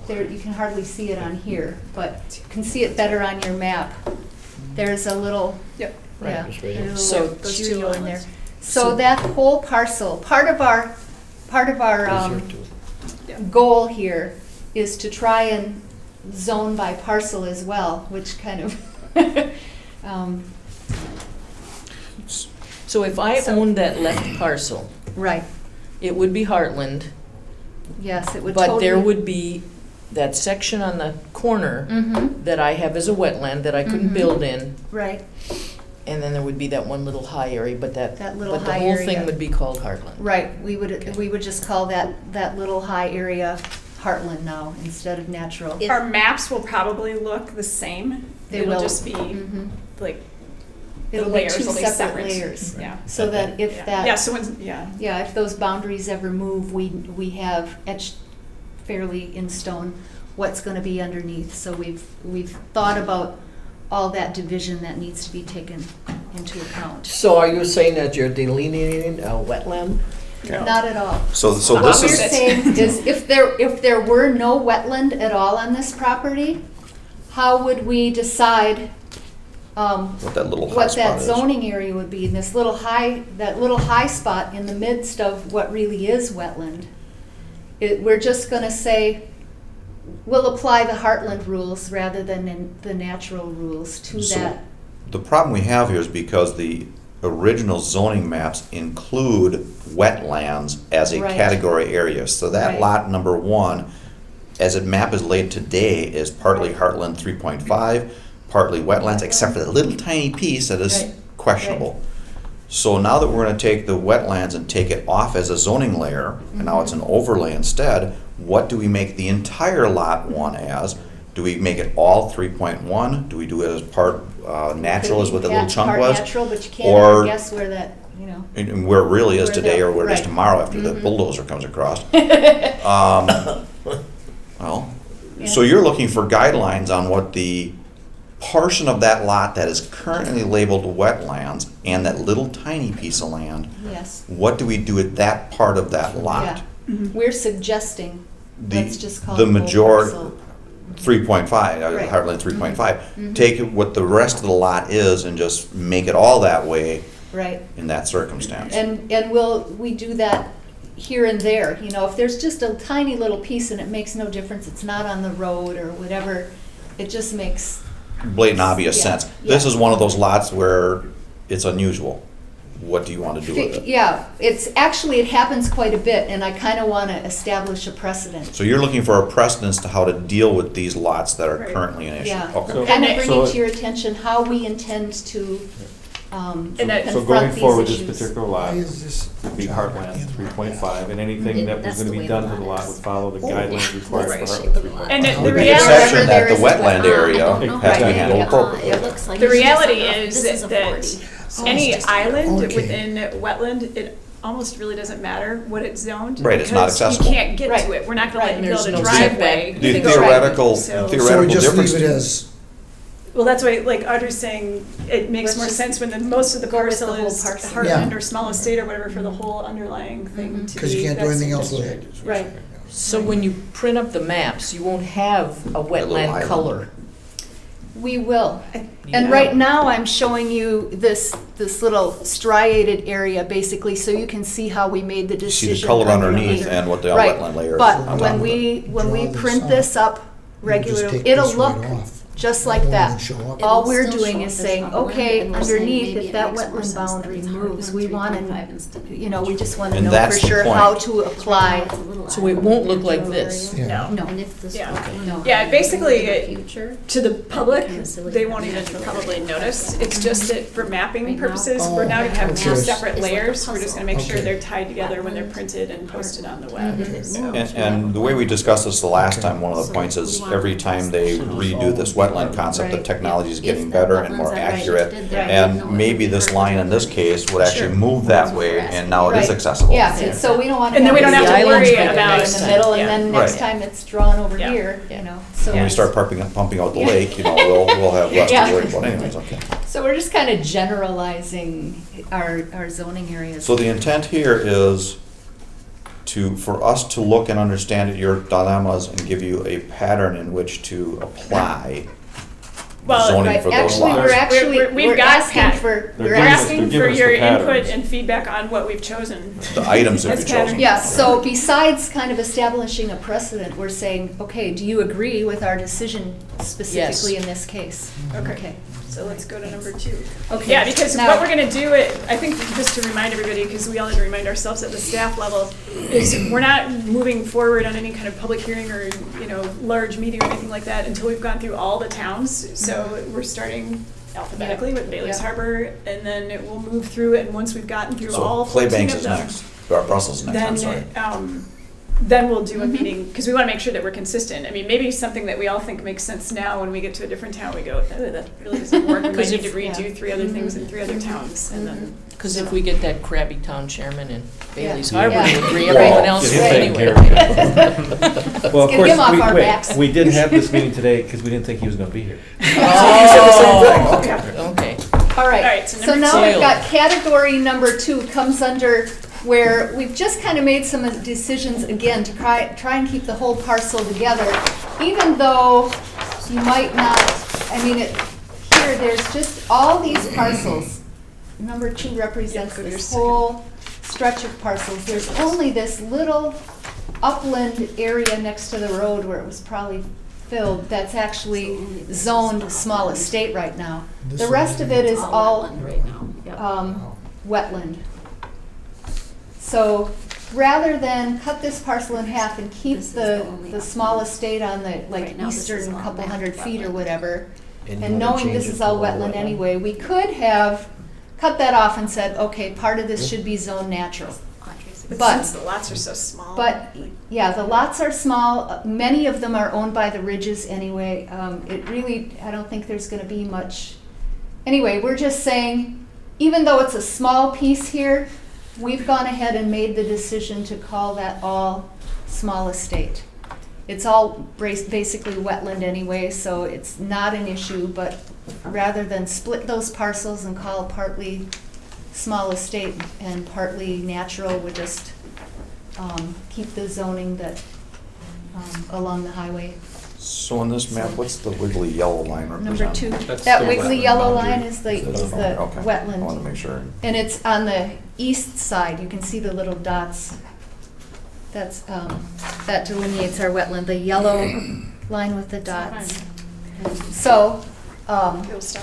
there, you can hardly see it on here, but you can see it better on your map. There's a little, Yep. yeah, just right there's a So- little Those two studio in there. islands. So that whole parcel, part of our goal here is to try and zone by parcel as well, which kind of, So if I owned that left parcel, right, it would be Heartland, yes, it would totally. but there would be that section on the corner Mm-hmm, that I have as a wetland that I couldn't Mhm. build in, right, and then there would be that one little high area, but That little but the high whole area. thing would be called Heartland. right, we would Okay. just call that little high area Heartland now, instead of natural. Our maps will probably look the same. They It'll will. just be Mhm. like, the It'll be layers two will be separate separate. layers, Yeah. so that if Yeah. that. Yeah, so when, yeah. Yeah, if those boundaries ever move, we have etched fairly in stone what's gonna be underneath. So we've thought about all that division that needs to be taken into account. So are you saying that you're delineating a wetland? Yeah. Not at all. So What this we're is, saying is, if there were no wetland at all on this property, how would we decide What that little high what spot that is. zoning area would be, and this little high spot in the midst of what really is wetland. We're just gonna say, we'll apply the Heartland rules rather than the natural rules to So- that. The problem we have here is because the original zoning maps include wetlands as a Right. category area. So that Right. lot number 1, as a map is laid today, is partly Heartland 3.5, partly wetlands, except for the little tiny piece that is Right. questionable. So now that we're gonna take the wetlands and take it off as a zoning layer, and now it's an overlay instead, what do we make the entire lot 1 as? Do we make it all 3.1? Do we do it as part natural, as what the little chunk was? Part natural, but you can't Or- ever guess where that, you know. And where it really is Where today, the- or where it is right. tomorrow after the Mhm. bulldozer comes across. Well, so Yeah. you're looking for guidelines on what the portion of that lot that is currently labeled wetlands and that little tiny piece of land, Yes. what do we do with that part of that lot? Yeah. We're suggesting, The- let's just call it the the whole majority- parcel. 3.5, Right. Heartland 3.5. Mhm. Take what the rest of the lot is and just make it all that way Right. in that circumstance. And we do that here and there, you know, if there's just a tiny little piece and it makes no difference, it's not on the road or whatever, it just makes, Blatant obvious Yeah, sense. This yeah. is one of those lots where it's unusual. What do you want to do with it? yeah, it happens quite a bit, and I kind of want to establish a precedent. So you're looking for a precedence to how to deal with these lots that are Right. currently an issue? Yeah, Okay. kind of And bringing so- to your attention how we intend to And that- So going confront forward, these this issues. particular lot Why is this would be Heartland 3.5, and anything It- that was that's gonna the be way done the to the lot lot is. would follow the Oh, guidelines required That's for the shape of the Heartland. lot. And the With the reality, exception Wherever that there the is a wetland wetland. area I has don't to know. be Right. handled Yeah. appropriately. It looks like the it's just reality enough. is This a that 40. any just- island Okay. within wetland, it almost really doesn't matter what it's zoned. Right, it's not because accessible. You can't get Right. to it. We're not gonna Right. let you build There's a no driveway. setback. The to go theoretical, right. So- So we just difference. leave it as, Well, that's why, like Audrey's saying, it makes Let's more just sense when most of the go with the parcel whole is parcel. Heartland Yeah. or small estate or whatever for the whole underlying thing to be. because you can't do that anything same else with district. it. Right. So when you print up the maps, you won't have a little wetland island. color. We will. Yeah. And right now, I'm showing you this little striated area, basically, so you can see how we made the See decision. the color under underneath either. and what the Right. wetland layer is But on top when of it. when we Draw this print up. this up You just regularly, take it'll this right look off. just That like won't that. even show up. All It'll we're still doing show is up as saying, upland, okay, and we're saying underneath, maybe if it that makes more wetland sense that boundary it's moves, Heartland we want 3.5 instead of to, you know, we just want to And know that's for the sure point. how to apply. It's a little So it island won't look like natural this. area. Yeah. No. And if this Yeah. were, no. Yeah, basically, in the it- future, To the public, Kind of silly. they won't even probably notice. It's just that for mapping Right now. purposes, Oh, we're now gonna have two okay. separate It's like a layers. We're just gonna make sure puzzle. they're tied together when they're printed and posted on the web. So- And the way we discussed this the last time, one of the points is every time they redo this wetland concept, the Right. technology is If getting the better and wetlands more that right accurate. did that, And no, it maybe would be this line in this Heartland. case would actually Sure. move that way and now it is Right. accessible. Yeah, and so we don't want to. And then we don't have to The worry islands make it about. nice. in the middle, and Yeah. then next Right. time it's drawn over Yeah. here, you know, so. When we start pumping out the Yeah. lake, you know, we'll have less Yeah. to worry about anyways, okay. So we're just kind of generalizing our zoning areas. So the intent here is for us to look and understand your dilemmas and give you a pattern in which to apply Well, zoning Right, for those actually, lots. We've we're got asking Pat. for, They're we're giving us- asking, Asking they're for giving us your the input patterns. and feedback on what we've chosen. The items that As you've chosen. patterns. yeah, so besides kind of establishing a precedent, we're saying, okay, do you agree with our decision specifically in this case? Okay, so let's go to number 2. Okay. Yeah, because Now- what we're gonna do, I think just to remind everybody, because we all need to remind ourselves at the staff level, is we're not moving forward on any kind of public hearing or, large meeting or anything like that until we've gone through all the towns. So we're starting alphabetically with Bailey's Yeah. Harbor, and then it will move through it, and once we've gotten through all So 14 Claybanks of is them, next, or Brussels is next, I'm sorry. then we'll do a meeting, because we want to make sure that we're consistent. I mean, maybe something that we all think makes sense now, when we get to a different town, we go, oh, that really doesn't work. We might 'Cause need to if- redo yeah. 3 other things in 3 other towns, and then. Because if we get that crabby town chairman in Bailey's Yeah. Harbor Yeah. to agree, everyone else Get will him taken anyway. care of. Well, of get course, him off our backs. we did have this meeting today because we didn't think he was gonna be here. Oh, okay. All All right, right, so so number now 2. we've got category number 2 comes under where we've just kind of made some decisions again to try and keep the whole parcel together, even though you might not, I mean, here here, there's just all these parcels. Number 2 represents Yeah, go to this your whole stretch of parcels. There's only this little upland area next to the road where it was probably filled that's actually zoned small estate right now. The rest of it is all wetland right now. Yep. wetland. So rather than cut this parcel in half and keep This is the only the small estate on the Right like now, this is eastern all couple map hundred feet or wetland. whatever, And you and wanna knowing change this it is to all a wetland wetland? anyway, we could have cut that off and said, okay, part of this should be zone natural. But But- since the lots are so small. But, yeah, the lots are small, many of them are owned by the ridges anyway. It really, I don't think there's gonna be much. Anyway, we're just saying, even though it's a small piece here, we've gone ahead and made the decision to call that all small estate. It's all basically wetland anyway, so it's not an issue, but rather than split those parcels and call partly small estate and partly natural, we just keep the zoning that along the highway. So on this map, what's the wiggly yellow line represent? Number 2, That's that the wiggly wetland yellow boundary. line is the Okay. I want to wetland. make sure. And it's on the east side, you can see the little dots. That's, that delineates our wetland, the yellow line with the dots. So, It'll stop.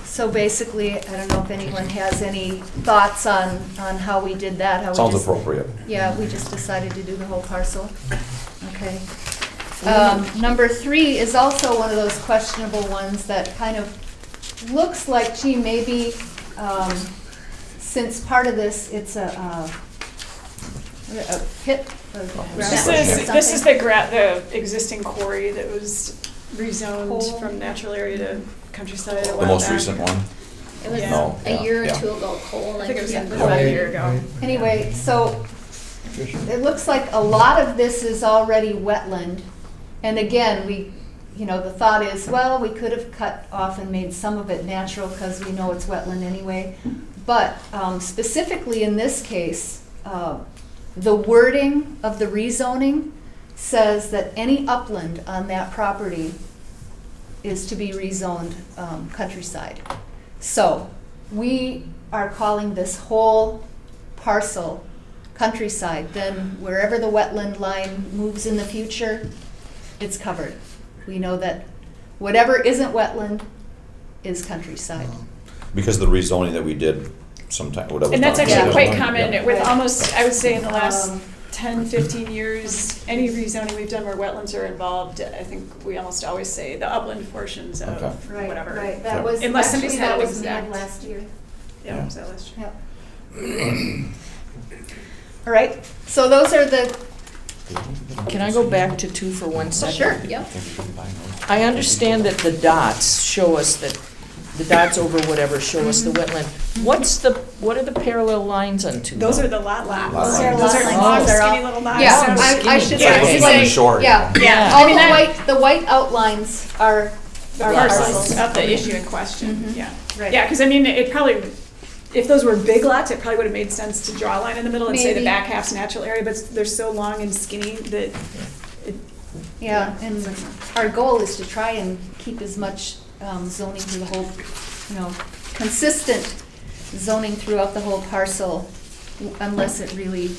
so basically, I don't know if anyone has any thoughts on how we did that, how we Sounds just. appropriate. Yeah, we just decided to do the whole parcel. Okay. Number 3 is also one of those questionable ones that kind of looks like, gee, maybe, since part of this, it's a pit. This is the existing quarry that was rezoned from natural area to countryside a The while most back. recent one? It was No, a year or yeah. 2 ago, coal I think it was and about a year ago. Anyway, so it looks like a lot of this is already wetland. And again, the thought is, well, we could have cut off and made some of it natural because we know it's wetland anyway. But specifically in this case, the wording of the rezoning says that any upland on that property is to be rezoned countryside. So we are calling this whole parcel countryside. Then wherever the wetland line moves in the future, it's covered. We know that whatever isn't wetland is countryside. Because the rezoning that we did sometime, whatever. And that's time actually ago. quite Yeah. common with Right. almost, I would say in the last Um, 10, 15 years, any rezoning we've done where wetlands are involved, I think we almost always say the upland portions of Okay. whatever. Right, Yeah. that was, Unless actually, somebody's had that an was made exact- last year. Yeah, was that last year? Yep. All right, so those are the, Can I go back to 2 for 1 second? sure, yep. I understand that the dots show us that, the dots over whatever show us the wetland. What are the parallel lines on 2? Those are the lot lines. Those are Those lot are lines. long, Those are all- skinny little lots. Yeah, So- I should Yeah, say, it's like, Like short. yeah, Yeah, all I mean, the white outlines are the are parcels of the issue in question, Mhm. yeah. Right. Yeah, because I mean, it probably, if those were big lots, it probably would have made sense to draw a line in the middle and say the Maybe. back half's natural area, but they're so long and skinny that Yeah, and our goal is to try and keep as much zoning through the whole, consistent zoning throughout the whole parcel, unless it really,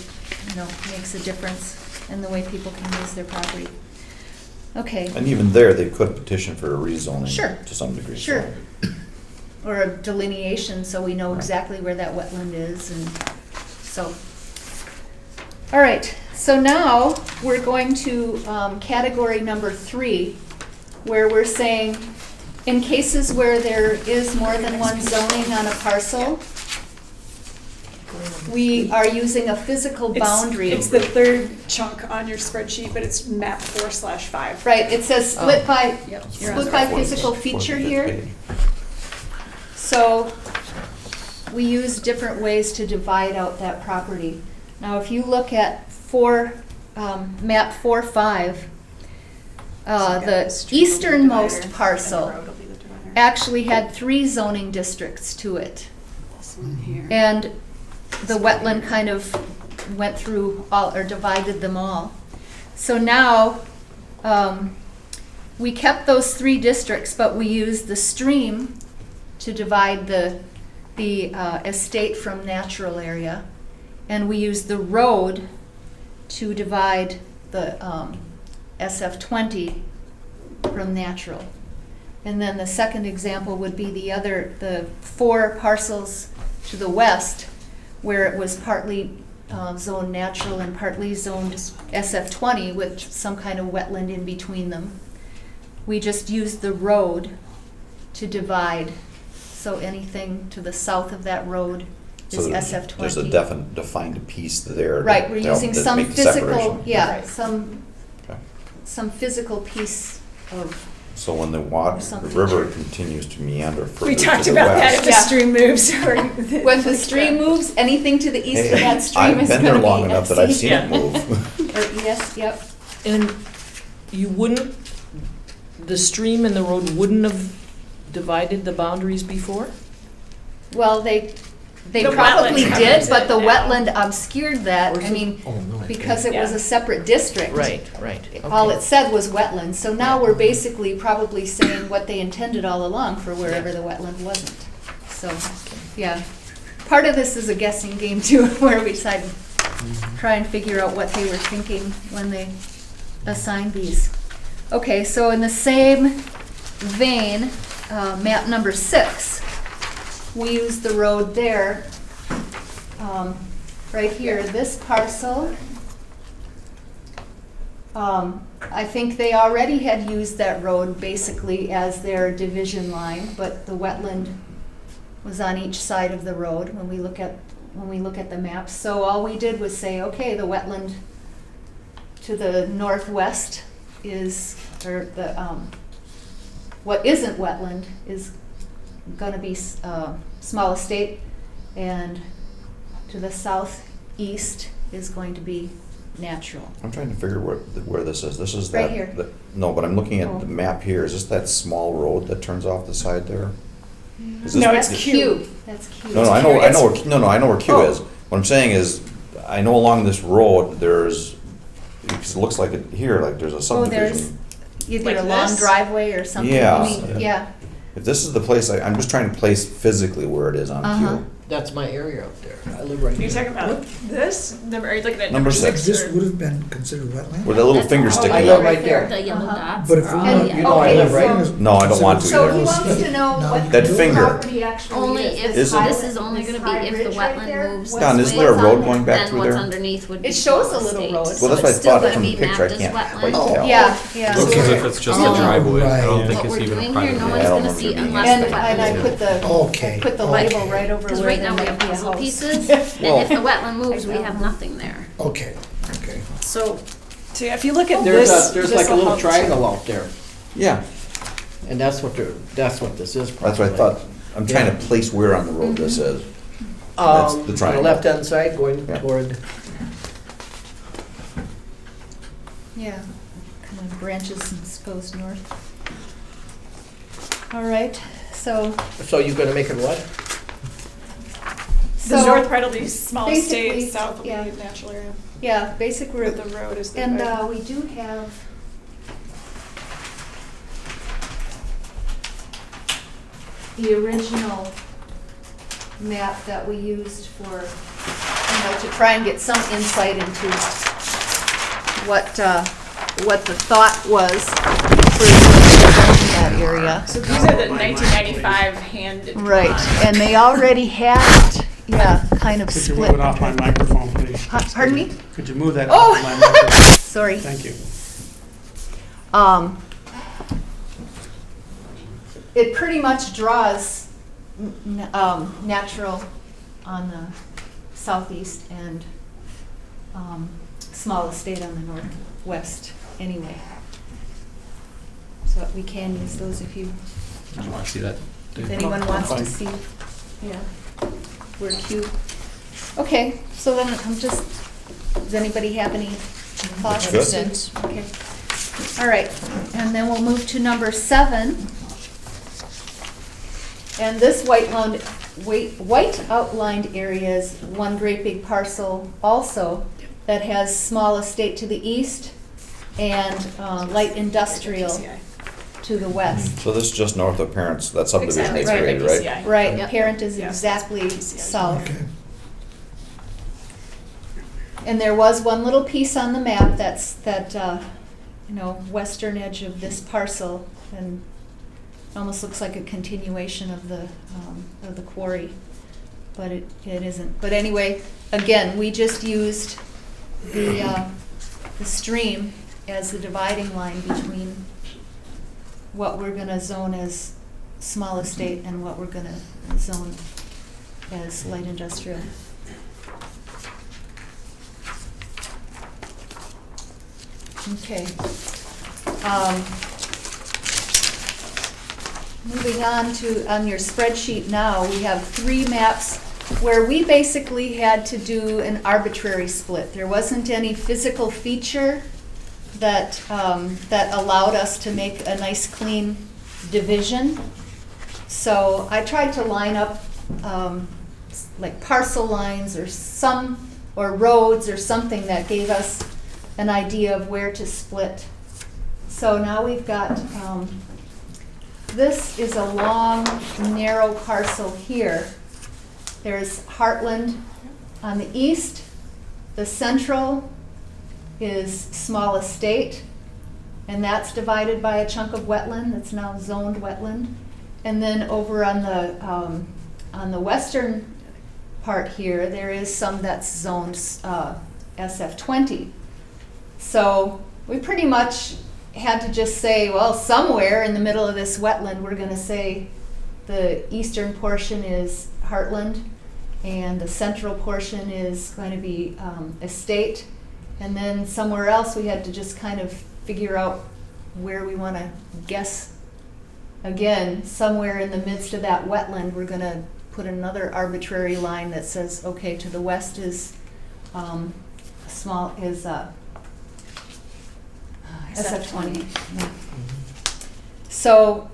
makes a difference in the way people can use their property. Okay, And even there, they could petition for a rezoning. Sure. To some degree. sure. so. Or a delineation, so we know exactly where that wetland is, and so. All right, so now we're going to category number 3, where we're saying, in cases where there is more than one zoning on a parcel, we are using a physical boundary. It's the third chunk on your spreadsheet, but it's map 4/5. Right, it says split by, Yep. split by physical feature here. So we use different ways to divide out that property. Now, if you look at map 4/5, the easternmost parcel actually had 3 zoning districts to it. This one here. And the wetland kind of went through all, or divided them all. So now, we kept those 3 districts, but we used the stream to divide the estate from natural area, and we used the road to divide the SF20 from natural. And then the second example would be the 4 parcels to the west, where it was partly zoned natural and partly zoned SF20 with some kind of wetland in between them. We just used the road to divide, so anything to the south of that road is So SF20. there's a defined piece there. Right, we're to help using to some make the physical, separation. yeah, Right. Okay. some physical piece of, So when the Some river feature. continues to meander further We to talked the about that west. if the Yeah. stream moves or. when the stream moves, anything to the east of that stream I've is been gonna there be long enough that I've FC. seen it move. Or, yes, yep. And you wouldn't, the stream and the road wouldn't have divided the boundaries before? Well, they The probably wetland did, covers but it the now. wetland obscured that, I mean, Oh, no. because it was Yeah. a separate district. Right. All Okay. it said was wetland, so now we're basically probably saying what they intended all along for wherever the wetland wasn't. So, yeah. Part of this is a guessing game too, where we decide, try and figure out what they were thinking when they assigned these. Okay, so in the same vein, map number 6, we used the road there, right here, this parcel. I think they already had used that road basically as their division line, but the wetland was on each side of the road when we look at the maps. So all we did was say, okay, the wetland to the northwest is, or the, what isn't wetland is gonna be small estate, and to the southeast is going to be natural. I'm trying to figure where this is. This is Right that. here. No, but I'm looking Oh. at the map here. Is this that small road that turns off the side there? Is this- No, it's That's Q. That's Q. No, I know where Q Oh. is. What I'm saying is, I know along this road, because it looks like it here, like there's a Oh, there's subdivision. either Like a long this? driveway or something. Yeah. I mean, yeah. If this is the place, I'm just trying to place physically where it is on Uh-huh. Q. That's my area up there. I live right Are you here. talking about this? Are you looking at Number number six. 6? This would have been considered wetland? Where that little That's finger all sticking I over live up. right there. The yellow Uh-huh. dots. But if are we all- want, You know I live right so- here. No, I don't want to So either. he wants to know Now what you That the can- finger. property actually Only is. if, Isn't- this is only gonna be if the wetland moves. Don, this isn't way, there a road going back then through what's there? underneath would be It shows small a little estate. road, Well, so that's what I it's still thought gonna from the be picture. I mapped as can't quite wetland. tell. Yeah, yeah. Looks as if it's just a Oh, driveway. I don't right. think What it's we're even a doing private here, no road. one's I don't gonna remember see being unless And the I wetland. put the, Okay. put the label okay, right over Because where right there now we might have be a puzzle house. pieces, Well- and if the wetland moves, we have nothing there. Okay, okay. So yeah, if you look at There's this. there's this like a will little help too. triangle out there, Yeah, and that's what this is. that's what I probably. thought. I'm trying to place where on the road this is. That's the On the triangle. left-hand side, going Yeah. toward, Yeah, kind of branches and goes north. All right, so. so you're gonna make it what? The so north part will be small basically, estate, south will yeah. be natural area. Yeah, basic Where route. the road is the. And divider. we do have the original map that we used for, to try and get some insight into what the thought was for that area. So these are the 1995 hand. Right, and they already had it, yeah, kind of Could you split. move it off my microphone, please? Pardon me? Could you move that Oh! off my microphone? Sorry. Thank you. It pretty much draws natural on the southeast and small estate on the northwest anyway. So we can use those if Want to see that? if anyone wants to see, yeah, where Q. Okay, so then I'm just, does anybody have any thoughts? Good. Sense. Okay, all right, and then we'll move to number 7. And this white outlined area is one great big parcel also that has small estate to the east and light industrial PCI. to the west. So this is just north of Parents, that subdivision Exactly, they right, created, like right? PCI. Right, Yep. Parent is Yeah. exactly PCI. south. Okay. And there was one little piece on the map that's, western edge of this parcel, and it almost looks like a continuation of the quarry, but it isn't. But anyway, again, we just used the stream as the dividing line between what we're gonna zone as small estate and what we're gonna zone as light industrial. Okay. Moving on your spreadsheet now, we have 3 maps where we basically had to do an arbitrary split. There wasn't any physical feature that allowed us to make a nice clean division. So I tried to line up like parcel lines or roads or something that gave us an idea of where to split. So now we've got, this is a long, narrow parcel here. There's Heartland on the east. The central is small estate, and that's divided by a chunk of wetland that's now zoned wetland. And then over on the western part here, there is some that's zoned SF20. So we pretty much had to just say, well, somewhere in the middle of this wetland, we're going to say the eastern portion is Heartland, and the central portion is going to be estate. And then somewhere else, we had to just kind of figure out where we want to guess. Again, somewhere in the midst of that wetland, we're going to put another arbitrary line that says, okay, to the west is SF20. Yeah. So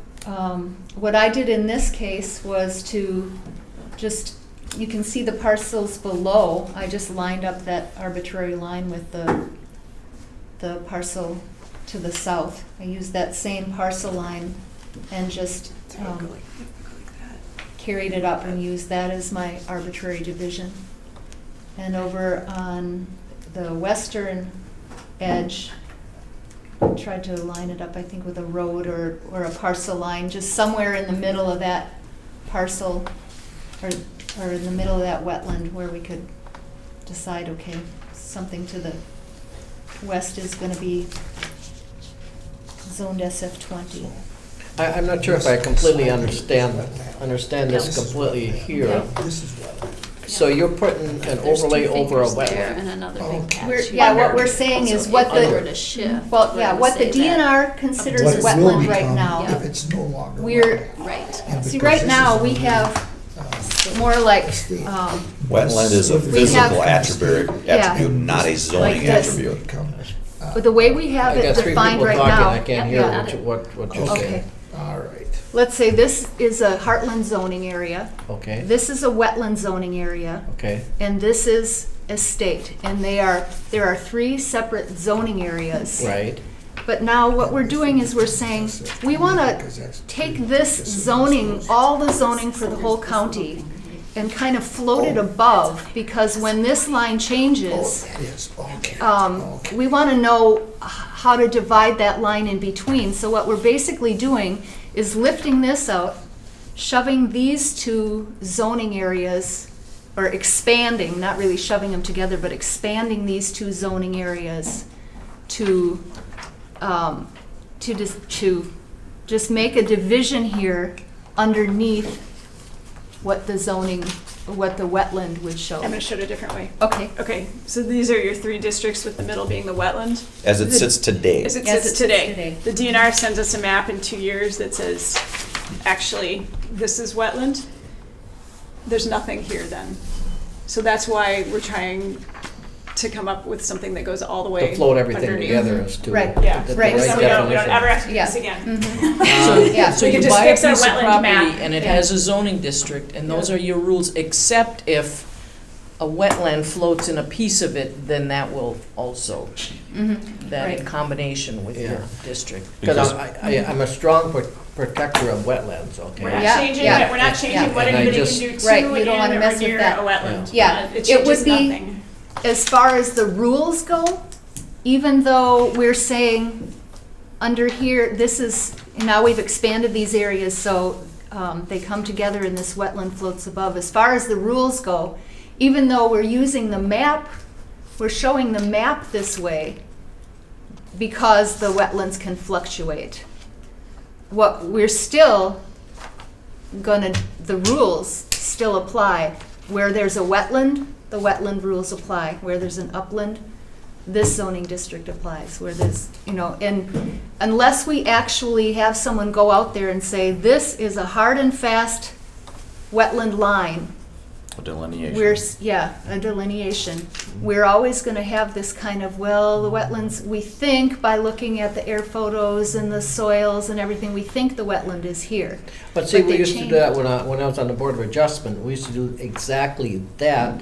what I did in this case was to just, you can see the parcels below. I just lined up that arbitrary line with the parcel to the south. I used that same parcel line and just carried it up and used that as my arbitrary division. And over on the western edge, I tried to line it up, I think, with a road or a parcel line, just somewhere in the middle of that parcel, or in the middle of that wetland, where we could decide, okay, something to the west is going to be zoned SF20. I'm not sure if I completely understand this completely here. This is wetland. So you're putting an overlay over a There wetland? and another Oh, big okay. patch Yeah, what here. we're saying is So what if we were the, to shift, well, yeah, we're what the gonna say that- DNR considers What it will wetland right become now. if it's no longer We're, wetland. Right. And see, because right this now, is we only, have uh, more like, estate. Wetland is a We physical have- attribute, not a zoning this. attribute. but the way we have I it got 3 defined people right talking, now. I can't hear Yeah. what you're Okay, saying. All right. let's say this is a Heartland zoning area, Okay, this is a wetland zoning area, okay, and this is estate. And there are 3 separate zoning areas. right. But now what we're doing is we're saying, we want to take this zoning, all the zoning for the whole county, and kind of float it above, because when this line changes, That is, okay. we want to know how to divide that line in between. So what we're basically doing is lifting this out, shoving these 2 zoning areas, or expanding, not really shoving them together, but expanding these 2 zoning areas to just make a division here underneath what the zoning, what the wetland would show. I'm going to show it a different way. Okay. Okay, so these are your 3 districts, with the middle being the wetland. As it sits today. As it As sits it sits today. today. The DNR sends us a map in 2 years that says, actually, this is wetland. There's nothing here then. So that's why we're trying to come up with something that goes all the way To float everything underneath. together as to Right. Yeah, the right. right So we don't definition. ever have to do Yeah. this again. Yeah. So We you can just buy a fix our piece of wetland property map. and it Yeah. has a zoning district, and those are your rules, except if a wetland floats in a piece of it, then that will also, that in Right. combination with your Yeah. district. Because I'm a strong protector of wetlands, okay? We're not Yeah, changing yeah, it, we're not changing yeah. what And I anybody just- can do Right, to you don't wanna in or mess with near a that. wetland. Yeah. It It would changes be- nothing. As far as the rules go, even though we're saying under here, this is, now we've expanded these areas, so they come together and this wetland floats above. As far as the rules go, even though we're using the map, we're showing the map this way because the wetlands can fluctuate. What we're still gonna, the rules still apply. Where there's a wetland, the wetland rules apply. Where there's an upland, this zoning district applies. Where there's, and unless we actually have someone go out there and say, this is a hard and fast wetland line, A delineation. a delineation. We're always gonna have this kind of, well, the wetlands, we think by looking at the air photos and the soils and everything, we think the wetland is here. But see, But we they used to do changed. that when I was on the Board of Adjustment. We used to do exactly that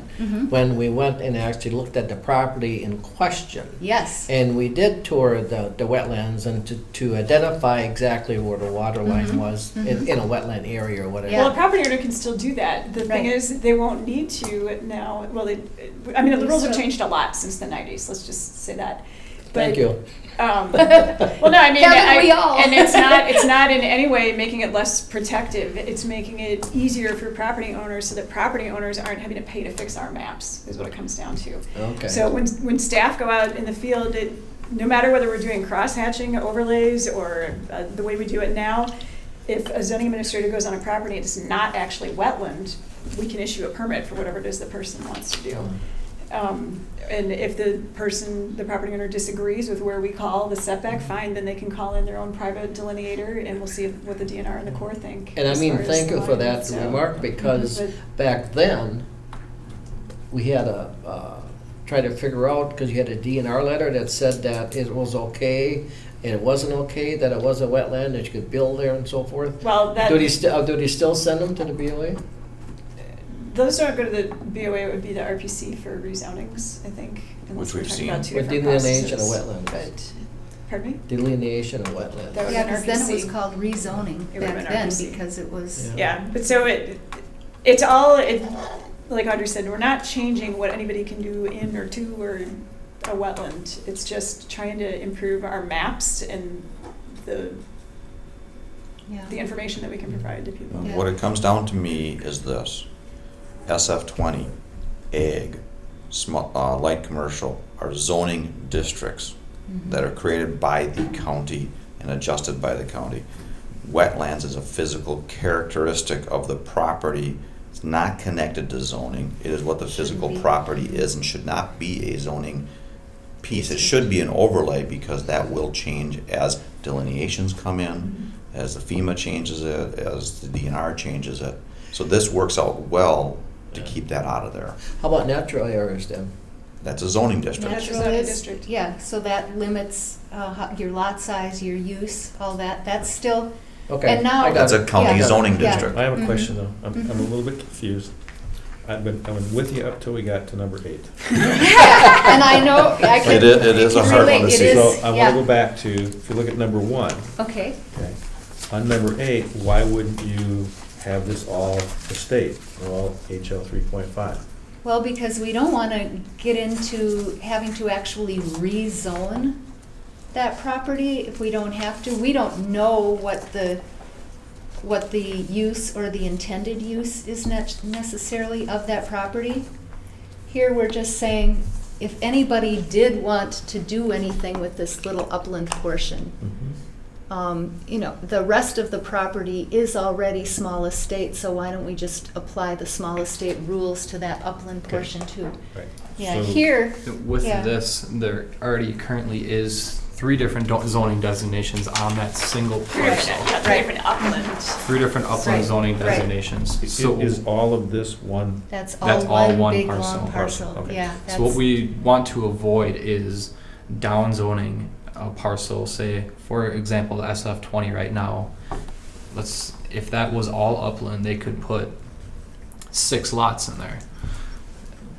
when we went and actually looked at the property in question. Yes. And we did tour the wetlands and to identify exactly where the water line was in a wetland area or whatever. Yeah. Well, a property owner can still do that. The thing Right. is, they won't need to now, well, the rules have changed a lot since the 90s, let's just say that. But, Thank you. well, no, I mean, Haven't we all? and it's not in any way making it less protective. It's making it easier for property owners so that property owners aren't having to pay to fix our maps, is what it comes down to. Okay. So when staff go out in the field, no matter whether we're doing cross-hatching overlays or the way we do it now, if a zoning administrator goes on a property and it's not actually wetland, we can issue a permit for whatever it is the person wants to do. And if the property owner disagrees with where we call the setback, fine, then they can call in their own private delineator and we'll see what the DNR and the Corps think. And I as mean, far as thank the you for line, that so. remark, because But- back then, we had to try to figure out, because you had a DNR letter that said that it was okay, and it wasn't okay, that it was a wetland, that you could build there and so forth. Well, that. Do they still send them to the BOA? Those don't go to the BOA, it would be the RPC for rezonings, I think. unless Which we're we've talking seen. about two With different delineation of processes. wetlands. But, pardon me? Delineation of wetlands. That would Yeah, be an because then it was RPC. called rezoning It would've back been then, RPC. because it was, Yeah, but so it's all, like Audrey said, we're not changing what anybody can do in or to or a wetland. It's just trying to improve our maps and the yeah. information that we can provide to people. Yeah. What it comes down to me is this: SF20, ag, light commercial are zoning districts that are created by the county and adjusted by the county. Wetlands is a physical characteristic of the property. It's not connected to zoning. It is what the physical property is and should not be a zoning piece. It should be an overlay because that will change as delineations come in, as the FEMA changes it, as the DNR changes it. So this works out well to keep that out of there. How about natural areas then? That's a zoning district. That's a Natural zoning is- district. Yeah, so that limits your lot size, your use, all that, that's still, Okay. And now- I got That's it. a county Yeah. zoning Yeah. district. I have a Mhm. question though. I'm a little bit confused. I've been with you up till we got to number 8. yeah, and I know, I can. It is a can hard one relate, to it see. is, So I want yeah. to go back to, if you look at number 1, Okay, okay, on number 8, why wouldn't you have this all estate, or all HL 3.5? well, because we don't want to get into having to actually rezone that property if we don't have to. We don't know what the use or the intended use is necessarily of that property. Here, we're just saying, if anybody did want to do anything with this little upland portion, the rest of the property is already small estate, so why don't we just apply the small estate rules to that upland portion too? Right. Yeah, So- here, With Yeah. this, there already currently is 3 different zoning designations on that single parcel. Three different uplands. 3 different upland Right, zoning right. designations. So is all of this one? that's That's all all one one big parcel. long parcel, Okay. yeah. So what we want to avoid is down zoning a parcel, say, for example, the SF20 right now. If that was all upland, they could put 6 lots in there.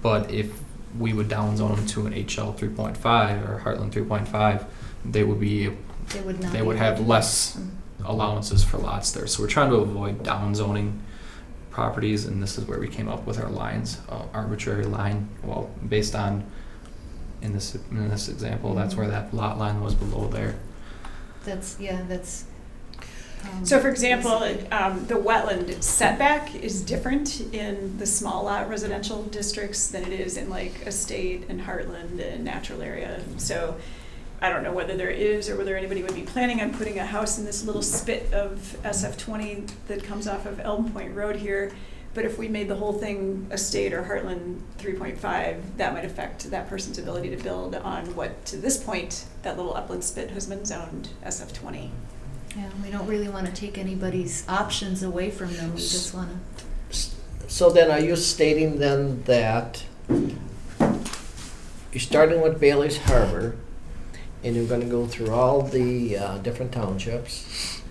But if we would downzone them to an HL 3.5 or Heartland 3.5, they would be They would not. they be would have able to- less allowances for lots there. So we're trying to avoid downzoning properties, and this is where we came up with our lines, arbitrary line. Well, based on in this example, that's where that lot line was below there. That's, yeah, that's. So for example, the wetland setback is different in the small lot residential districts than it is in like Estate and Heartland and Natural Area. So I don't know whether there is or whether anybody would be planning on putting a house in this little spit of SF20 that comes off of Elm Point Road here. But if we made the whole thing Estate or Heartland 3.5, that might affect that person's ability to build on what, to this point, that little upland spit has been zoned SF20. Yeah, we don't really want to take anybody's options away from them, we just want to. So then are you stating then that you're starting with Bailey's Harbor, and you're gonna go through all the different townships,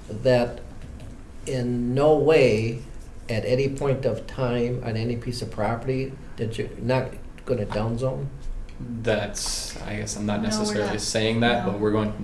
that in no way, at any point of time, on any piece of property, that you're not gonna downzone? That's, I guess I'm not No, we're necessarily not. saying that, No. but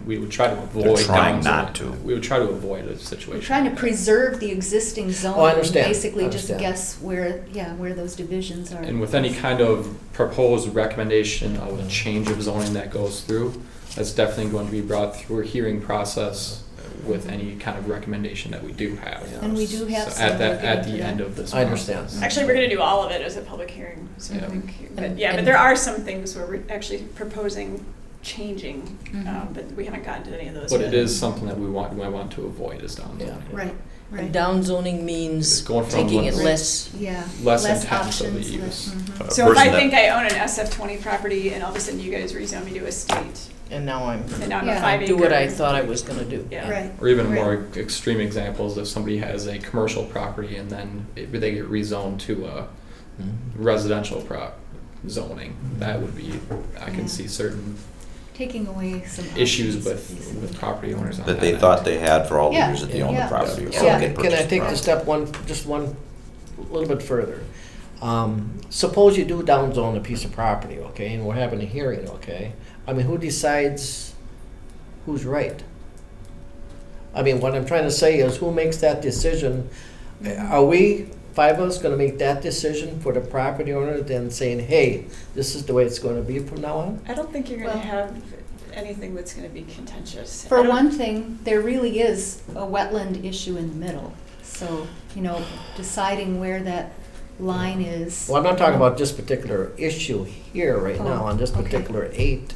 we would try to avoid trying downzoning. not to. We would try to avoid a situation. We're trying to preserve the existing zone. Oh, I understand. Basically I just understand. guess where, where those divisions are. And with any kind of proposed recommendation of a change of zoning that goes through, that's definitely going to be brought through a hearing process with any kind of recommendation that we do have. And we do have So some at that, looking at into the that. end of this I understand. process. Actually, we're gonna do all of it as a public hearing, so I Yeah. think, but And- yeah, but and- there are some things where we're actually proposing changing, Mhm. but we haven't gotten to any of those But yet. it is something that we might want to avoid is downzoning. Yeah. Right, And right. downzoning means It's going from taking it less- less. Yeah. less intense of the options, use. mhm. So if person I that- think I own an SF20 property and all of a sudden you guys rezone me to estate, And now I'm, and now I'm Yeah. a 5 acre. do what I thought I was gonna do. Yeah. Right. Or even right. more extreme examples, if somebody has a commercial property and then they get rezoned to a residential zoning, that would be, I Yeah. can see certain Taking away some issues options, with basically. property owners on That they end. thought they had for all the Yeah. years that they owned Yeah. the property. So before they can I purchased the take the property. step one, a little bit further? Suppose you do downzone a piece of property, okay, and we're having a hearing, okay? I mean, who decides who's right? I mean, what I'm trying to say is, who makes that decision? Are we, five of us, gonna make that decision for the property owner, then saying, hey, this is the way it's gonna be from now on? I don't think you're gonna Well- have anything that's gonna be contentious. For I don't- one thing, there really is a wetland issue in the middle. So, deciding where that line is. Well, I'm not talking about this particular issue here right Oh, now, on this okay. particular 8.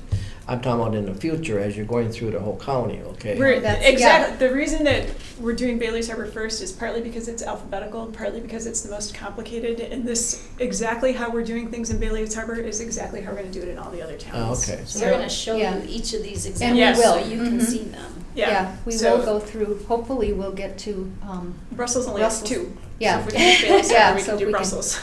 I'm talking about in the future, as you're going through the whole county, okay? We're, That's- exactly, the reason that we're doing Bailey's Harbor first is partly because it's alphabetical, partly because it's the most complicated, and this, exactly how we're doing things in Bailey's Harbor is exactly how we're gonna do it in all the other towns. Oh, okay. So they're gonna show Yeah. you each of these And examples we Yes. so will. you can Mhm. see them. Yeah, we so will go through, hopefully we'll get to, Brussels only has Brussels. 2. yeah. So if we can do Bailey's Yeah, Harbor, we so can if do we can- Brussels.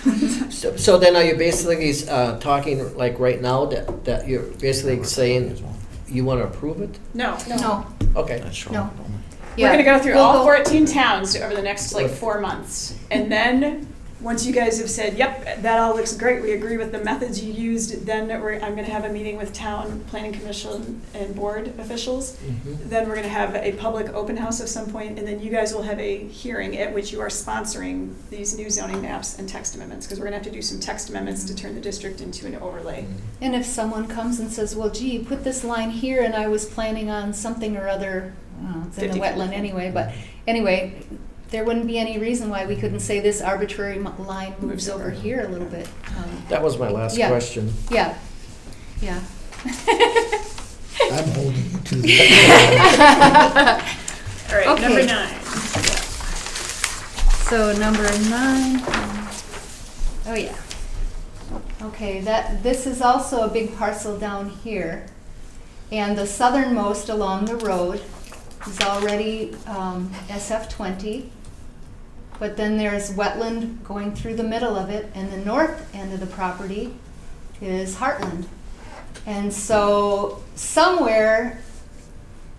So then are you basically talking, like right now, that you're basically saying you want to approve it? No. No, Okay. That's showing No. it only. yeah. We're gonna go through We'll all go- 14 towns over the next like 4 months. And then, once you guys have said, yep, that all looks great, we agree with the methods you used, then I'm gonna have a meeting with town planning commission and board officials. Mhm. Then we're gonna have a public open house of some point, and then you guys will have a hearing at which you are sponsoring these new zoning maps and text amendments, because we're gonna have to do some text amendments to turn the district into an overlay. And if someone comes and says, well, gee, you put this line here and I was planning on something or other, it's in the 50 wetland anyway, but anyway, there wouldn't be any reason why we couldn't say this arbitrary line moves over here a little bit. That was my last Yeah. question. Yeah, yeah. I'm holding you to that. All right, Okay. number 9. So number 9, oh yeah. Okay, this is also a big parcel down here. And the southernmost along the road is already SF20. But then there's wetland going through the middle of it, and the north end of the property is Heartland. And so somewhere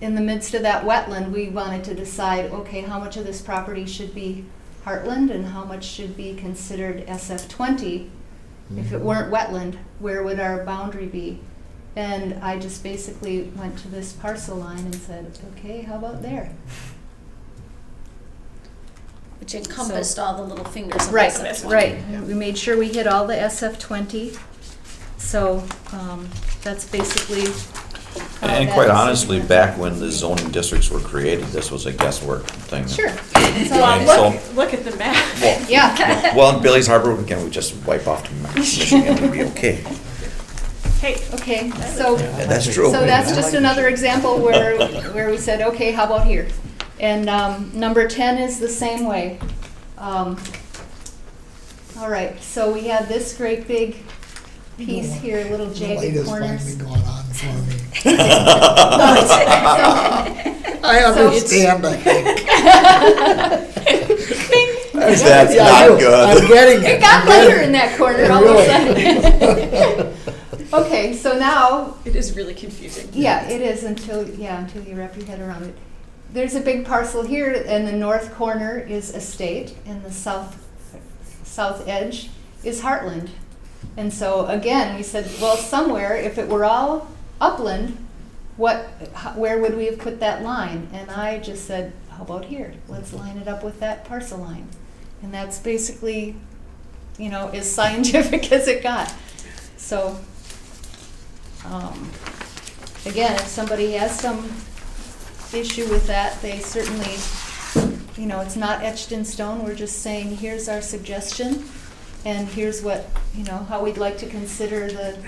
in the midst of that wetland, we wanted to decide, okay, how much of this property should be Heartland and how much should be considered SF20. If it weren't wetland, where would our boundary be? And I just basically went to this parcel line and said, okay, how about there? Which encompassed all the little fingers of Right, SF20. right. We made sure we hit all the SF20. So that's basically how And that quite is. honestly, back when the zoning districts were created, this was a guesswork thing. Sure. Well, So- look at the map. Well, Yeah. well, in Bailey's Harbor, can we just wipe off to Michigan and be okay? Hey, Okay, so That's true. So that's just another example where we said, okay, how about here? And number 10 is the same way. All right, so we have this great big piece here, little The light jagged is corners. finally going on for me. So- I understand, I think. That's Yeah, I not do. good. I'm getting it. It got I'm getting lighter in that corner all of a sudden. Okay, so now, it is really confusing. yeah, it is until you wrap your head around it. There's a big parcel here, and the north corner is estate, and the south edge is Heartland. And so again, we said, well, somewhere, if it were all upland, where would we have put that line? And I just said, how about here? Let's line it up with that parcel line. And that's basically, as scientific as it got. So, again, if somebody has some issue with that, they certainly, it's not etched in stone. We're just saying, here's our suggestion, and here's what, how we'd like to consider the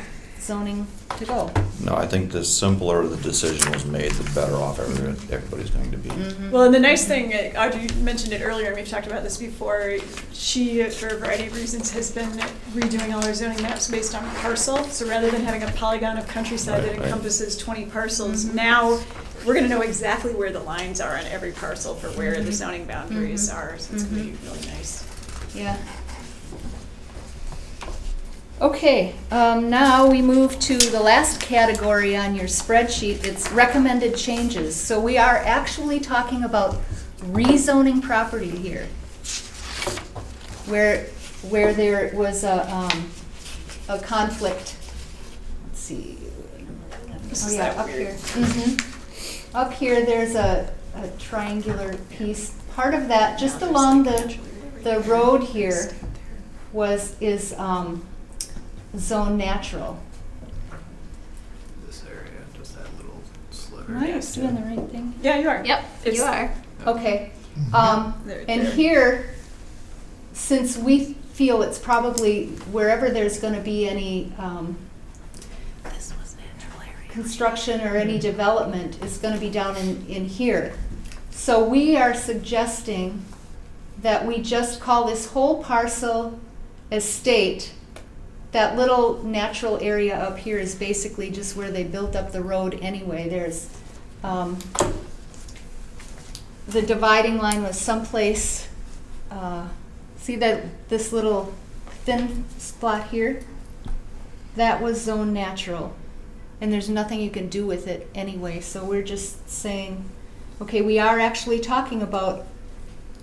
zoning to go. No, I think the simpler the decision was made, the better off everybody's going to be. Well, and the nice thing, Audrey mentioned it earlier, and we've talked about this before, she, for a variety of reasons, has been redoing all our zoning maps based on parcel. So rather than having a polygon of countryside that Right. encompasses 20 parcels, now we're gonna know exactly where the lines are on every parcel for where the zoning boundaries are. So it's gonna be really nice. Yeah. Okay, now we move to the last category on your spreadsheet. It's recommended changes. So we are actually talking about rezoning property here, where there was a conflict. Let's see. This Oh is yeah, that up weird- here. Up here, there's a triangular piece. Part of that, just along the road here, is zone natural. This area, just that little sliver. Am I doing the right thing? Yeah, you are. Yep, It's- you are. Okay. There- And there. here, since we feel it's probably wherever there's going to be any This was natural area. construction or any development is going to be down in here. So we are suggesting that we just call this whole parcel estate. That little natural area up here is basically just where they built up the road anyway. There's, the dividing line was someplace, see this little thin spot here? That was zone natural. And there's nothing you can do with it anyway. So we're just saying, okay, we are actually talking about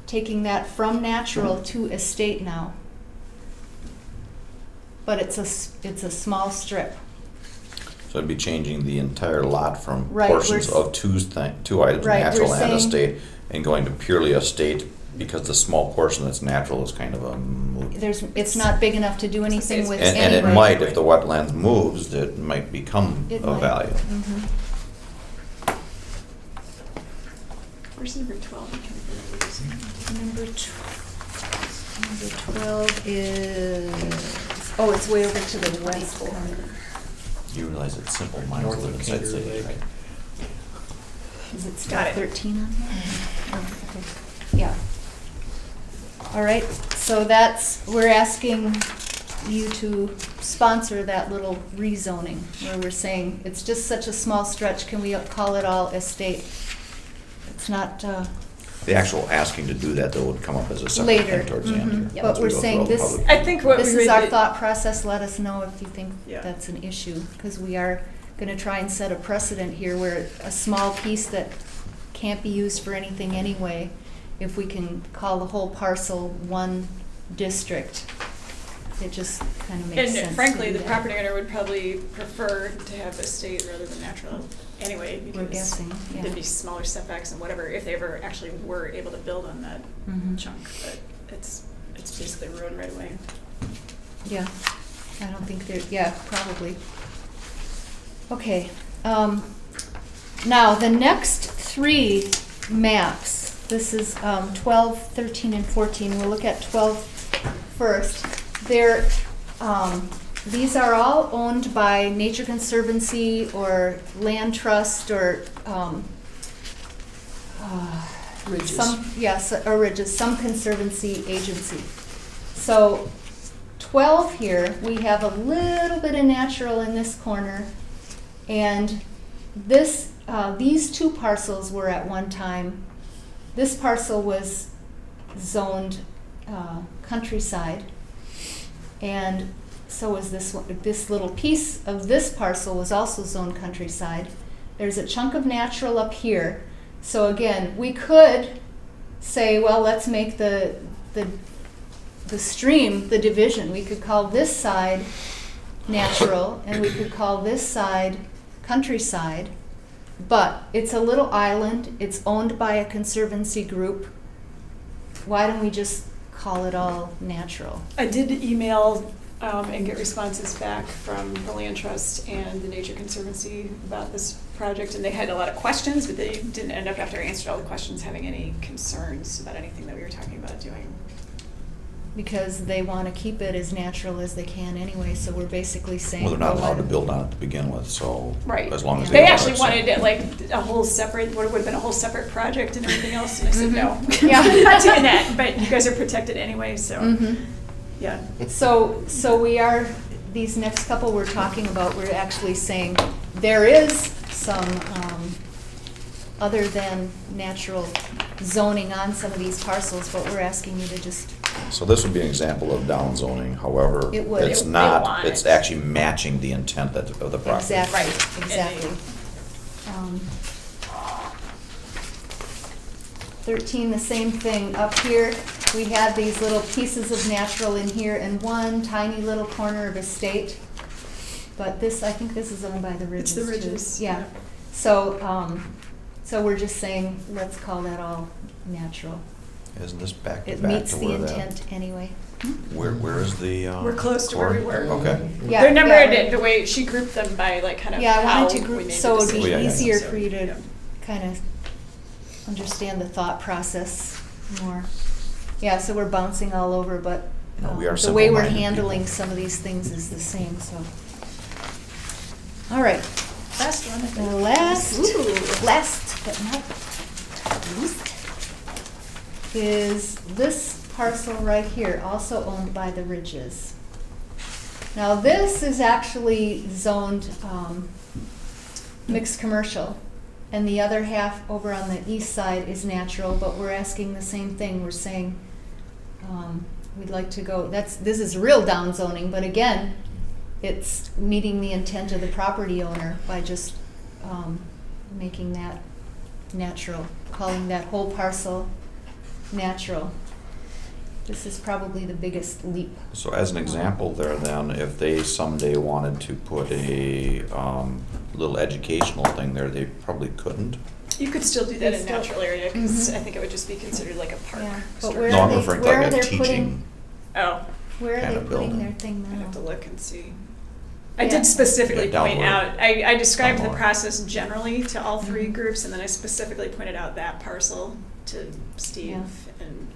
taking that from natural to estate now. But it's a small strip. So it'd be changing the entire lot from Right, portions we're of two items, Right, natural we're and saying- estate, and going to purely estate because the small portion that's natural is kind of a moot. It's not big enough to do anything with And anyway. it might, if the wetlands moves, it might become It of might. value. Mhm. Where's number 12? Number 12 is, it's way over to the west corner. You realize it's simple minds North live of inside Kinder cities, Lake. right? Is it Got got it. 13 on there? Oh, okay. Yeah. All right, so we're asking you to sponsor that little rezoning where we're saying it's just such a small stretch, can we call it all estate? It's not, The actual asking to do that, though, would come up as a separate later. thing towards the end Mhm. here. But once we we're go through saying all the this, public- I think what this we is would our do- thought process, let us know if you think Yeah. that's an issue, because we are gonna try and set a precedent here where a small piece that can't be used for anything anyway, if we can call the whole parcel one district, it just kind of makes sense. And frankly, to do the that. property owner would probably prefer to have estate rather than natural anyway, We're because guessing, yeah. there'd be smaller setbacks and whatever, if they ever actually were able to build on that Mhm. chunk, but it's basically road right away. Yeah, I don't think there, yeah, probably. Okay, now the next three maps, this is 12, 13, and 14. We'll look at 12 first. They're, these are all owned by Nature Conservancy or Land Trust or Ridges. some, yes, or ridges, some conservancy agency. So 12 here, we have a little bit of natural in this corner, and this, these two parcels were at one time, this parcel was zoned countryside, and so was this one. This little piece of this parcel was also zoned countryside. There's a chunk of natural up here. So again, we could say, well, let's make the stream the division. We could call this side natural, and we could call this side countryside. But it's a little island. It's owned by a conservancy group. Why don't we just call it all natural? I did email and get responses back from the Land Trust and the Nature Conservancy about this project, and they had a lot of questions, but they didn't end up, after I answered all the questions, having any concerns about anything that we were talking about doing. Because they want to keep it as natural as they can anyway, so we're basically saying. Well, they're not go allowed to ahead. build on it to begin with, so Right. as long as They are, actually so- wanted it like a whole separate, what would have been a whole separate project and everything else, and I said, no. Yeah. Not doing that, but you guys are protected anyway, so, Mhm. yeah. So we are, these next couple we're talking about, we're actually saying there is some, other than natural zoning on some of these parcels, but we're asking you to just, So this would be an example of down zoning, however, It would. it's They not, want it's it. actually matching the intent of the property. exactly, Right. exactly. 13, the same thing. Up here, we had these little pieces of natural in here and one tiny little corner of estate. But this, I think this is owned by the Ridges It's the too. Ridges, Yeah. yeah. So we're just saying, let's call that all natural. Isn't this back to It back meets to the where that, intent anyway. where is the, We're close to where we core? were. Okay. Yeah, They're numbered, yeah. the way she grouped them by like kind of Yeah, I how wanted to we group, made the so it'd be Oh, yeah, yeah, yeah. easier So, for you to yeah. kind of understand the thought process more. Yeah, so we're bouncing all over, but No, we are the way we're simple-minded handling people. some of these things is the same, so. All right, Last one, I the think. last but not least is this parcel right here, also owned by the Ridges. Now, this is actually zoned mixed commercial, and the other half over on the east side is natural, but we're asking the same thing. We're saying we'd like to go, this is real down zoning, but again, it's meeting the intent of the property owner by just making that natural, calling that whole parcel natural. This is probably the biggest leap. So as an example there then, if they someday wanted to put a little educational thing there, they probably couldn't? You could still do that They in still- natural area, because Mhm. I think it would just be considered like a park. Yeah, but structure. where No, are I'm they, referring to where are like they a putting, teaching. Oh, where are kind they of putting building. their thing I'd have to now? look and see. I Yeah. did specifically Yeah, point downward. out, I described the Downward. process generally to all three Mhm. groups, and then I specifically pointed out that parcel to Steve. Yeah. And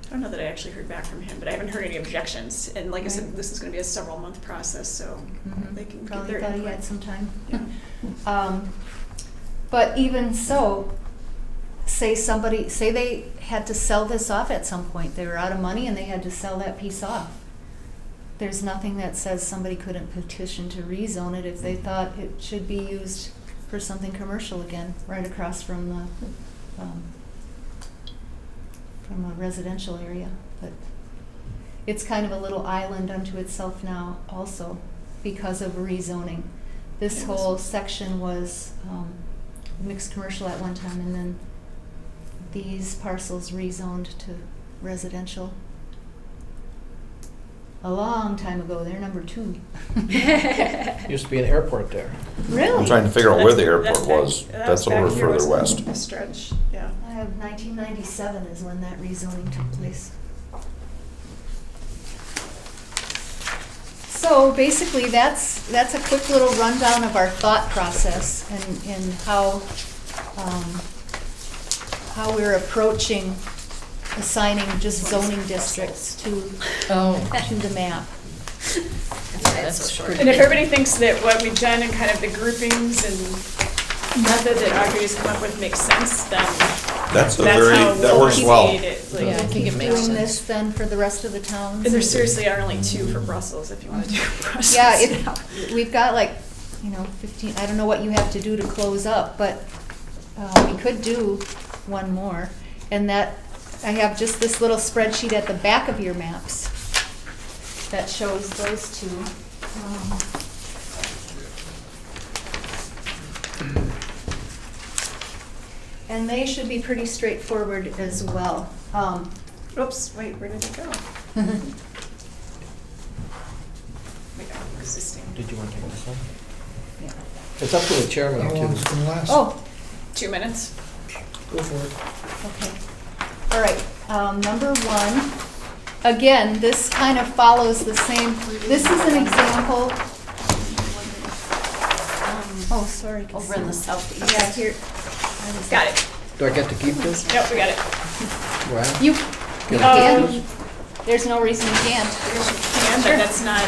I don't know that I actually heard back from him, but I haven't heard any objections. And like I said, Right. this is gonna be a several-month process, so Mhm. they can give Probably their thought he input. had some time. Yeah. But even so, say they had to sell this off at some point. They were out of money and they had to sell that piece off. There's nothing that says somebody couldn't petition to rezone it if they thought it should be used for something commercial again, right across from a residential area. But it's kind of a little island unto itself now also because of rezoning. This Yes. whole section was mixed commercial at one time, and then these parcels rezoned to residential. a long time ago. They're number 2. Used to be an airport there. Really? I'm trying to figure out where the That's airport back- was. that's That's back over here, further wasn't west. it? A stretch, yeah. I have 1997 is when that rezoning took place. So basically, that's a quick little rundown of our thought process and how we're approaching assigning just zoning districts to the map. That's pretty. And if everybody thinks that what we've done and kind of the groupings and method that Audrey has come up with makes sense, then That's how that we'll works well. proceed. It, like, Yeah, I think it makes Doing sense. this then for the rest of the towns. And there seriously are only 2 for Brussels if you want to do Brussels. Yeah, now. we've got 15, I don't know what you have to do to close up, but we could do one more. And that, I have just this little spreadsheet at the back of your maps that shows those 2. And they should be pretty straightforward as well. Oops, wait, where did it go? Wait, existing. Did you want to take this one? Yeah. It's up to the chairman How long is too. it gonna last? Oh, 2 minutes. Go for it. okay. All right, number 1. Again, this kind of follows the same, this is an example. Oh, sorry. Over in the southeast. Yeah, here. Got it. Do I get to keep this? Yep, we got it. Well, You Can can, there's no reason you can't. And but that's not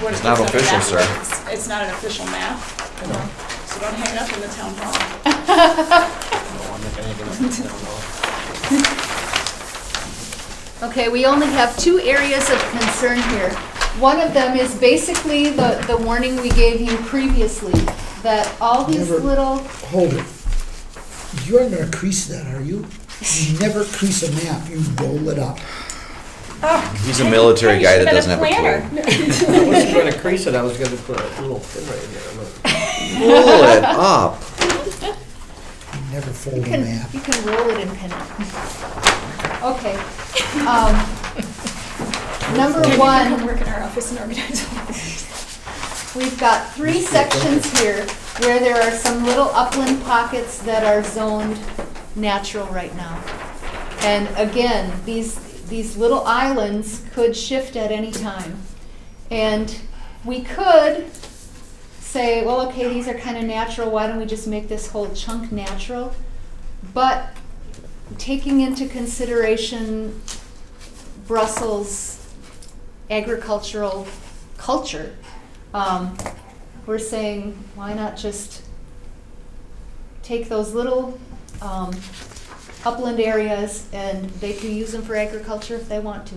what It's not official, sir. It's not an official map, I know. so don't hang it up in the town hall. Okay, we only have 2 areas of concern here. One of them is basically the warning we gave you previously, that all these Never- little, Hold it. You aren't gonna crease that, are you? You never crease a map, you roll it up. He's a military guy that doesn't have a clue. I wasn't going to crease it, I was going to put a little pin right there. Look. Pull it up. You never fold you a can map. roll it and pin it. Okay. Number Maybe you can 1. come work in our office and organize all this. We've got 3 sections here where there are some little upland pockets that are zoned natural right now. And again, these little islands could shift at any time. And we could say, well, okay, these are kind of natural, why don't we just make this whole chunk natural? But taking into consideration Brussels' agricultural culture, we're saying, why not just take those little upland areas and they can use them for agriculture if they want to,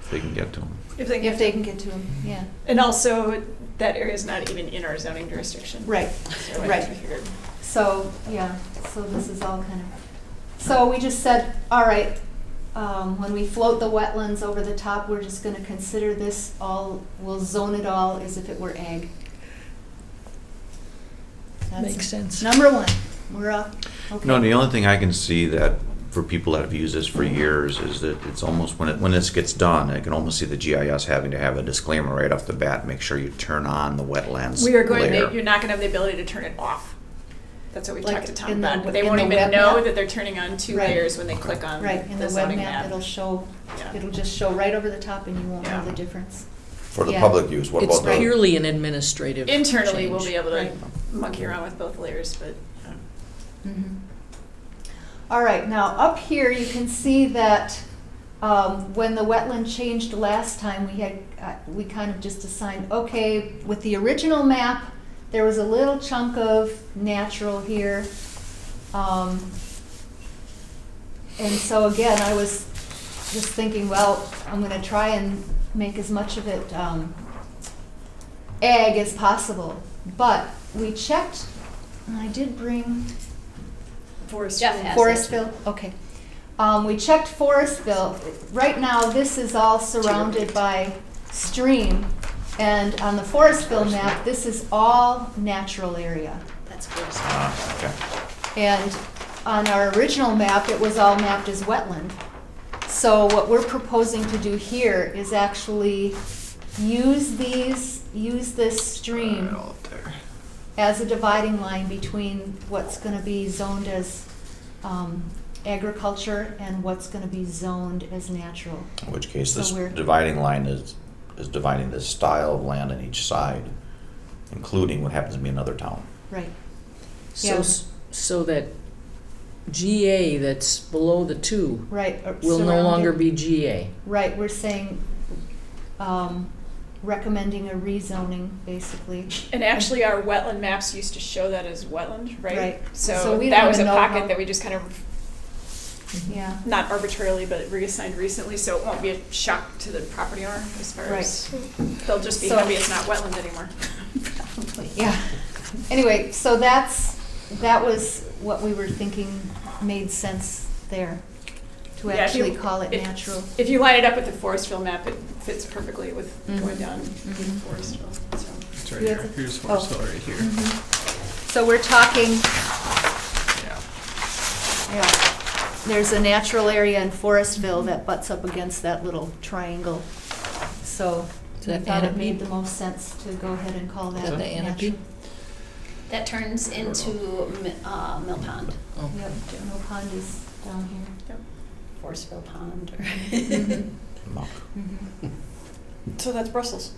If they can get to him. If they if they can get to them, yeah. And also, that area is not even in our zoning jurisdiction. Right, So right. I figured. So, yeah, so this is all kind of, so we just said, all right, when we float the wetlands over the top, we're just gonna consider this all, we'll zone it all as if it were ag. That's Makes sense. Number 1, we're up. Okay. No, the only thing I can see that for people that have used this for years is that it's almost, when this gets done, I can almost see the GIS having to have a disclaimer right off the bat, make sure you turn on the wetlands We are going layer. to, you're not gonna have the ability to turn it off. That's what we Like talked to Tom in the- about. They in won't the even web know map? that they're turning on 2 Right. layers when they click on Right, in the the web zoning map, map. it'll show, Yeah. it'll just show right over the top and you won't know Yeah. the difference. For the Yeah. public use, what It's about the? purely an administrative Internally, we'll change. be able to Right. monkey around with both layers, but. Mhm. All right, now up here you can see that when the wetland changed last time, we kind of just assigned, okay, with the original map, there was a little chunk of natural here. And so again, I was just thinking, well, I'm gonna try and make as much of it ag as possible. But we checked, and I did bring Jeff has it. Forestville, okay. We checked Forestville. Right now, this is all surrounded by stream. And on the Forestville map, this is all natural area. That's first. Okay. And on our original map, it was all mapped as wetland. So what we're proposing to do here is actually use this stream All up there. as a dividing line between what's gonna be zoned as agriculture and what's gonna be zoned as natural. In which case, So this we're- dividing line is dividing the style of land on each side, including what happens to be another town. Right. So, Yeah. so that GA that's below the two Right. will no surrounded- longer be GA. Right, we're saying, recommending a rezoning, basically. And actually, our wetland maps used to show that as wetland, right? Right. So So we that don't was a even know pocket how- that we just kind of, Yeah. not arbitrarily, but reassigned recently, so it won't be a shock to the property owner as far as, they'll just be So- happy it's not wetland anymore. Yeah. Anyway, so that was what we were thinking made sense there, to Yeah, if you- actually call it if- natural. If you line it up with the Forestville map, it fits perfectly with going down Mhm. Forestville, so. It's right You here. have to- Here's oh. Forestville right here. So we're talking, Yeah. yeah, there's a natural area in Forestville that butts up against that little triangle. So Is we that thought it Anapee? made the most sense to go ahead and call that Is that the natural. Anapee? That turns into Mill Pond, Oh. Yep, General Pond is down here. Forceville Pond. Muck. So that's Brussels.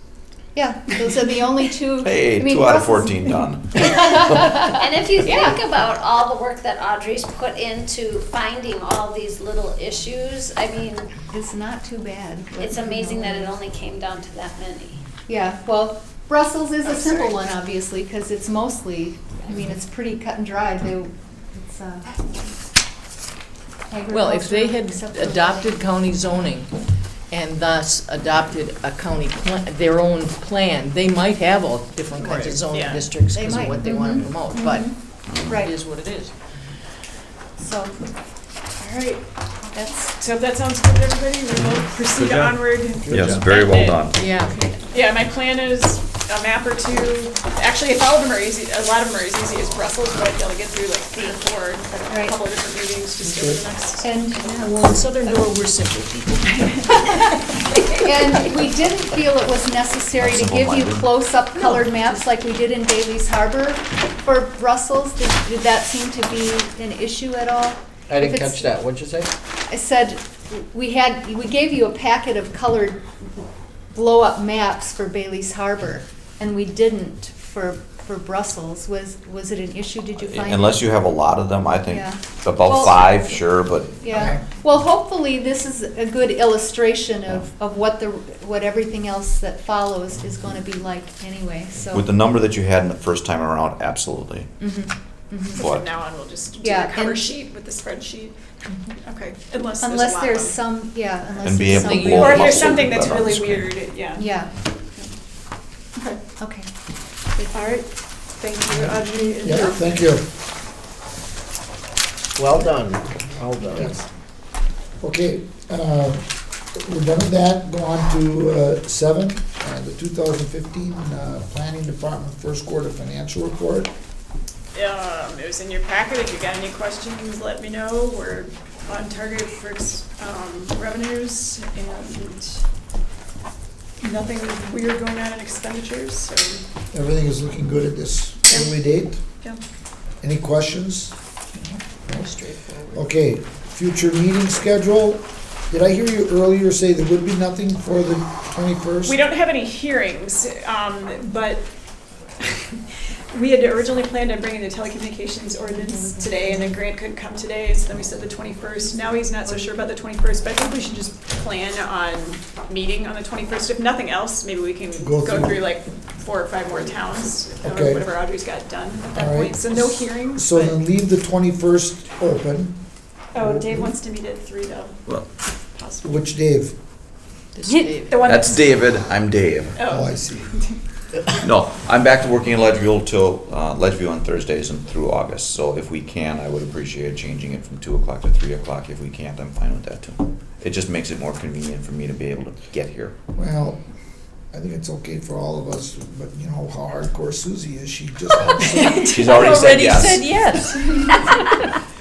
Yeah, those are the only two. Hey, I mean, 2 out of Brussels- 14 done. And if you Yeah. think about all the work that Audrey's put into finding all these little issues, I mean, It's not too bad. but, it's you amazing know. that it only came down to that many. Yeah, well, Brussels is Oh, a simple sorry. one, obviously, because it's mostly, I mean, it's pretty cut and dry. It's Well, if they had agricultural, except for- adopted county zoning and thus adopted a county plan, their own plan, they might have all different kinds of Right, zoning yeah. districts They because of might, what they want mhm, to promote, but it Right, is what it is. so, All right, that's, so if that sounds good to everybody, we will proceed Good job. onward. Yes, very well done. Yeah. Yeah, my plan is a map or two. Actually, if all of them are easy, a lot of them are as easy as Brussels, but I'll be able to get through like 3 or 4 at a Right. couple of different meetings just over the next. and, Yeah, well, in Southern Door, we're simple people. and we didn't feel it was necessary to give you Simple-minded. close-up colored maps like we did in Bailey's Harbor for Brussels. Did that seem to be an issue at all? I didn't If it's- catch that, what'd you say? I said, we gave you a packet of colored blow-up maps for Bailey's Harbor, and we didn't for Brussels. Was it an issue? Did you find? Unless you have a lot of them, I think Yeah. about Well- 5, sure, but Yeah, well, hopefully this is a good illustration of what everything else that follows is gonna be like anyway, so. with the number that you had in the first time around, absolutely. Mhm, mhm. So But- from now on, we'll just do Yeah, the cover and- sheet with the spreadsheet. Okay, unless there's a Unless lot there's of them. some, yeah, unless And be there's able some. to blow Or if up there's muscle something that's better on the really screen. weird, yeah. Yeah, Okay, okay. all right, thank you, Audrey. and Yeah, Drew. thank you. Well done, well done. Yes. Okay, we're done with that. Go on to 7, the 2015 Planning Department First Quarter Financial Report. It was in your packet. If you got any questions, let me know. We're on target for revenues and nothing weird going on in expenditures, so, Everything is looking good at this early date. yeah. Any questions? Very straightforward. Okay, future meeting schedule. Did I hear you earlier say there would be nothing for the 21st? We don't have any hearings, but we had originally planned on bringing the telecommunications ordinance today, and then Grant couldn't come today, so then we said the 21st. Now he's not so sure about the 21st, but I think we should just plan on meeting on the 21st. If nothing else, maybe we can Go go through. through like 4 or 5 more towns, or Okay. whatever Audrey's got done at that All right. point. So no hearings, So but, then leave the 21st open. oh, Dave wants to meet at 3 though, Well, possibly. Which Dave? This Dave. The one that's David, I'm Dave. Oh, Oh, I see. No, I'm back to working in Ledgeville till, Ledgeville on Thursdays and through August. So if we can, I would appreciate changing it from 2 o'clock to 3 o'clock. If we can't, I'm fine with that too. It just makes it more convenient for me to be able to get here. Well, I think it's okay for all of us, but you know how hardcore Susie is. She just She's already said yes. said yes.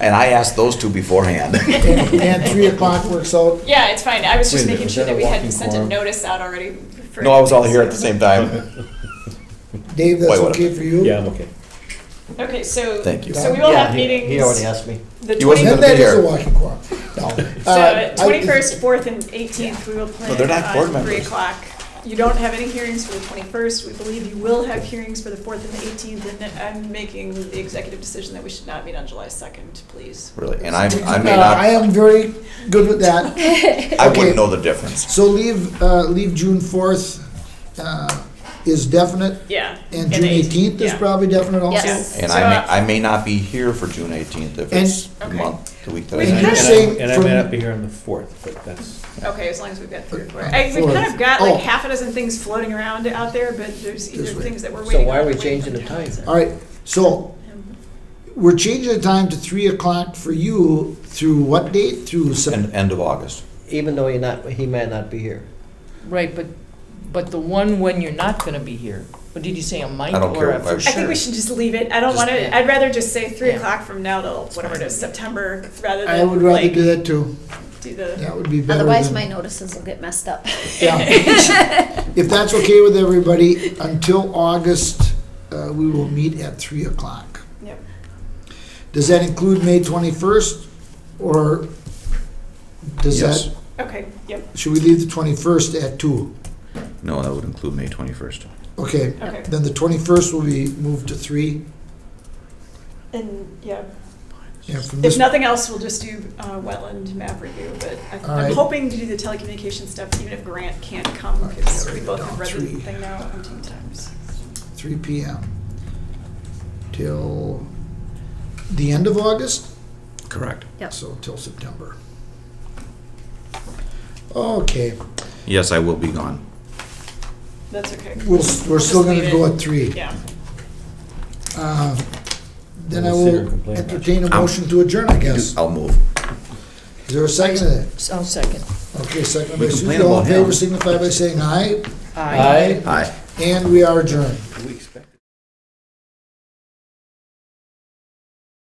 And I asked those two beforehand. and 3 o'clock works out. yeah, it's fine. I was just Wait a minute, making was sure that that a we walking hadn't sent a quorum? notice out already for. No, I was all here at the same time. Dave, that's Wait, what? okay for you? Yeah, I'm okay. Okay, so. Thank you. So we will Yeah, have he- meetings. He already asked me. The He wasn't 20 Then gonna be that is a here. walking quorum. No. So 21st, 4th, and 18th, we will plan No, they're not board on 3 members. o'clock. You don't have any hearings for the 21st. We believe you will have hearings for the 4th and the 18th, and I'm making the executive decision that we should not meet on July 2nd, please. Really, and I may I not, am very good with that. I Okay. wouldn't know the difference. So leave June 4th is definite, Yeah. and June 18th is yeah. probably definite also? Yes. And So, I may not be here for June 18th if it's the Okay. month, the week that We I And kind you're of- saying And I from- may not be here on the 4th, but that's, Okay, as long as we've got 3 or 4. Fourth. We've kind of got Oh. like half a dozen things floating around out there, but there's either This way. things that we're So waiting on. why are we or waiting changing for the time? towns. All right, so we're changing the time to 3 o'clock for you through what date? Through September? End of August. Even though he might not be here. Right, but the one when you're not gonna be here, what did you say, a might I don't or care. a for I sure? I think we should just leave it. I don't Just- want to, yeah. I'd rather just say 3 Yeah. o'clock from now till whatever it is, September, rather I would than rather like do that too. do the. That would be better Otherwise, than- my notices will get messed up. Yeah. If that's okay with everybody, until August, we will meet at 3 o'clock. Yep. Does that include May 21st? Or does Yes. that, Okay, yep, should we leave the 21st at 2? No, that would include May 21st. Okay, okay. then the 21st will be moved to 3. And, yeah, Yeah, from if this, nothing else, we'll just do wetland map review, but All I'm right. hoping to do the telecommunication stuff even if Grant can't come, because we both have read the 3. thing now 18 times. 3 PM. Till the end of August? Correct. Yep. So till September. Okay, Yes, I will be gone. That's okay. we're just still gonna leave go it. at 3. Yeah. Then I We'll sit here will and complain about it. entertain a motion to adjourn, I guess. I'll move. Is there a second to that? I'll second. Okay, second We by complain Susie. All in about him. favor signify by saying aye. Aye. Aye. And we are adjourned.